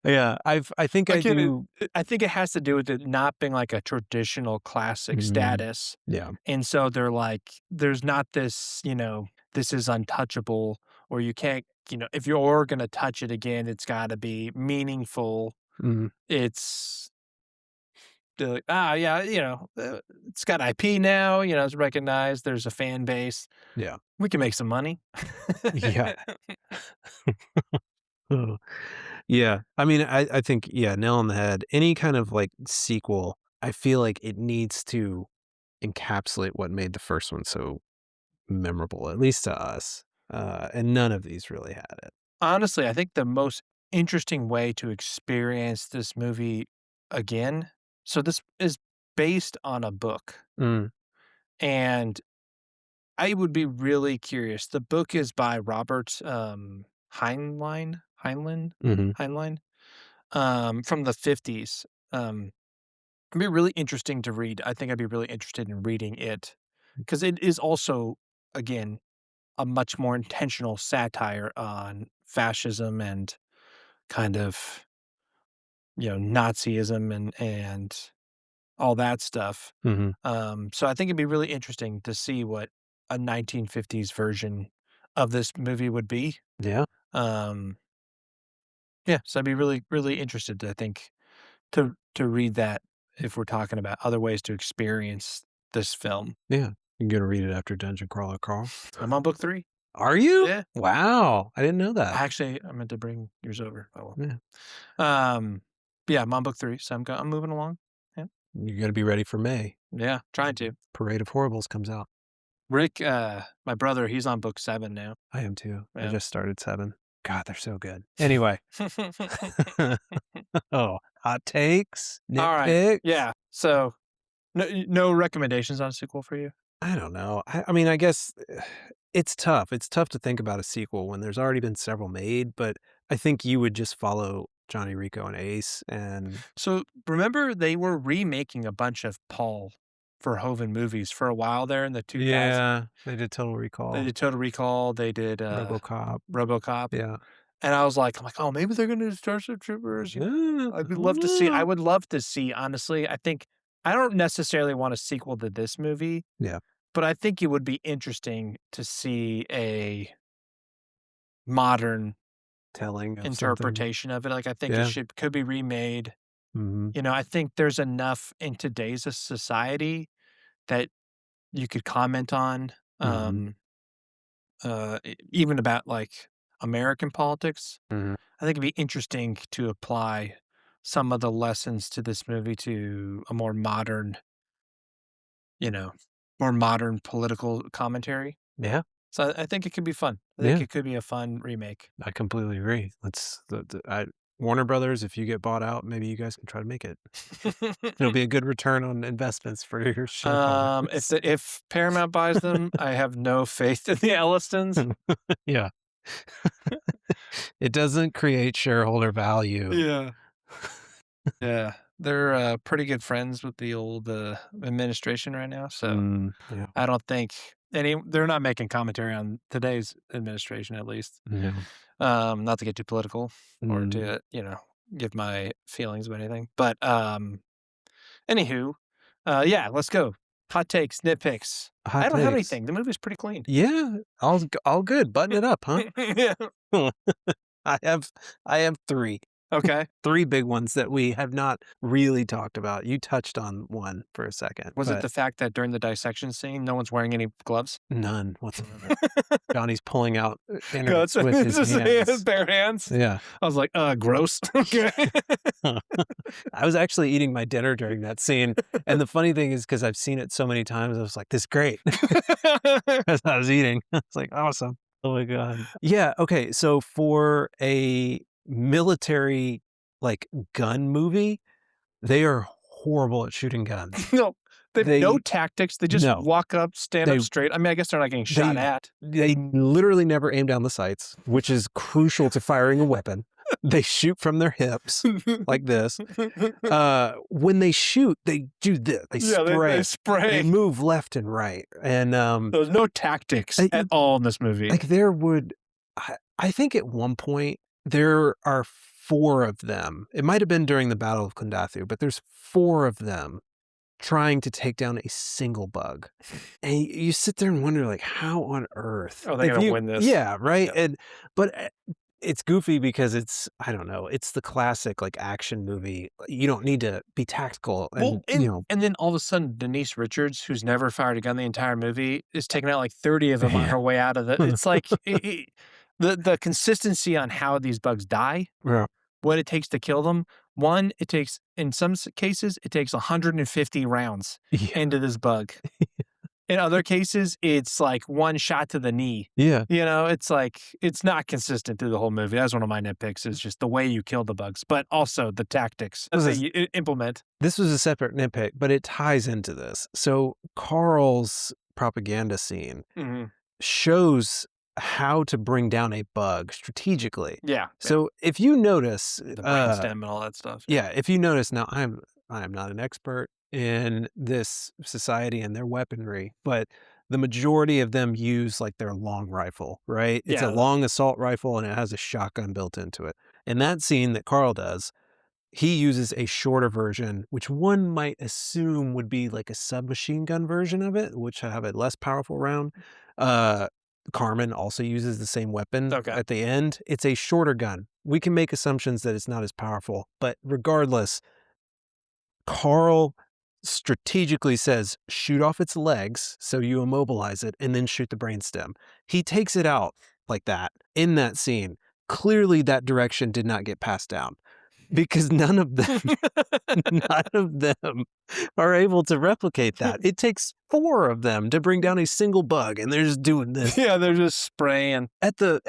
Yeah, I think I Like, yeah, do I think it has to do with it not being, like, a traditional classic Mhm. status, Yeah. and so they're like there's not this, "This is untouchable," or you can't if you're gonna touch it again, it's gotta be meaningful. Mhm. It's they're like, "Ah, yeah, it's got IP now, it's recognized, there's a fan base. Yeah. We can make some money." Yeah. Ugh. Yeah. I mean, I think, yeah, nail on the head. Any kind of, like, sequel, I feel like it needs to encapsulate what made the first one so memorable, at least to us, and none of these really had it. Honestly, I think the most interesting way to experience this movie again so this is based on a book, Mm. and I would be really curious. The book is by Robert, Mhm. Heinlein, from the '50s. It'd be really interesting to read. I think I'd be really interested in reading it because it is also, again, a much more intentional satire on fascism and kind of Nazism and all that stuff. Mhm. So I think it'd be really interesting to see what a 1950s version of this movie would be. Yeah. Um, yeah, so I'd be really, really interested, I think, to read that if we're talking about other ways to experience this film. Yeah. You're gonna read it after Dungeon Crawler Carl? I'm on book 3. Are you? Yeah. Wow. I didn't know that. I meant to bring yours over. Oh, Yeah. well. Yeah, I'm on book 3, so I'm moving along. Yeah. You're gonna be ready for May. Yeah, trying to. Parade of Horribles comes out. Rick, my brother, he's on book 7 now. I am too. I Yeah. just started 7. God, they're so good. Anyway. Oh, hot takes? Alright. Nitpicks? Yeah. So, no recommendations on a sequel for you? I don't know. I mean, I guess it's tough. It's tough to think about a sequel when there's already been several made, but I think you would just follow Johnny Rico and Ace and So, remember they were remaking a bunch of Paul Verhoeven movies for a while there in the 2000s? yeah, they did Total They Recall, did Total Recall, they did, RoboCop. RoboCop, Yeah. and I'm like, "Oh, maybe they're gonna do Starship Troopers," I would love to see Uh, honestly, I don't necessarily want a sequel to this movie, yeah, but I think it would be interesting to see a modern telling of something. interpretation of it, like, I think it Yeah. could be remade. Mhm. I think there's enough in today's society that you could comment on, Mhm. even about, like, American politics. Mhm. I think it'd be interesting to apply some of the lessons to this movie to a you know, more modern political commentary. Yeah. So I think it could be fun. I think Yeah. it could be a fun remake. I completely agree. Let's Warner Brothers, if you get bought out, maybe you guys can try to make it. It'll be a good return on investments for your shareholders. If Paramount buys them, I have no faith in the Ellistons. Yeah. It doesn't create shareholder value. Yeah. Yeah. They're, pretty good friends with the old, administration right now, so Yeah. I don't think they're not making commentary on today's administration, at least. No. Not to get too political or Mm. to, give my feelings about anything, but, anywho, yeah, let's go. Hot takes, nitpicks. I Hot don't have takes. anything. The movie's pretty clean. Yeah. All good. Button it up, huh? Yeah. I have I have 3. Okay. 3 big ones that we have not really talked about. You touched on one for a second, Was it but the fact that during the dissection scene, no one's wearing any gloves? none whatsoever. Johnny's pulling out innards Guts. with It's his just his hands. bare hands. Yeah. I was like, gross. Okay. I was actually eating my dinner during that scene, and the funny thing is because 'cause I've seen it so many times, I was like, "This is great," as I was eating. It's like, "Awesome." Oh my god. Yeah, okay, so for a military, like, gun movie, they are horrible at shooting guns. No, they have no They tactics. They just no, walk up, stand up they straight. I mean, I guess they're not getting shot they at. they literally never aim down the sights, which is crucial to firing a weapon. They shoot from their hips like this. When they shoot, they do this. They Yeah, they spray. They spray. move left and right, and, There's no tactics I at all in this movie. like, there would I think at one point, there are 4 of them. It might have been during the Battle of Klendathu, but there's 4 of them trying to take down a single bug. And you sit there and wonder, like, how on earth? Oh, they're If gonna you win this. Yeah, right? Yeah. And but, it's goofy because it's I don't know, it's the classic, like, action movie. You don't need to be tactical Well, and, you know and then all of a sudden, Denise Richards, who's never fired a gun the entire movie, is taking out like 30 of them on Yeah. her way out of the. It's like the consistency on how these bugs die, Yeah. what it takes to kill them. One, it takes in some cases it takes 150 rounds Yeah. into this bug. In other cases, it's like one shot to the knee. Yeah. You know, it's like it's not consistent through the whole movie. That's one of my nitpicks is just the way you kill the bugs, but also the tactics that This is they implement. This was a separate nitpick, but it ties into this. So Carl's propaganda scene Mhm. shows how to bring down a bug strategically. Yeah. So if you notice, The brainstem and all that stuff. yeah, if you notice now, I am not an expert in this society and their weaponry, but the majority of them use like their long rifle, right? It's a Yeah. long assault rifle and it has a shotgun built into it. In that scene that Carl does, he uses a shorter version, which one might assume would be like a submachine gun version of it, which have a less powerful round. Uh, Carmen also uses the same weapon Okay. at the end. It's a shorter gun. We can make assumptions that it's not as powerful, but regardless, Carl strategically says, shoot off its legs so you immobilize it and then shoot the brainstem. He takes it out like that in that scene. Clearly, that direction did not get passed down because none of them are able to replicate that. It takes 4 of them to bring down a single bug, and they're just doing this. Yeah, they're just spraying, At the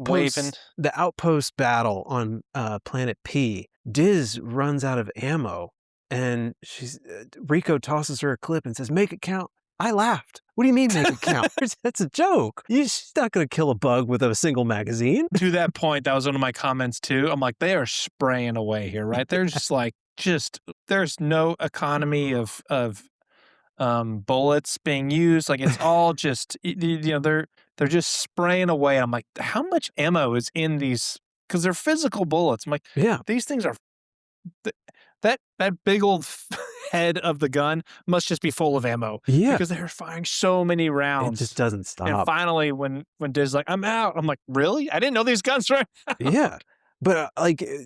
waving. outpost battle on, Planet P, Diz runs out of ammo, and Rico tosses her a clip and says, "Make it count." I laughed. "What do you mean make it count? That's a joke. She's not gonna kill a bug with a single magazine." To that point, that was one of my comments too. I'm like, they are spraying away here, right? They're just like, there's no economy of bullets being used. Like it's all just they're just spraying away. I'm like, how much ammo is in these? Because they're physical bullets. I'm like, Yeah. these things are th- that big old head of the gun must just be full of ammo Yeah. because they're firing so many It rounds. just doesn't And stop. finally, when Diz like, I'm out, I'm like, really? I didn't know these guns were. Yeah. But,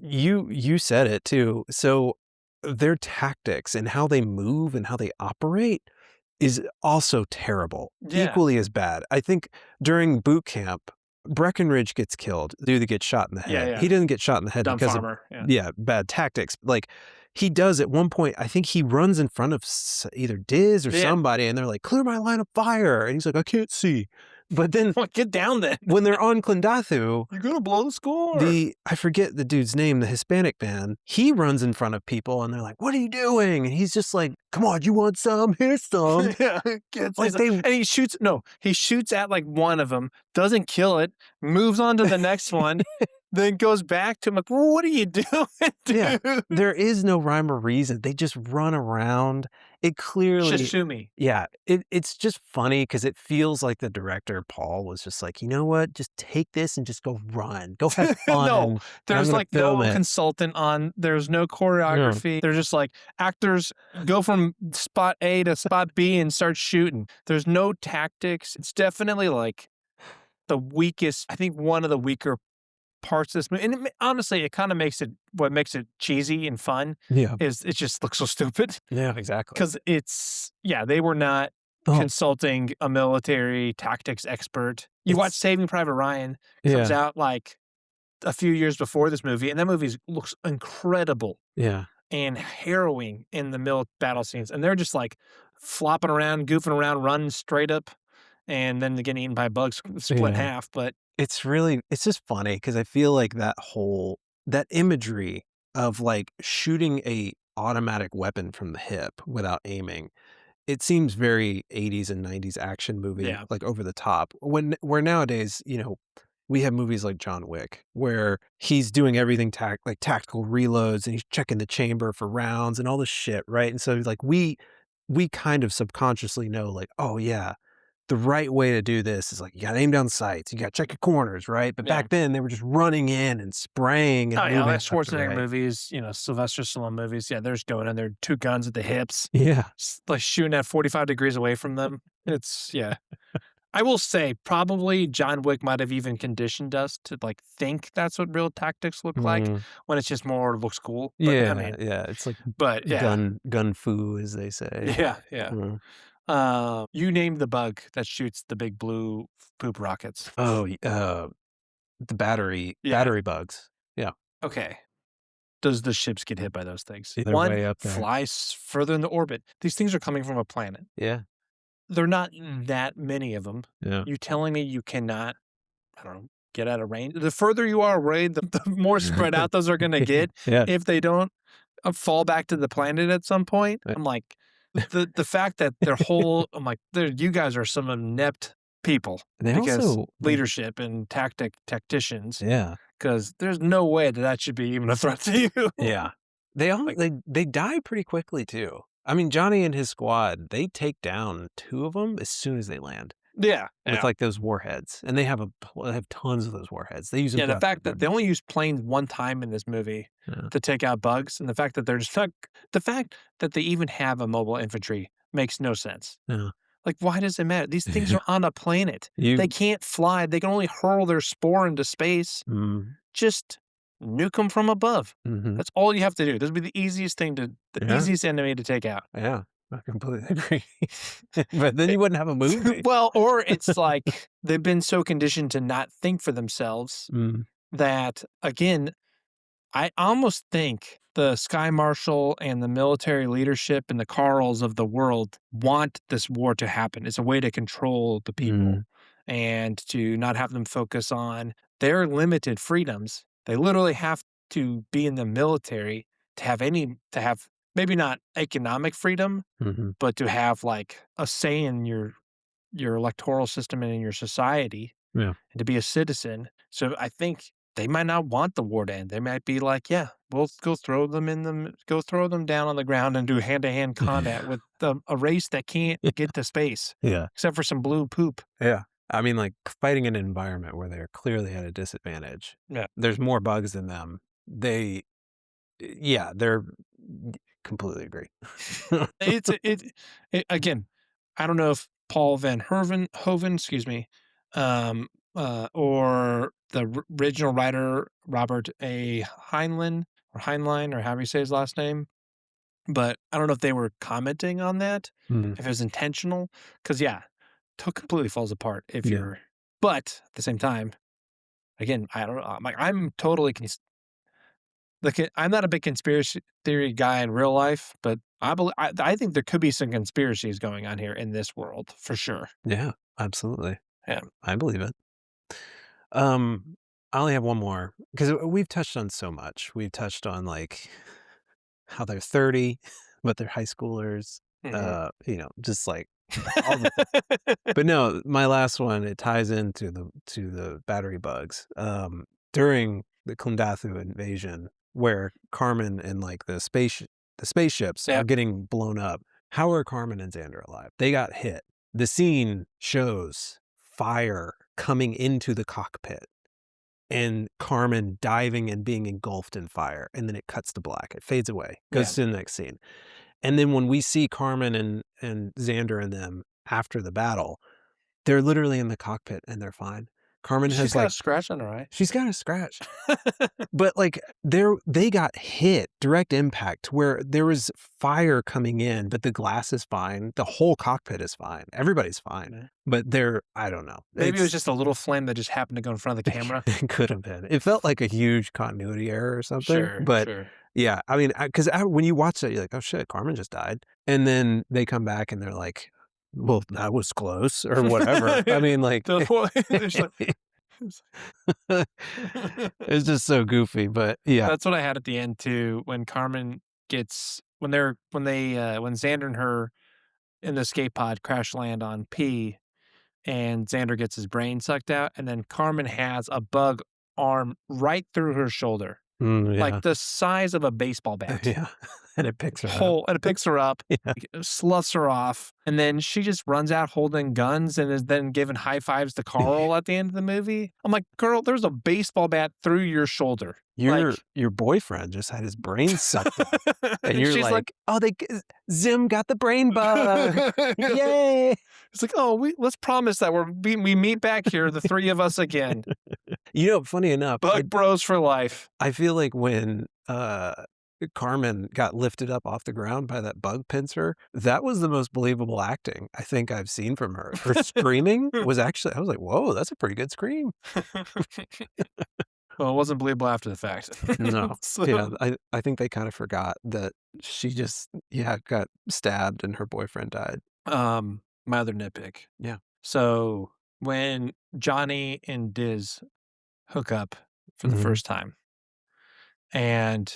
you said it too. So, their tactics and how they move and how they operate is also terrible, Yeah, equally as bad. I think during boot camp, Breckenridge gets killed, the dude that gets shot in the yeah, head. yeah. He doesn't get shot in the head Dumb because of farmer. Yeah. bad tactics. Like, he does at one point, I think he runs in front of either Diz or Yeah. somebody, and they're like, "Clear my line of fire," and he's like, "I can't see." But then Well, get down then. when they're on Klendathu, You're gonna blow the score. I forget the dude's name, the Hispanic man, he runs in front of people and they're like, "What are you doing?" And he's just like, "Come on, you want some? Here's some." Yeah, Like and he shoots. No, he shoots at like one of them, doesn't kill it, moves on to the next one, then goes back to him like, well, "What are you doing, Yeah. dude?" There is no rhyme or reason. They just run around. It clearly Shishumi. Yeah, it's just funny because it feels like the director, Paul, was just like, "You know what? Just take this and just go run. Go have fun, No, and I'm there's gonna like film no it." consultant on. There's no choreography. They're just like actors go from spot A to spot B and start shooting. There's no tactics. It's definitely like the weakest. I think one of the weaker parts of this movie, and honestly, it kinda makes it what makes it cheesy and fun Yeah. is it just looks so stupid. Yeah, exactly. 'Cause it's yeah, they were not Oh, consulting a military tactics expert. You watch it's Saving Private Ryan, comes yeah, out, like, a few years before this movie, and that movie looks incredible yeah, and harrowing in the battle scenes, and they're just, like, flopping around, goofing around, running straight up, and then they get eaten by bugs, split in yeah. half, but It's just funny because I feel like that imagery of, like, shooting a automatic weapon from the hip without aiming, it seems very 80s and 90s action movie, yeah. like, over the top. Where nowadays, we have movies like John Wick, where he's doing everything like tactical reloads, and he's checking the chamber for rounds and all this shit, right? And so, like, we kind of subconsciously know, like, "Oh, yeah, the right way to do this is, like, you gotta aim down sights, you gotta check your corners," right? But Yeah. back then, they were just running in and spraying Oh, and yeah, like moving left to Schwarzenegger right. movies, Sylvester Stallone movies, yeah, they're just going in there, 2 guns at the hips, Yeah. like, shooting at 45 degrees away from them. It's yeah. I will say, probably John Wick might have even conditioned us to, like, think that's what real tactics look like Mm. when it's just more looks cool, but, I Yeah, mean yeah, it's like but yeah. gun fu, as they say. Yeah, yeah. Mm. You named the bug that shoots the big blue poop rockets. Oh, the Yeah, battery bugs. Yeah. okay. Does the ships get hit by those things? They're 1, way up there. fly further into orbit. These things are coming from a planet. Yeah, They're not that many of them. yeah. You telling me you cannot, I don't know, get out of range? The further you are away, the more spread out those are gonna get Yeah. if they don't, fall back to the planet at some point. Eh I'm like, the fact that their whole I'm like, "You guys are some inept people," they because also they leadership and tacticians, yeah, because there's no way that that should be even a threat to you. yeah. They all Like they die pretty quickly too. I mean, Johnny and his squad, they take down 2 of them as soon as they land yeah, with, yeah. like, those warheads, and they have tons of those warheads. They use them Yeah, the throughout fact the that they only use planes one time in this movie yeah, to take out bugs, and the fact that they're just not the fact that they even have a mobile infantry makes no sense. yeah. Like, why does it matter? These things are on a planet. They You can't fly, they can only hurl their spore into space. mm, Just nuke them from above. mhm. That's all you have to do. This would be the Yeah, easiest enemy to take out. yeah. I completely agree. But then you wouldn't have a movie. Well, or it's like they've been so conditioned to not think for themselves Mm, that, again, I almost think the Sky Marshal and the military leadership and the Carls of the world want this war to happen. It's a way to control the people mm, and to not have them focus on their limited freedoms. They literally have to be in the military to have maybe not economic freedom, mhm. but to have like a say in your electoral system and in your society Yeah. and to be a citizen. So I think they might not want the war to end. They might be like, "Yeah, we'll go throw them down on the ground and do hand-to-hand combat with a race that can't get to space Yeah. except for some blue poop." Yeah. I mean, like, fighting an environment where they're clearly at a disadvantage. Yeah. There's more bugs than them. Yeah, they're completely agree. It's again, I don't know if Paul Van Hoven, excuse me, or the original writer Robert A. Heinlein, or however you say his last name, but I don't know if they were commenting on that, Mhm. if it was intentional, because yeah, completely falls apart if Yeah. you're. But at the same time, again, I don't know. I'm totally I'm not a big conspiracy theory guy in real life, but I think there could be some conspiracies going on here in this world for sure. Yeah, absolutely. Yeah. I believe it. I only have one more because we've touched on so much. We've touched on, like, how they're 30, but they're high schoolers, Mhm. just, like, all the but no, my last one, it ties into the battery bugs. During the Klendathu invasion, where Carmen and, like, the spaceships are Yep. getting blown up, how are Carmen and Xander alive? They got hit. The scene shows fire coming into the cockpit and Carmen diving and being engulfed in fire, and then it cuts to black. It fades away, Yeah. goes to the next scene. And then when we see Carmen and Xander and them after the battle, they're literally in the cockpit and they're fine. Carmen She's has, got a like scratch on her eye. she's got a scratch. But, like, they got hit, direct impact, where there was fire coming in, but the glass is fine, the whole cockpit is fine, everybody's fine, Yeah. but they're I don't know, Maybe it was it's just a little flame that just happened to go in front of the camera. it could have been. It felt like a huge continuity error or something, Sure, but, sure. yeah, I mean, because when you watch that, you're like, "Oh, shit, Carmen just died," and then they come back and they're like, "Well, that was close," or whatever. I Yeah. mean, like The whole it's like it's it's just so goofy, but yeah. That's what I had at the end too, when Carmen gets when Xander and her in the escape pod crash land on P and Xander gets his brain sucked out, and then Carmen has a bug arm right through her shoulder, like Yeah. the size of a baseball bat. Yeah, and it picks her up. Whole and it picks her up, Yeah. sloughs her off, and then she just runs out holding guns and is then giving high fives to Carl at the end of the movie. I'm like, "Girl, there's a baseball bat through your shoulder." Like Your boyfriend just had his brain sucked out, and you're she's like like, "Oh, Zim got the brain bug. Yay!" it's like, "Oh, let's promise that we meet back here, the 3 of us again. You know, funny enough, Bug bros for life." I feel like when, Carmen got lifted up off the ground by that bug pincer, that was the most believable acting I think I've seen from her. Her screaming was actually I was like, "Whoa, that's a pretty good scream." Well, it wasn't believable after the fact. No. Yeah, So, I think they kinda forgot that she just, yeah, got stabbed and her boyfriend died. my other nitpick. Yeah. So, when Johnny and Diz hook up for the Mhm. first time and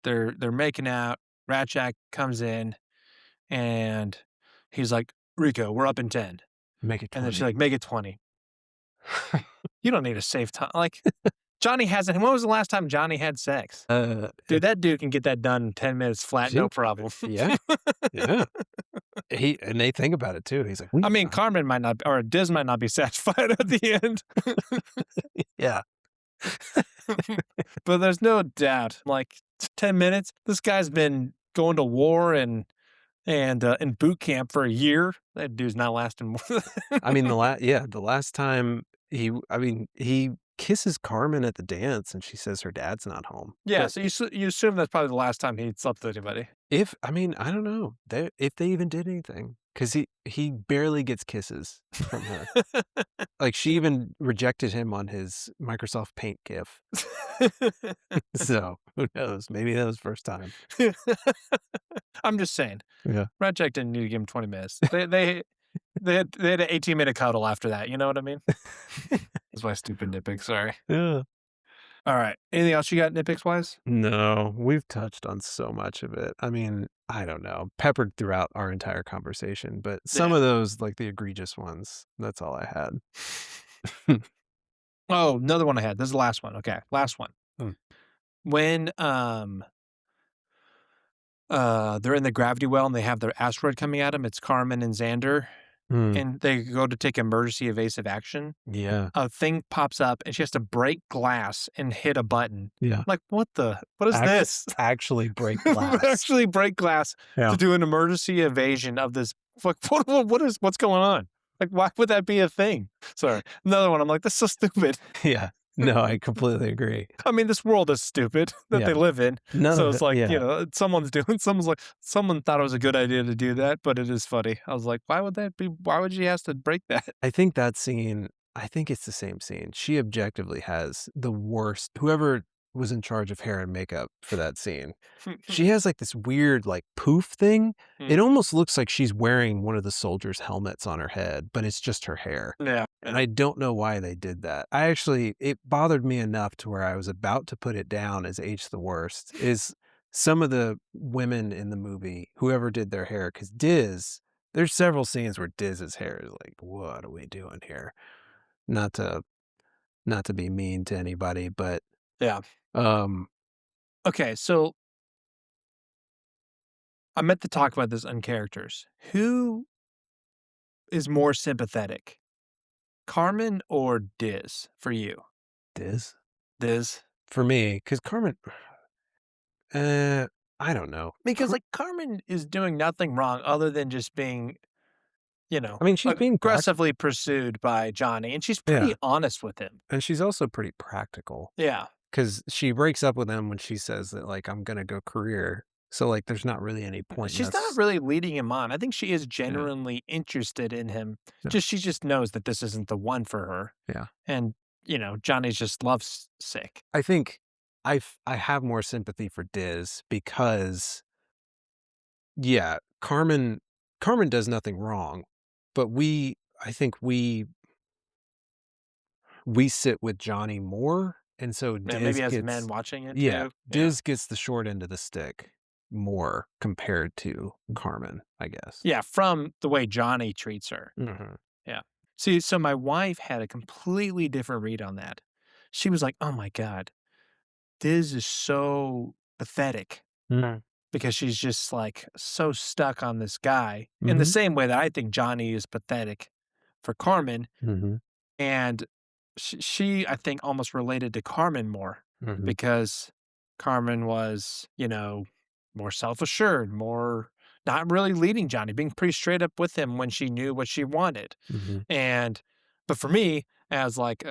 they're making out, Ratchak comes in and he's like, "Rico, we're up in 10." Make it And then she's 20. like, "Make it 20." You don't need to save time. Like, Johnny hasn't when was the last time Johnny had sex? If Dude, that dude can get that done in 10 minutes flat, no think problem. yeah, yeah. And they think about it too. He's like, I "We" mean, Carmen might not or Diz might not be satisfied at the end. yeah. But there's no doubt, like, 10 minutes, this guy's been going to war and, in boot camp for a year. That dude's not lasting more than I mean, the last time I mean, he kisses Carmen at the dance, and she says her dad's not home. Yeah, But so you assume that's probably the last time he slept with anybody. if I mean, I don't know, if they even did anything, because he barely gets kisses from her. Like, she even rejected him on his Microsoft Paint GIF. So, who knows? Maybe that was first time. I'm just saying, Yeah. Rat Jack didn't need to give him 20 minutes. They had an 18-minute cuddle after that, you know what I mean? That's my stupid nitpick, sorry. Yeah. Alright, anything else you got nitpicks-wise? No, we've touched on so much of it. I mean, I don't know, peppered throughout our entire conversation, but some Yeah. of those, like the egregious ones, that's all I had. Oh, another one I had, this is the last one, okay, last one. Mm. When, they're in the gravity well and they have their asteroid coming at them, it's Carmen and Xander, Mm, and they go to take emergency evasive action. yeah, A thing pops up and she has to break glass and hit a button. yeah. Like, what is this? Actually break glass. Actually break glass Yeah. to do an emergency evasion of this what's going on? Like, why would that be a thing? Sorry. Another one, I'm like, "That's so stupid." Yeah. No, I completely agree. I mean, this world is stupid that they Yeah. live in. None So of it's it like, yeah. someone thought it was a good idea to do that, but it is funny. I was like, why would she has to break that? I think that scene I think it's the same scene. She objectively has the worst whoever was in charge of hair and makeup for that scene. She has, like, this weird, like, poof thing. It Mm. almost looks like she's wearing one of the soldiers' helmets on her head, but it's just her hair, Yeah, and yeah. I don't know why they did that. I actually it bothered me enough to where I was about to put it down as H the worst, is some of the women in the movie, whoever did their hair, because there's several scenes where Diz's hair is like, "What are we doing here?" Not to not to be mean to anybody, but, Yeah. um Okay, so I meant to talk about this on characters. Who is more sympathetic, Carmen or Diz for you? Diz? Diz? For me, because Carmen uh, I don't know. Because, like, Carmen is doing nothing wrong other than just being I mean, she's being aggressively pursued by Johnny, and she's pretty yeah, honest with him. and she's also pretty practical Yeah. because she breaks up with him when she says that, like, "I'm gonna go career." So, like, there's not really any point in She's not us. really leading him on. I think she is Yeah, genuinely interested in him. yeah, Just she just knows that this isn't the one for her. yeah. And, Johnny's just loves sick. I think I have more sympathy for Diz because, yeah, Carmen does nothing wrong, but I think we sit with Johnny more, and so Yeah, maybe as men watching it yeah, too. Yeah. Diz gets the short end of the stick more compared to Carmen, I guess. Yeah, from the way Johnny treats her. Mhm. Yeah. See, so my wife had a completely different read on that. She was like, "Oh my god, Diz is so pathetic." Mm. Because she's just, like, so stuck on this guy in the Mhm, same way that I think Johnny is pathetic for Carmen, mhm, and she, I think, almost related to Carmen more mhm, because Carmen was, more self-assured, more not really leading Johnny, being pretty straight up with him when she knew what she wanted, mhm, and but for me, as, like,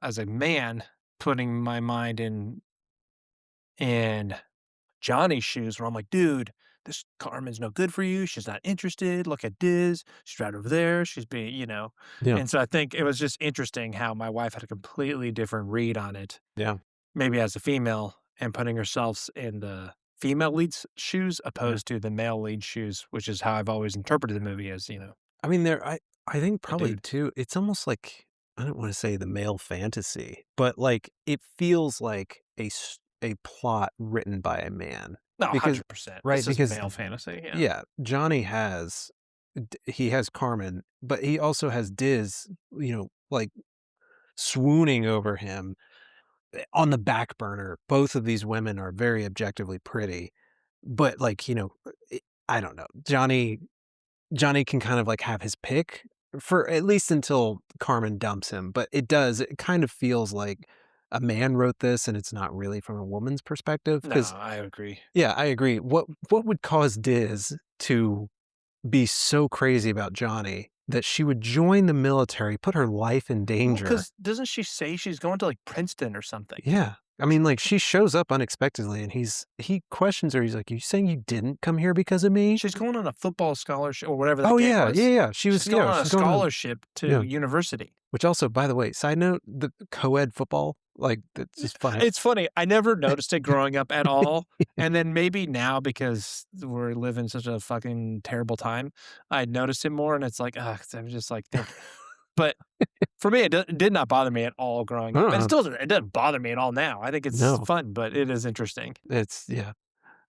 as a man, putting my mind in Johnny's shoes where I'm like, "Dude, this Carmen's no good for you. She's not interested. Look at Diz. She's right over there. She's being," yeah, And so I think it was just interesting how my wife had a completely different read on it, yeah, maybe as a female and putting herself in the female lead's shoes yeah. opposed to the male lead shoes, which is how I've always interpreted the movie as, I mean, I think a probably dude. too, it's almost like I don't wanna say the male fantasy, but, like, it feels like a plot written by a man No, because 100%. right, This is because male fantasy. Yeah. yeah, Johnny has he has Carmen, but he also has Diz, like, swooning over him, on the back burner. Both of these women are very objectively pretty, but, like, I don't know. Johnny can kind of, like, have his pick for at least until Carmen dumps him, but it kind of feels like a man wrote this and it's not really from a woman's perspective. No, Because I agree. yeah, I agree. What would cause Diz to be so crazy about Johnny that she would join the military, put her life in Well, danger? because doesn't she say she's going to like Princeton or something? Yeah. I mean, like, she shows up unexpectedly and he questions her, he's like, "You saying you didn't come here because of me?" She's going on a football scholarship or whatever that "Oh, game yeah, yeah, was. yeah." She's going on a She's going on scholarship to yeah. university. Which also, by the way, side note, the co-ed football, like, that's just funny. It's funny, I never noticed it growing up at all, and then maybe now because we're living such a fucking terrible time, I notice it more and it's like, ugh, I'm just like think but for me, it did not bother me at all growing up, and it doesn't bother me at all now. I think it's No, fun, but it is interesting. it's yeah,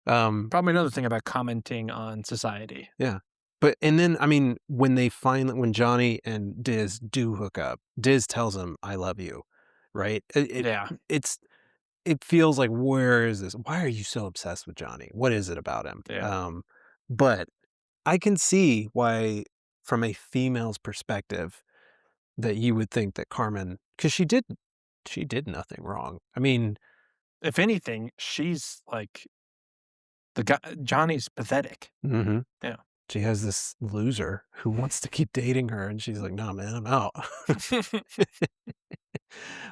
um, Probably another thing about commenting on society. yeah. But and then, I mean, when Johnny and Diz do hook up, Diz tells him, "I love you," right? Yeah, It feels like, where is this? Why are you so obsessed with Johnny? What is it about him? yeah. But I can see why, from a female's perspective, that you would think that Carmen, because she did nothing wrong. I mean, If anything, she's like the guy Johnny's pathetic. mhm. Yeah. She has this loser who wants to keep dating her, and she's like, "No, man, I'm out."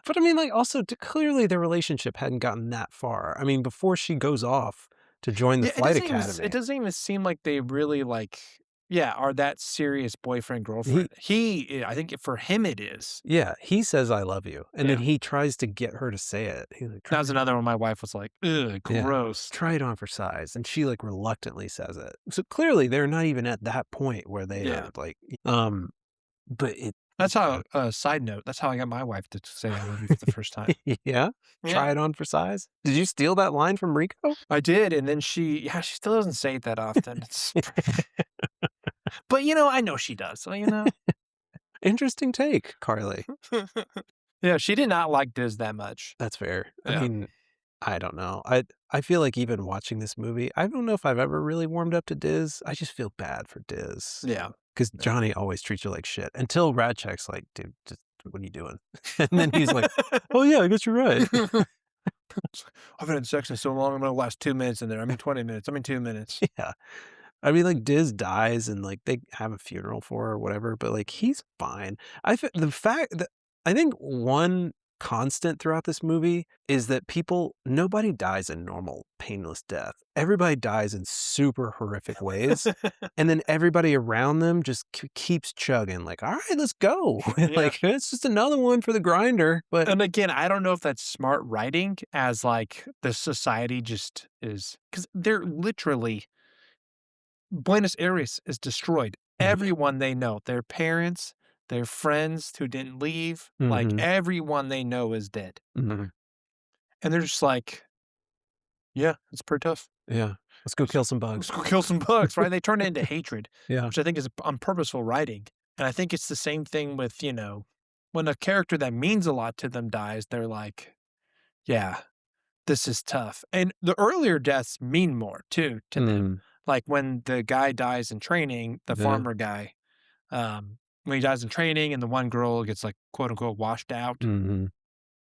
But I mean, like, also, clearly their relationship hadn't gotten that far. I mean, before she goes off to join the Yeah, flight it academy, doesn't even seem like they really, like yeah, are that serious boyfriend, he girlfriend. I think for him it is. yeah, he says, "I love you," and then Yeah. he tries to get her to say it. He's like, That "Try was it." another one my wife was like, "Ugh, Yeah. gross." "Try it on for size," and she, like, reluctantly says it. So, clearly, they're not even at that point where they Yeah. are, like, but it That's how yeah. side note, that's how I got my wife to say I love you for the first time. Yeah? Yeah. Try it on for size? Did you steal that line from Rico? I did, and then she still doesn't say it that often. It's but, I know she does, so, Interesting take, Carly. Yeah, she did not like Diz that much. That's fair. I Yeah. mean, I don't know. I feel like even watching this movie, I don't know if I've ever really warmed up to Diz. I just feel bad for Diz Yeah. because Yeah. Johnny always treats her like shit until Radcheck's like, "Dude, just what are you doing?" And then he's like, "Oh, yeah, I guess you're right." I've been had sex in so long, I'm gonna last 2 minutes in there. I mean 20 minutes. I mean 2 minutes. Yeah. I mean, like, Diz dies and, like, they have a funeral for her or whatever, but, like, he's fine. The fact that I think one constant throughout this movie is that nobody dies a normal, painless death. Everybody dies in super horrific ways, and then everybody around them just keeps chugging, like, "Alright, let's go." Yeah. Like, "It's just another one for the grinder," but And again, I don't know if that's smart writing as, like, the society just is because 'cause they're literally Buenos Aires is destroyed. Everyone they know, their parents, their friends who didn't leave, like, Mhm, everyone they know is dead. mhm. And they're just like, "Yeah, it's pretty tough. Yeah. "Let's go Let's kill some let's bugs." go kill some bugs," right? They turn it into hatred, Yeah. which I think is on purposeful writing. And I think it's the same thing with, when a character that means a lot to them dies, they're like, "Yeah, this is tough." And the earlier deaths mean more too to them. Mm. Like when the guy dies in training, the Yeah. farmer guy, when he dies in training and the one girl gets like quote unquote washed out. Mhm.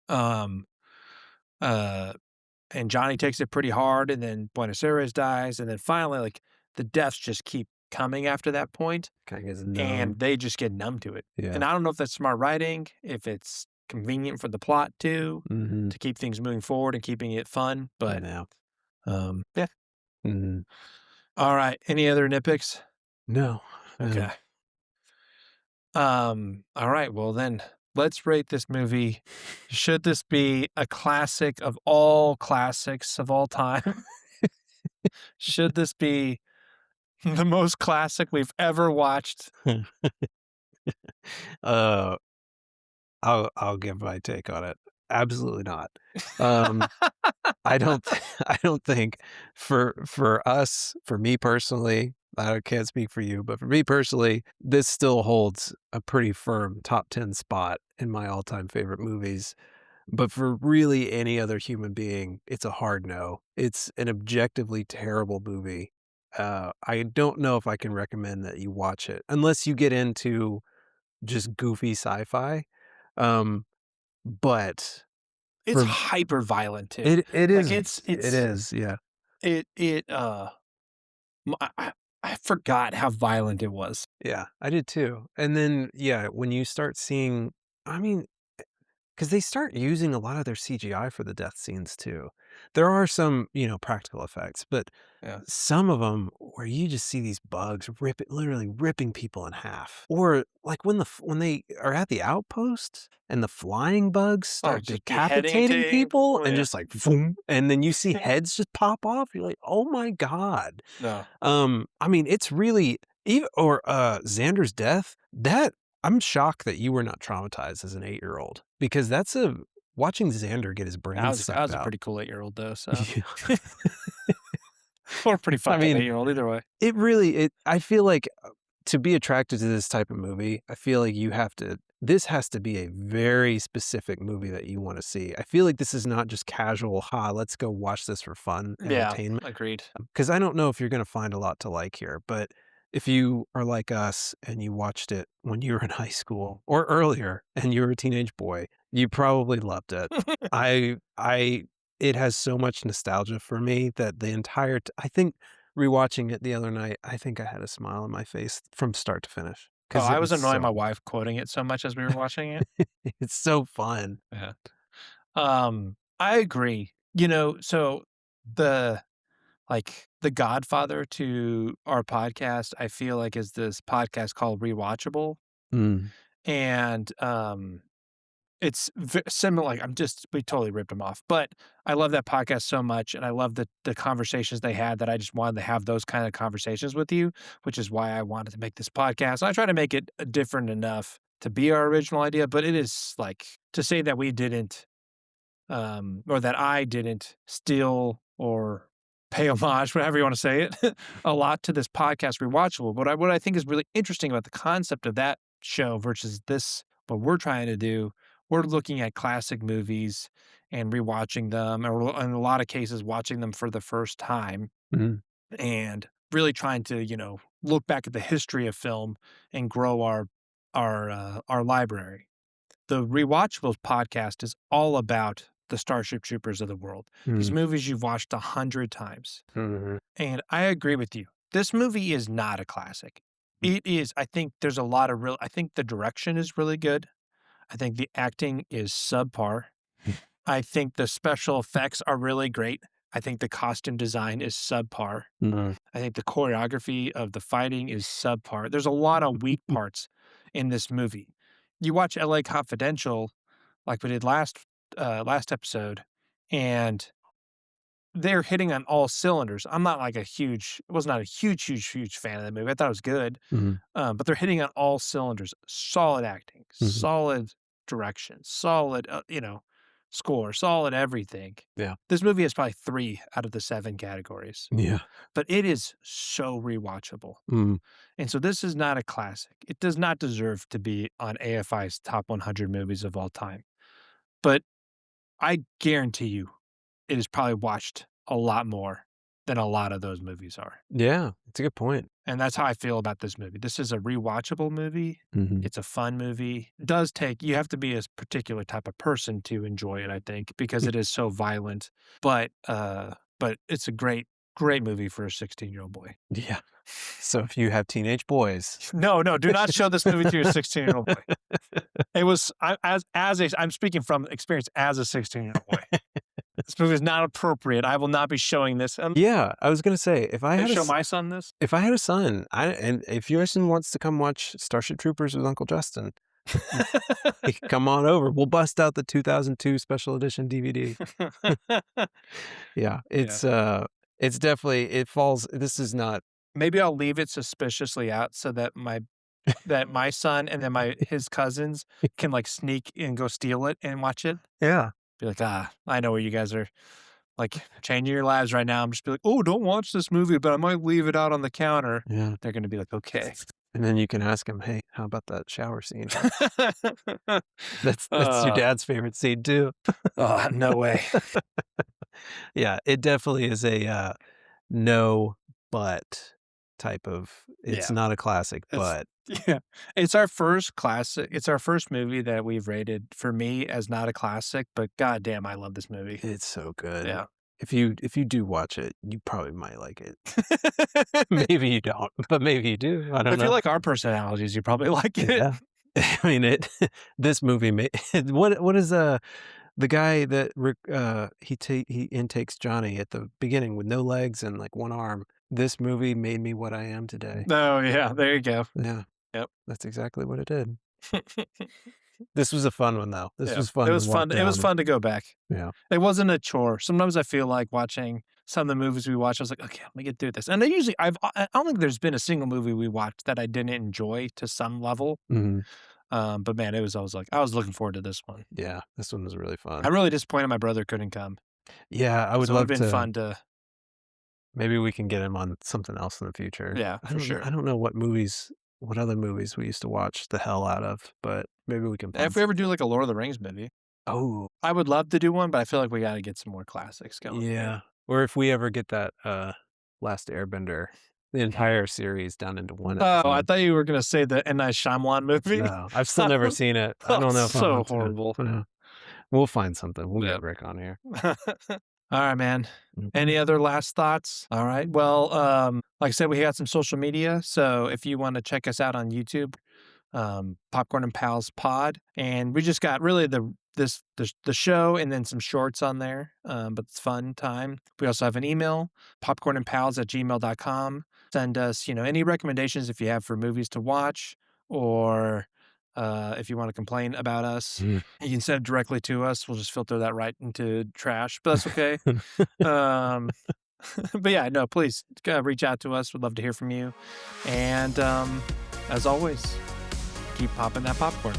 Um, uh, and Johnny takes it pretty hard, and then Buenos Aires dies, and then finally, like the deaths just keep coming after that point, Kinda gets numb. and they just get numb to it. And Yeah. I don't know if that's smart writing, if it's convenient for the plot Mhm. to keep things moving forward and keeping it fun, but Yeah. yeah. Mhm. All right. Any other nitpicks? No, Okay. no. All right. Well, then let's rate this movie. Should this be a classic of all classics of all time? Should this be the most classic we've ever watched? Uh, I'll give my take on it. Absolutely not. Um, I don't I don't think for me personally, I can't speak for you, but for me personally, this still holds a pretty firm top 10 spot in my all-time favorite movies. But for really any other human being, it's a hard no. It's an objectively terrible movie. I don't know if I can recommend that you watch it unless you get into just goofy sci-fi. Um, but It's for hyper violent too. it Like is it is, yeah. it, it, m- I, I I forgot how violent it was. Yeah, I did too. And then, yeah, when you start seeing I mean, because they start using a lot of their CGI for the death scenes too. There are some, practical effects, but Yeah. some of them where you just see these bugs literally ripping people in half. Or, like, when they are at the outpost and the flying bugs Oh, start just beheading decapitating things. people Oh, and yeah. just like, boom, and then you see heads just pop off, you're like, "Oh my god." No. I mean, it's really Xander's death, that I'm shocked that you were not traumatized as an 8-year-old because watching Xander get his I brains was I sucked was a out. pretty cool 8-year-old though, so Yeah. or a pretty I fucked up mean, 8-year-old either way. I feel like, to be attracted to this type of movie, I feel like this has to be a very specific movie that you wanna see. I feel like this is not just casual, "Ha, let's go watch this for fun Yeah, entertainment." agreed. Because I don't know if you're gonna find a lot to like here, but if you are like us and you watched it when you were in high school or earlier and you were a teenage boy, you probably loved it. I it has so much nostalgia for me that I think rewatching it the other night, I think I had a smile on my face from start to finish Oh, because I it was was annoying my so wife quoting it so much as we were watching it. it's so fun. Yeah. I agree. So the the godfather to our podcast, I feel like is this podcast called Rewatchable, Mm, and, it's similar. Like we totally ripped them off, but I love that podcast so much, and I love the conversations they had that I just wanted to have those kind of conversations with you, which is why I wanted to make this podcast. I try to make it different enough to be our original idea, but it is like to say that we didn't or that I didn't steal or pay homage, whatever you want to say it, a lot to this podcast rewatchable. But what I think is really interesting about the concept of that show versus this, what we're trying to do, we're looking at classic movies and rewatching them, or in a lot of cases, watching them for the first time mhm, and really trying to, look back at the history of film and grow our library. The Rewatchables podcast is all about the Starship Troopers of the world, these mm, movies you've watched 100 times. mhm, And I agree with you. This movie is not a classic. It is I think there's a lot of real I think the direction is really good. I think the acting is subpar. I think the special effects are really great. I think the costume design is subpar. Mhm. I think the choreography of the fighting is subpar. There's a lot of weak parts in this movie. You watch LA Confidential, like we did last episode, and they're hitting on all cylinders. I'm not like a huge was not a huge fan of the movie. I thought it was good, Mhm. but they're hitting on all cylinders. Solid acting, Mhm. solid direction, solid, score, solid everything. Yeah. This movie has probably 3 out of the 7 categories, Yeah. but it is so rewatchable. Mhm. And so this is not a classic. It does not deserve to be on AFI's top 100 movies of all time. But I guarantee you it is probably watched a lot more than a lot of those movies are. Yeah, it's a good point. And that's how I feel about this movie. This is a rewatchable movie. Mhm. It's a fun movie. It does take you have to be a particular type of person to enjoy it, I think, because it is so violent. But it's a great movie for a 16-year-old boy. Yeah. So if you have teenage boys. No, no, do not show this movie to your 16-year-old boy. It was I'm speaking from experience as a 16-year-old boy. This movie is not appropriate. I will not be showing this. Yeah, I was gonna say, Can I show my son this? if I had a son, and if your son wants to come watch Starship Troopers with Uncle Justin, he can come on over. We'll bust out the 2002 special edition DVD. Yeah, Yeah. it's definitely it falls this is not Maybe I'll leave it suspiciously out so that my son and then his cousins can, like, sneak and go steal it and watch it. Yeah. Be like, "Ah, I know where you guys are, like, changing your lives right now." I'm just be like, "Oh, don't watch this movie, but I might leave it out on the counter." Yeah. They're gonna be like, "Okay." And then you can ask him, "Hey, how about that shower scene?" That's your Uh, dad's favorite scene too. no way. Yeah, it definitely is a, no, but type of it's Yeah. not a classic, It's but yeah. It's our first movie that we've rated for me as not a classic, but goddamn, I love this movie. it's so good. Yeah. If you do watch it, you probably might like it. Maybe you don't, but maybe you do, I don't If you know. like our personalities, you probably like it. Yeah. I mean, this movie what is, the guy that he intakes Johnny at the beginning with no legs and, like, one arm. This movie made me what I am today. Oh, yeah, there you go. Yeah, Yep. that's exactly what it did. This was a fun one, though. This Yeah. was fun to walk It was down. fun to go back. Yeah. It wasn't a chore. Sometimes I feel like watching some of the movies we watch, I was like, "Okay, let me get through this." And I don't think there's been a single movie we watched that I didn't enjoy to some level. Mhm. But man, I was looking forward to this one. Yeah, this one was really fun. I'm really disappointed my brother couldn't come Yeah, I would 'cause it would've love been to fun to maybe we can get him on something else in the future. yeah, for I sure. don't know what other movies we used to watch the hell out of, but maybe we can find If we ever do, something. like, a Lord of the Rings movie, Oh, I would love to do one, but I feel like we gotta get some more classics going, man. yeah. Or if we ever get that, Last Airbender, the entire series done into one Oh, I episode. thought you were gonna say the M. Night Shyamalan movie. No, I've still never seen it. I Oh, don't know if I so want to. horrible. We'll find something. We'll Yep. get Rick on here. Alright, man. Mhm. Any other last thoughts? Alright, well, like I said, we got some social media, so if you wanna check us out on YouTube, Popcorn and Pals Pod, and we just got really the show and then some shorts on there, but it's fun time. We also have an email, popcornandpals@gmail.com. Send us, any recommendations if you have for movies to watch or, if you wanna complain about us, Mm. you can send it directly to us. We'll just filter that right into trash, but that's okay. Um, but yeah, no, please, reach out to us. We'd love to hear from you, and, as always, keep popping that popcorn.